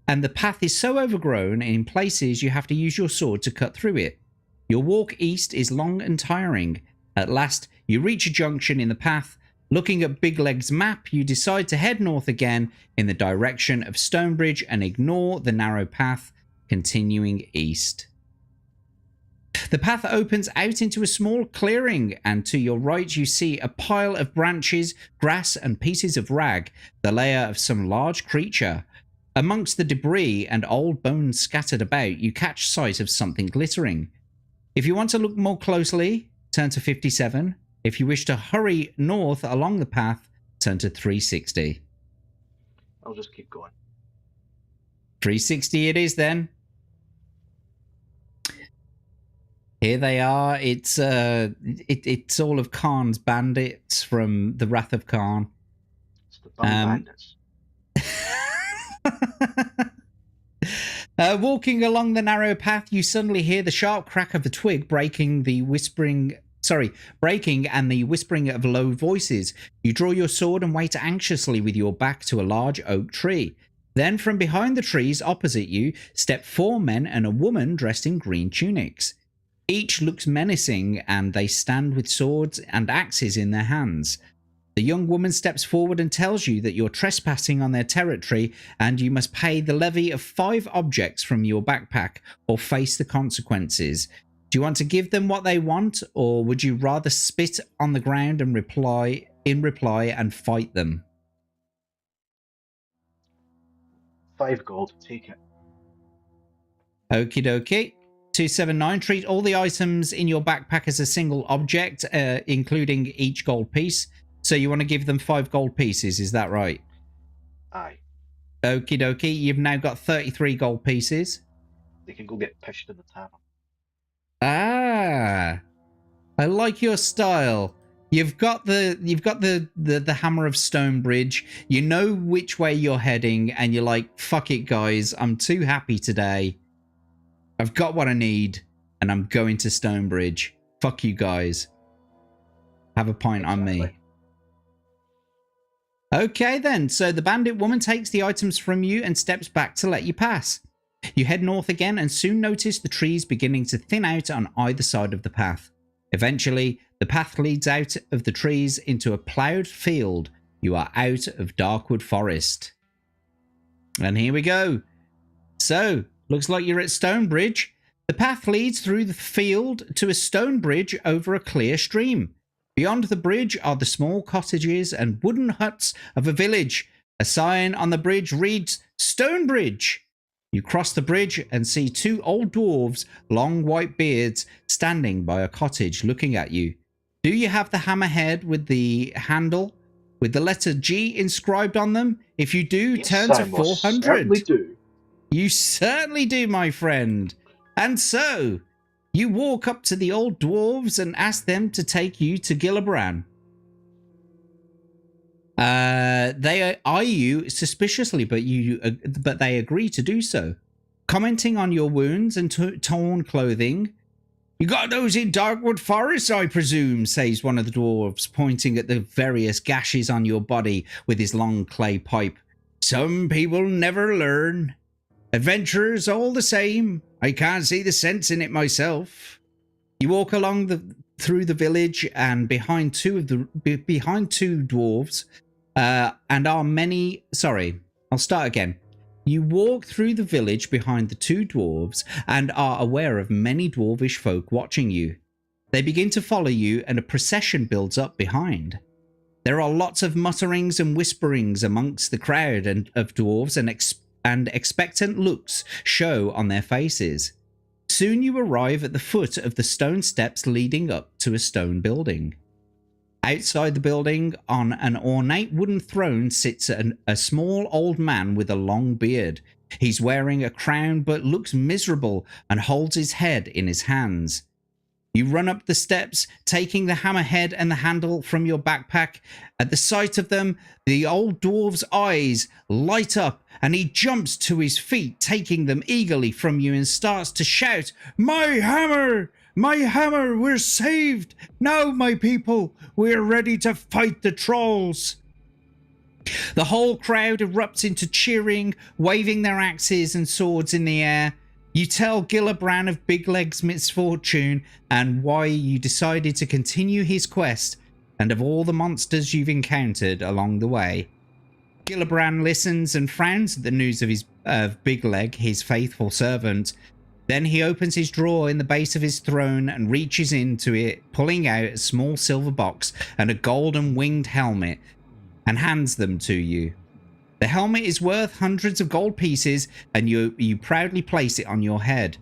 [SPEAKER 1] And the path is so overgrown in places you have to use your sword to cut through it. Your walk east is long and tiring. At last, you reach a junction in the path. Looking at Big Leg's map, you decide to head north again in the direction of Stonebridge and ignore the narrow path, continuing east. The path opens out into a small clearing, and to your right you see a pile of branches, grass and pieces of rag, the lair of some large creature. Amongst the debris and old bones scattered about, you catch sight of something glittering. If you want to look more closely, turn to 57. If you wish to hurry north along the path, turn to 360.
[SPEAKER 2] I'll just keep going.
[SPEAKER 1] 360 it is then. Here they are. It's it's all of Khan's bandits from the Wrath of Khan.
[SPEAKER 2] It's the bum bandits.
[SPEAKER 1] Walking along the narrow path, you suddenly hear the sharp crack of a twig breaking and the whispering of low voices. You draw your sword and wait anxiously with your back to a large oak tree. Then from behind the trees opposite you step 4 men and a woman dressed in green tunics. Each looks menacing and they stand with swords and axes in their hands. The young woman steps forward and tells you that you're trespassing on their territory and you must pay the levy of 5 objects from your backpack or face the consequences. Do you want to give them what they want, or would you rather spit on the ground and reply and fight them?
[SPEAKER 2] 5 gold, take it.
[SPEAKER 1] Okie dokie. 279. Treat all the items in your backpack as a single object, including each gold piece. So you want to give them 5 gold pieces, is that right?
[SPEAKER 2] Aye.
[SPEAKER 1] Okie dokie. You've now got 33 gold pieces.
[SPEAKER 2] They can go get pished in the tavern.
[SPEAKER 1] Ah, I like your style. You've got the hammer of Stonebridge. You know which way you're heading, and you're like, fuck it, guys. I'm too happy today. I've got what I need, and I'm going to Stonebridge. Fuck you guys. Have a pint on me. Okay then, so the bandit woman takes the items from you and steps back to let you pass. You head north again and soon notice the trees beginning to thin out on either side of the path. Eventually, the path leads out of the trees into a ploughed field. You are out of Darkwood Forest. And here we go. So, looks like you're at Stonebridge. The path leads through the field to a stone bridge over a clear stream. Beyond the bridge are the small cottages and wooden huts of a village. A sign on the bridge reads, Stonebridge. You cross the bridge and see 2 old dwarves, long white beards, standing by a cottage looking at you. Do you have the hammerhead with the handle with the letter G inscribed on them? If you do,
[SPEAKER 2] Yes,
[SPEAKER 1] turn to
[SPEAKER 2] I most
[SPEAKER 1] 400.
[SPEAKER 2] certainly do.
[SPEAKER 1] You certainly do, my friend. And so, you walk up to the old dwarves and ask them to take you to Gillibrand. They eye you suspiciously, but they agree to do so. Commenting on your wounds and torn clothing. You got those in Darkwood Forest, I presume, says one of the dwarves, pointing at the various gashes on your body with his long clay pipe. Some people never learn. Adventurers all the same. I can't see the sense in it myself. You walk along through the village and behind two dwarves, and are many. Sorry, I'll start again. You walk through the village behind the two dwarves and are aware of many dwarvish folk watching you. They begin to follow you, and a procession builds up behind. There are lots of mutterings and whisperings amongst the crowd of dwarves, and expectant looks show on their faces. Soon you arrive at the foot of the stone steps leading up to a stone building. Outside the building, on an ornate wooden throne, sits a small old man with a long beard. He's wearing a crown but looks miserable and holds his head in his hands. You run up the steps, taking the hammerhead and the handle from your backpack. At the sight of them, the old dwarf's eyes light up and he jumps to his feet, taking them eagerly from you and starts to shout, "My hammer! My hammer! We're saved! Now, my people, we're ready to fight the trolls!" The whole crowd erupts into cheering, waving their axes and swords in the air. You tell Gillibrand of Big Leg's misfortune and why you decided to continue his quest, and of all the monsters you've encountered along the way. Gillibrand listens and frowns at the news of Big Leg, his faithful servant. Then he opens his drawer in the base of his throne and reaches into it, pulling out a small silver box and a golden winged helmet, and hands them to you. The helmet is worth hundreds of gold pieces, and you proudly place it on your head.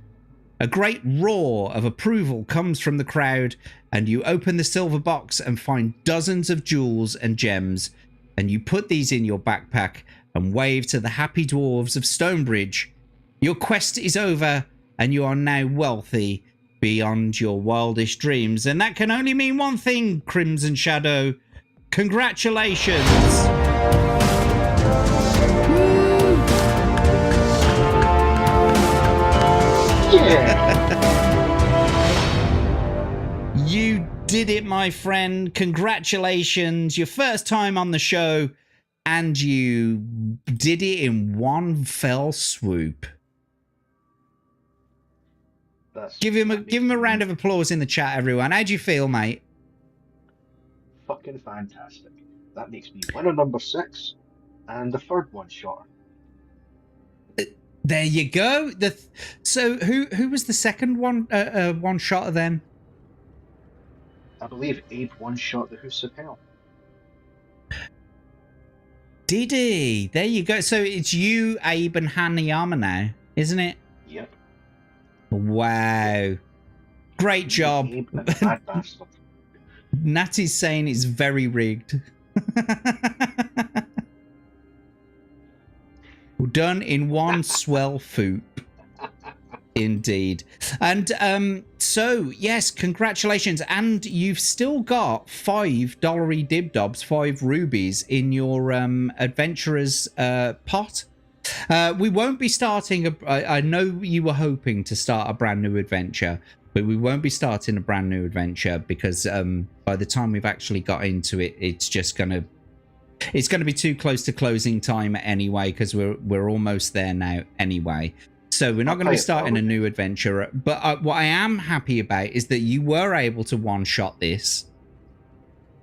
[SPEAKER 1] A great roar of approval comes from the crowd, and you open the silver box and find dozens of jewels and gems, and you put these in your backpack and wave to the happy dwarves of Stonebridge. Your quest is over, and you are now wealthy beyond your wildest dreams, and that can only mean one thing, CrimsonShadow. Congratulations! You did it, my friend. Congratulations. Your first time on the show, and you did it in one fell swoop. Give him a round of applause in the chat, everyone. How do you feel, mate?
[SPEAKER 2] Fucking fantastic. That makes me winner number 6 and the third one shot.
[SPEAKER 1] There you go. So who was the second one shot then?
[SPEAKER 2] I believe Abe one shot the Husapel.
[SPEAKER 1] Did he? There you go. So it's you, Abe, and Hanayama now, isn't it?
[SPEAKER 2] Yep.
[SPEAKER 1] Wow. Great job.
[SPEAKER 2] Abe, that bad bastard.
[SPEAKER 1] Natty's saying it's very rigged. Done in one swell foop. Indeed. And so, yes, congratulations. And you've still got $5 dibdobs, 5 rubies in your adventurer's pot. We won't be starting I know you were hoping to start a brand new adventure, but we won't be starting a brand new adventure because by the time we've actually got into it, it's gonna be too close to closing time anyway, because we're almost there now anyway. So we're not going to be starting a new adventure. But what I am happy about is that you were able to one-shot this.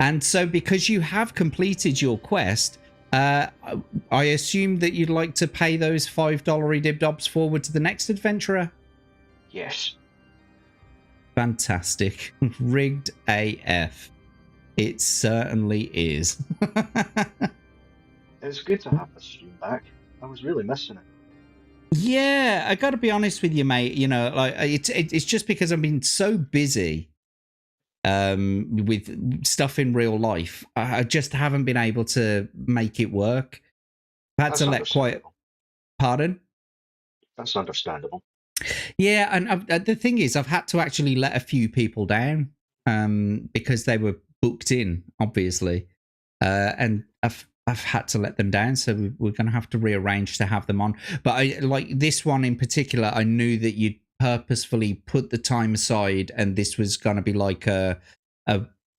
[SPEAKER 1] And so because you have completed your quest, I assume that you'd like to pay those $5 dibdobs forward to the next adventurer?
[SPEAKER 2] Yes.
[SPEAKER 1] Fantastic. Rigged AF. It certainly is.
[SPEAKER 2] It's good to have this stream back. I was really missing it.
[SPEAKER 1] Yeah, I got to be honest with you, mate. You know, like it's just because I've been so busy with stuff in real life. I just haven't been able to make it work. I've had to let quite. Pardon?
[SPEAKER 2] That's understandable.
[SPEAKER 1] Yeah, and the thing is, I've had to actually let a few people down because they were booked in, obviously, and I've had to let them down. So we're going to have to rearrange to have them on. But I like this one in particular. I knew that you'd purposefully put the time aside, and this was going to be like a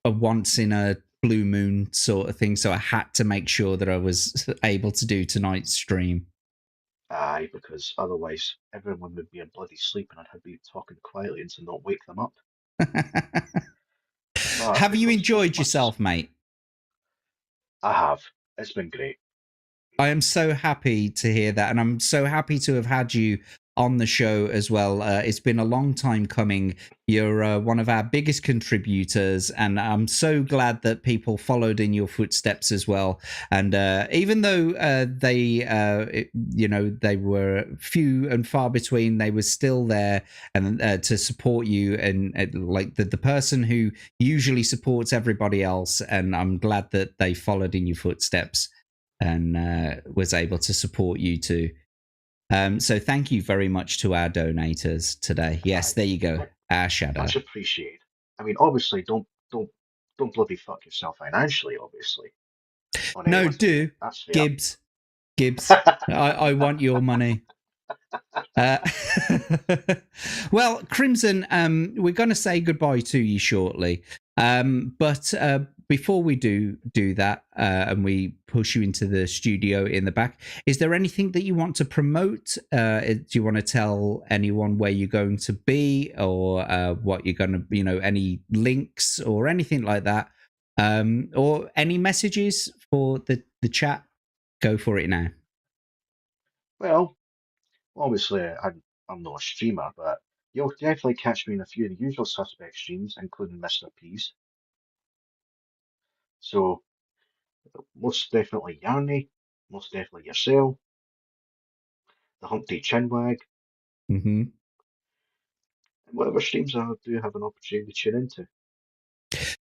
[SPEAKER 1] once in a blue moon sort of thing. So I had to make sure that I was able to do tonight's stream.
[SPEAKER 2] Aye, because otherwise everyone would be in bloody sleep and I'd have been talking quietly and to not wake them up. But
[SPEAKER 1] Have you
[SPEAKER 2] because both
[SPEAKER 1] enjoyed
[SPEAKER 2] my
[SPEAKER 1] yourself, mate?
[SPEAKER 2] I have. It's been great.
[SPEAKER 1] I am so happy to hear that, and I'm so happy to have had you on the show as well. It's been a long time coming. You're one of our biggest contributors, and I'm so glad that people followed in your footsteps as well. And even though they were few and far between, they were still there and to support you, and like the person who usually supports everybody else. And I'm glad that they followed in your footsteps and was able to support you too. So thank you very much to our donators today. Yes,
[SPEAKER 2] Aye,
[SPEAKER 1] there you go.
[SPEAKER 2] much,
[SPEAKER 1] Our shadow.
[SPEAKER 2] much appreciated. I mean, obviously, don't bloody fuck yourself financially, obviously, on
[SPEAKER 1] No,
[SPEAKER 2] anyone's
[SPEAKER 1] do
[SPEAKER 2] behalf. That's fair.
[SPEAKER 1] Gibbs. I want your money. Uh, well, Crimson, we're going to say goodbye to you shortly. But before we do that and we push you into the studio in the back, is there anything that you want to promote? Do you want to tell anyone where you're going to be or what you're going to, any links or anything like that? Or any messages for the chat? Go for it now.
[SPEAKER 2] Well, obviously, I'm not a streamer, but you'll definitely catch me in a few of the usual suspect streams, including Mr. P's. So, most definitely Yarny, most definitely yourself, the Humpty Chinwag,
[SPEAKER 1] Mm-hmm.
[SPEAKER 2] and whatever streams I do have an opportunity to tune into.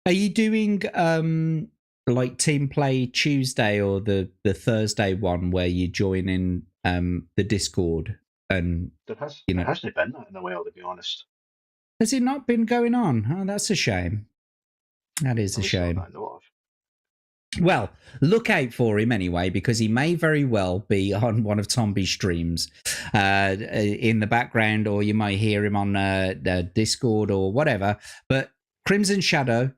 [SPEAKER 1] Are you doing like team play Tuesday or the Thursday one where you join in the Discord and
[SPEAKER 2] There hasn't been that in a while, to be honest.
[SPEAKER 1] has it not been going on? Oh, that's a shame. That is
[SPEAKER 2] At
[SPEAKER 1] a
[SPEAKER 2] least not that
[SPEAKER 1] shame.
[SPEAKER 2] I know of.
[SPEAKER 1] Well, look out for him anyway, because he may very well be on one of Tomby's streams in the background, or you might hear him on Discord or whatever. But CrimsonShadow,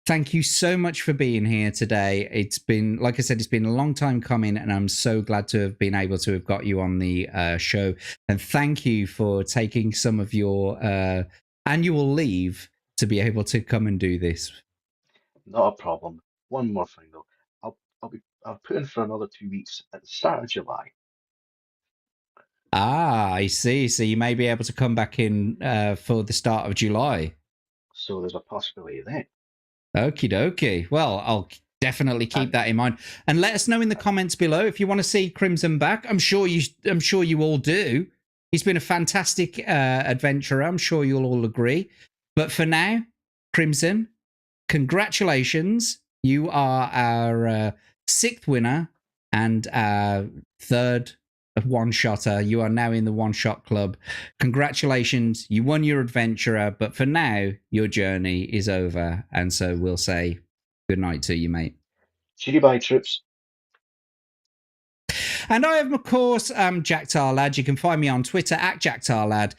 [SPEAKER 1] thank you so much for being here today. It's been, like I said, it's been a long time coming, and I'm so glad to have been able to have got you on the show. And thank you for taking some of your annual leave to be able to come and do this.
[SPEAKER 2] Not a problem. One more thing though. I'll put in for another 2 weeks at the start of July.
[SPEAKER 1] Ah, I see. So you may be able to come back in for the start of July.
[SPEAKER 2] So there's a possibility then.
[SPEAKER 1] Okie dokie. Well, I'll definitely keep that in mind, and let us know in the comments below if you want to see Crimson back. I'm sure you all do. He's been a fantastic adventurer. I'm sure you'll all agree. But for now, Crimson, congratulations. You are our sixth winner and our third one-shotter. You are now in the one-shot club. Congratulations. You won your adventurer, but for now, your journey is over. And so we'll say good night to you, mate.
[SPEAKER 2] Cheery bye, troops.
[SPEAKER 1] And I am, of course, Jack Tarlad. You can find me on Twitter at Jack Tarlad.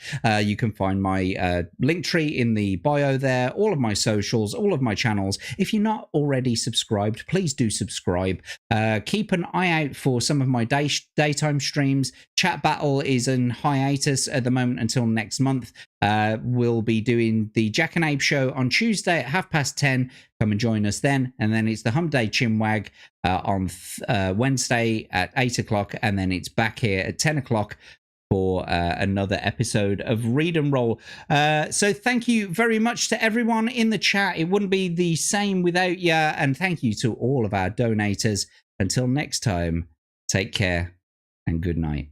[SPEAKER 1] You can find my link tree in the bio there, all of my socials, all of my channels. If you're not already subscribed, please do subscribe. Keep an eye out for some of my daytime streams. Chat Battle is in hiatus at the moment until next month. We'll be doing the Jack and Abe show on Tuesday at 10:30. Come and join us then. And then it's the Hump Day Chinwag on Wednesday at 8 o'clock. And then it's back here at 10 o'clock for another episode of Read and Roll. So thank you very much to everyone in the chat. It wouldn't be the same without you. And thank you to all of our donators. Until next time, take care and good night.